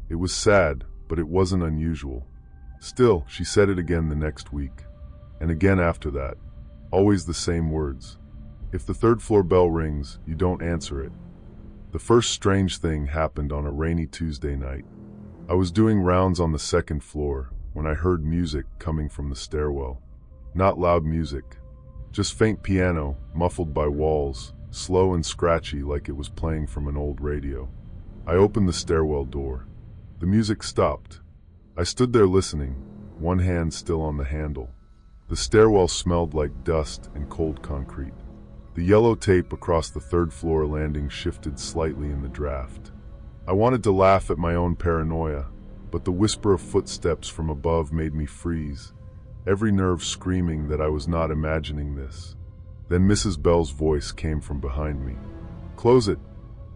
It was sad, but it wasn't unusual. Still, she said it again the next week, and again after that. Always the same words. "If the third floor bell rings, you don't answer it." The first strange thing happened on a rainy Tuesday night. I was doing rounds on the second floor when I heard music coming from the stairwell. Not loud music, just faint piano, muffled by walls, slow and scratchy like it was playing from an old radio. I opened the stairwell door. The music stopped. I stood there listening, one hand still on the handle. The stairwell smelled like dust and cold concrete. The yellow tape across the third floor landing shifted slightly in the draft. I wanted to laugh at my own paranoia, but the whisper of footsteps from above made me freeze, every nerve screaming that I was not imagining this. Then Mrs. Bell's voice came from behind me. "Close it."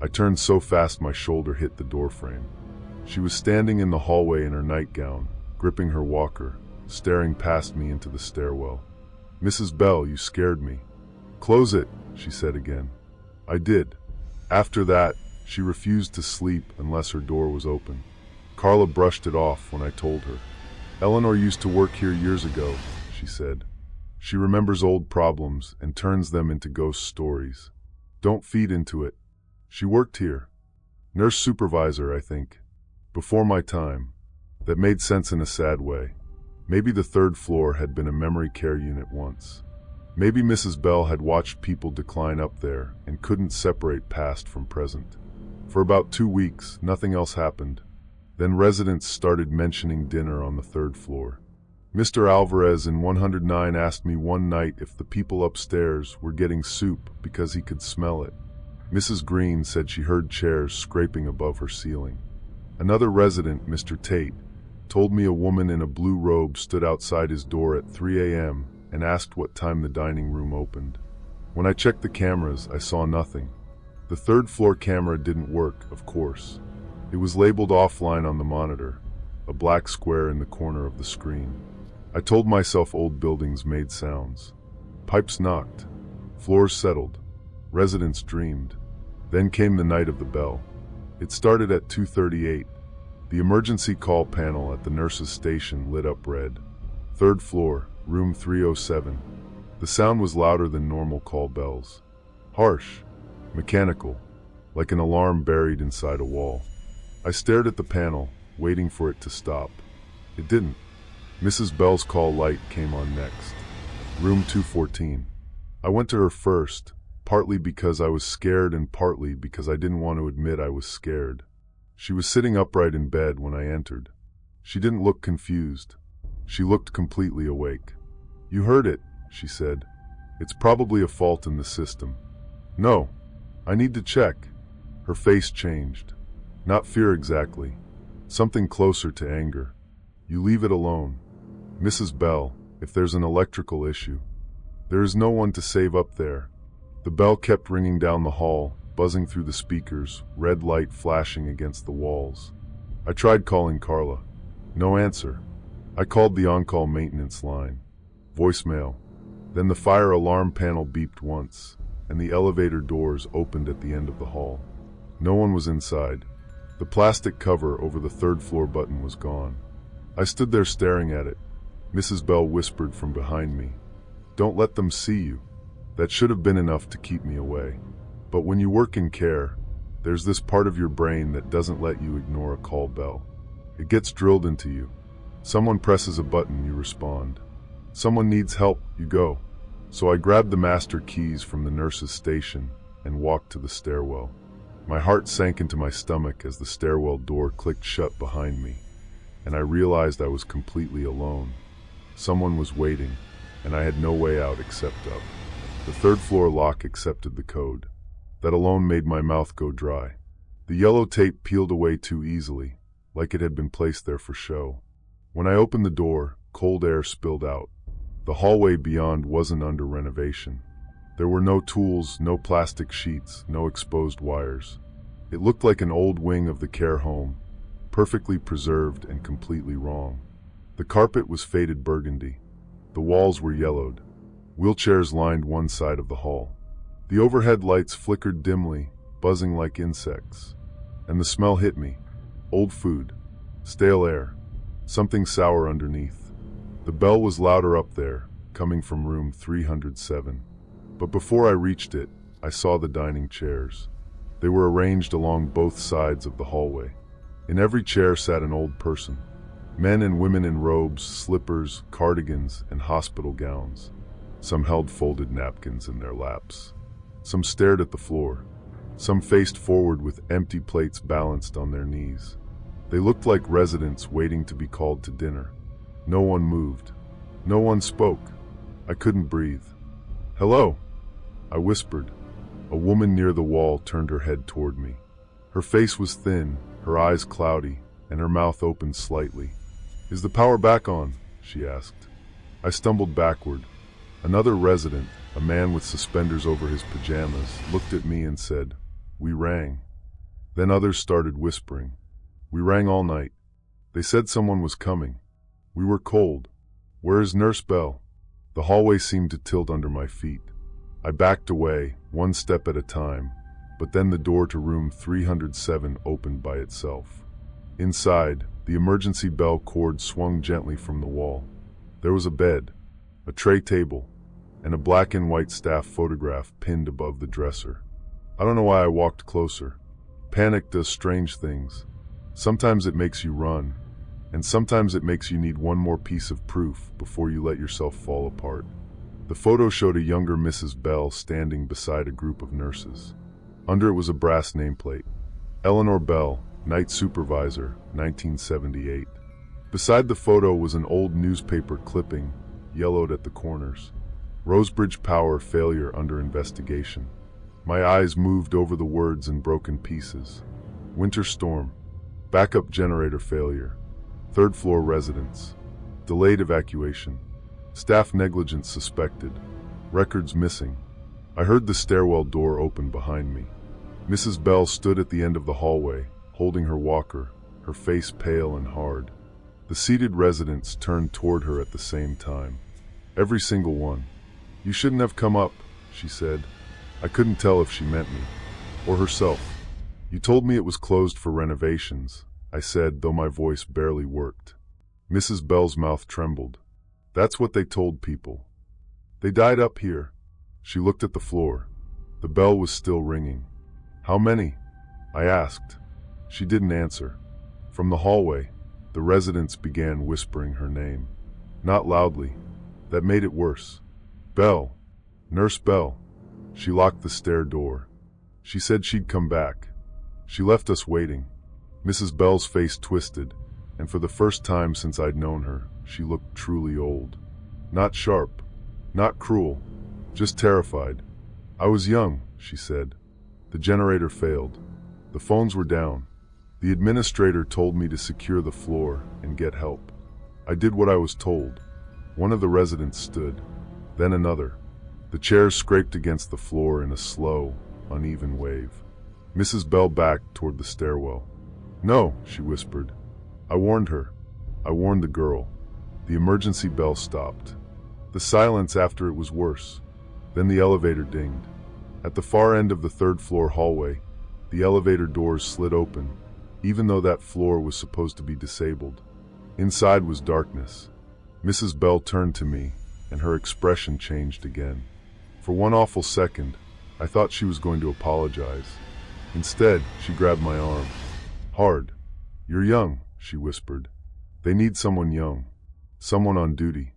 I turned so fast my shoulder hit the doorframe. She was standing in the hallway in her nightgown, gripping her walker, staring past me into the stairwell. "Mrs. Bell, you scared me." "Close it," she said again. I did. After that, she refused to sleep unless her door was open. Carla brushed it off when I told her. "Eleanor used to work here years ago," she said. "She remembers old problems and turns them into ghost stories. Don't feed into it. She worked here. Nurse supervisor, I think. Before my time." That made sense in a sad way. Maybe the third floor had been a memory care unit once. Maybe Mrs. Bell had watched people decline up there and couldn't separate past from present. For about 2 weeks, nothing else happened. Then residents started mentioning dinner on the third floor. Mr. Alvarez in 109 asked me one night if the people upstairs were getting soup because he could smell it. Mrs. Green said she heard chairs scraping above her ceiling. Another resident, Mr. Tate, told me a woman in a blue robe stood outside his door at 3 a.m. and asked what time the dining room opened. When I checked the cameras, I saw nothing. The third floor camera didn't work, of course. It was labeled offline on the monitor, a black square in the corner of the screen. I told myself old buildings made sounds. Pipes knocked. Floors settled. Residents dreamed. Then came the night of the bell. It started at 2:38. The emergency call panel at the nurse's station lit up red. Third floor, room 307. The sound was louder than normal call bells. Harsh, mechanical, like an alarm buried inside a wall. I stared at the panel, waiting for it to stop. It didn't. Mrs. Bell's call light came on next. Room 214. I went to her first, partly because I was scared and partly because I didn't want to admit I was scared. She was sitting upright in bed when I entered. She didn't look confused. She looked completely awake. "You heard it," she said. "It's probably a fault in the system." "No, I need to check." Her face changed. Not fear exactly. Something closer to anger. "You leave it alone. Mrs. Bell, if there's an electrical issue. There is no one to save up there." The bell kept ringing down the hall, buzzing through the speakers, red light flashing against the walls. I tried calling Carla. No answer. I called the on-call maintenance line. Voicemail. Then the fire alarm panel beeped once, and the elevator doors opened at the end of the hall. No one was inside. The plastic cover over the third floor button was gone. I stood there staring at it. Mrs. Bell whispered from behind me, "Don't let them see you." That should have been enough to keep me away. But when you work in care, there's this part of your brain that doesn't let you ignore a call bell. It gets drilled into you. Someone presses a button, you respond. Someone needs help, you go. So I grabbed the master keys from the nurse's station and walked to the stairwell. My heart sank into my stomach as the stairwell door clicked shut behind me, and I realized I was completely alone. Someone was waiting, and I had no way out except up. The third floor lock accepted the code. That alone made my mouth go dry. The yellow tape peeled away too easily, like it had been placed there for show. When I opened the door, cold air spilled out. The hallway beyond wasn't under renovation. There were no tools, no plastic sheets, no exposed wires. It looked like an old wing of the care home, perfectly preserved and completely wrong. The carpet was faded burgundy. The walls were yellowed. Wheelchairs lined one side of the hall. The overhead lights flickered dimly, buzzing like insects. And the smell hit me. Old food, stale air, something sour underneath. The bell was louder up there, coming from room 307. But before I reached it, I saw the dining chairs. They were arranged along both sides of the hallway. In every chair sat an old person. Men and women in robes, slippers, cardigans, and hospital gowns. Some held folded napkins in their laps. Some stared at the floor. Some faced forward with empty plates balanced on their knees. They looked like residents waiting to be called to dinner. No one moved. No one spoke. I couldn't breathe. "Hello," I whispered. A woman near the wall turned her head toward me. Her face was thin, her eyes cloudy, and her mouth opened slightly. "Is the power back on?" she asked. I stumbled backward. Another resident, a man with suspenders over his pajamas, looked at me and said, "We rang." Then others started whispering. "We rang all night. They said someone was coming. We were cold. Where is Nurse Bell?" The hallway seemed to tilt under my feet. I backed away, one step at a time, but then the door to room 307 opened by itself. Inside, the emergency bell cord swung gently from the wall. There was a bed, a tray table, and a black and white staff photograph pinned above the dresser. I don't know why I walked closer. Panic does strange things. Sometimes it makes you run, and sometimes it makes you need one more piece of proof before you let yourself fall apart. The photo showed a younger Mrs. Bell standing beside a group of nurses. Under it was a brass nameplate. Eleanor Bell, Night Supervisor, 1978. Beside the photo was an old newspaper clipping, yellowed at the corners. Rosebridge Power failure under investigation. My eyes moved over the words in broken pieces. Winter storm. Backup generator failure. Third floor residents. Delayed evacuation. Staff negligence suspected. Records missing. I heard the stairwell door open behind me. Mrs. Bell stood at the end of the hallway, holding her walker, her face pale and hard. The seated residents turned toward her at the same time. Every single one. "You shouldn't have come up," she said. I couldn't tell if she meant me, or herself. "You told me it was closed for renovations," I said, though my voice barely worked. Mrs. Bell's mouth trembled. "That's what they told people. They died up here." She looked at the floor. The bell was still ringing. "How many?" I asked. She didn't answer. From the hallway, the residents began whispering her name. Not loudly. That made it worse. "Bell. Nurse Bell." She locked the stair door. She said she'd come back. She left us waiting. Mrs. Bell's face twisted, and for the first time since I'd known her, she looked truly old. Not sharp, not cruel, just terrified. "I was young," she said. "The generator failed. The phones were down. The administrator told me to secure the floor and get help. I did what I was told." One of the residents stood, then another. The chairs scraped against the floor in a slow, uneven wave. Mrs. Bell backed toward the stairwell. "No," she whispered. "I warned her. I warned the girl." The emergency bell stopped. The silence after it was worse. Then the elevator dinged. At the far end of the third floor hallway, the elevator doors slid open, even though that floor was supposed to be disabled. Inside was darkness. Mrs. Bell turned to me, and her expression changed again. For one awful second, I thought she was going to apologize. Instead, she grabbed my arm. Hard. "You're young," she whispered. "They need someone young. Someone on duty."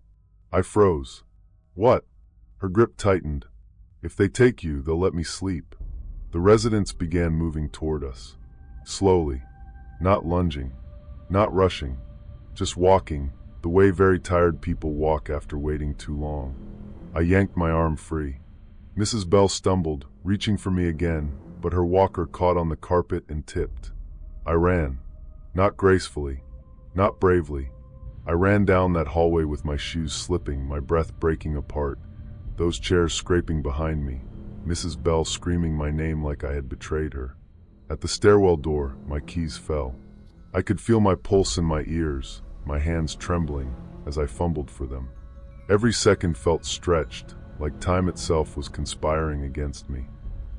I froze. "What?" Her grip tightened. "If they take you, they'll let me sleep." The residents began moving toward us. Slowly. Not lunging. Not rushing. Just walking, the way very tired people walk after waiting too long. I yanked my arm free. Mrs. Bell stumbled, reaching for me again, but her walker caught on the carpet and tipped. I ran. Not gracefully. Not bravely. I ran down that hallway with my shoes slipping, my breath breaking apart, those chairs scraping behind me, Mrs. Bell screaming my name like I had betrayed her. At the stairwell door, my keys fell. I could feel my pulse in my ears, my hands trembling as I fumbled for them. Every second felt stretched, like time itself was conspiring against me.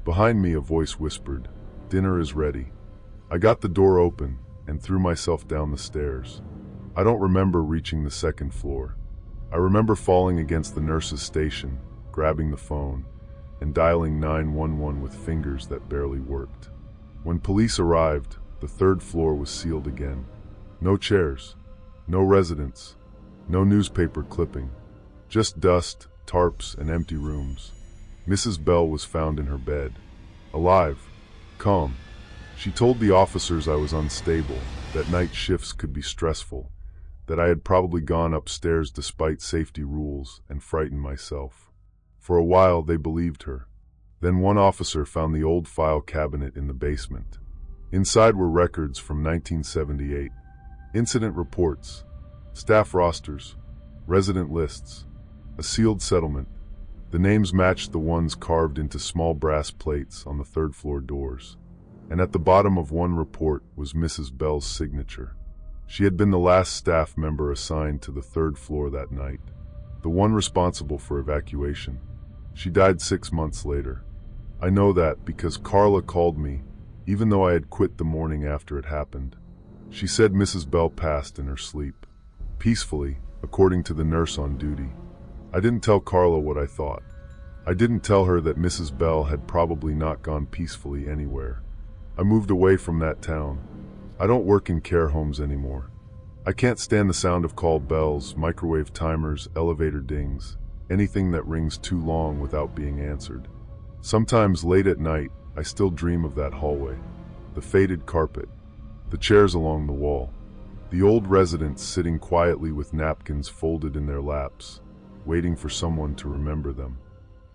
Behind me, a voice whispered, "Dinner is ready." I got the door open and threw myself down the stairs. I don't remember reaching the second floor. I remember falling against the nurse's station, grabbing the phone, and dialing 911 with fingers that barely worked. When police arrived, the third floor was sealed again. No chairs, no residents, no newspaper clipping, just dust, tarps, and empty rooms. Mrs. Bell was found in her bed, alive, calm. She told the officers I was unstable, that night shifts could be stressful, that I had probably gone upstairs despite safety rules and frightened myself. For a while they believed her. Then one officer found the old file cabinet in the basement. Inside were records from 1978, incident reports, staff rosters, resident lists, a sealed settlement. The names matched the ones carved into small brass plates on the third floor doors. And at the bottom of one report was Mrs. Bell's signature. She had been the last staff member assigned to the third floor that night, the one responsible for evacuation. She died 6 months later. I know that because Carla called me, even though I had quit the morning after it happened. She said Mrs. Bell passed in her sleep, peacefully, according to the nurse on duty. I didn't tell Carla what I thought. I didn't tell her that Mrs. Bell had probably not gone peacefully anywhere. I moved away from that town. I don't work in care homes anymore. I can't stand the sound of call bells, microwave timers, elevator dings, anything that rings too long without being answered. Sometimes late at night, I still dream of that hallway, the faded carpet, the chairs along the wall, the old residents sitting quietly with napkins folded in their laps, waiting for someone to remember them.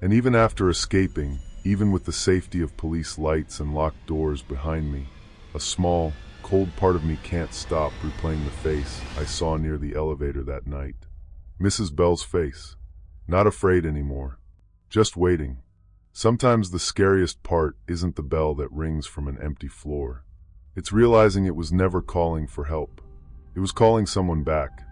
And even after escaping, even with the safety of police lights and locked doors behind me, a small, cold part of me can't stop replaying the face I saw near the elevator that night. Mrs. Bell's face. Not afraid anymore. Just waiting. Sometimes the scariest part isn't the bell that rings from an empty floor. It's realizing it was never calling for help. It was calling someone back.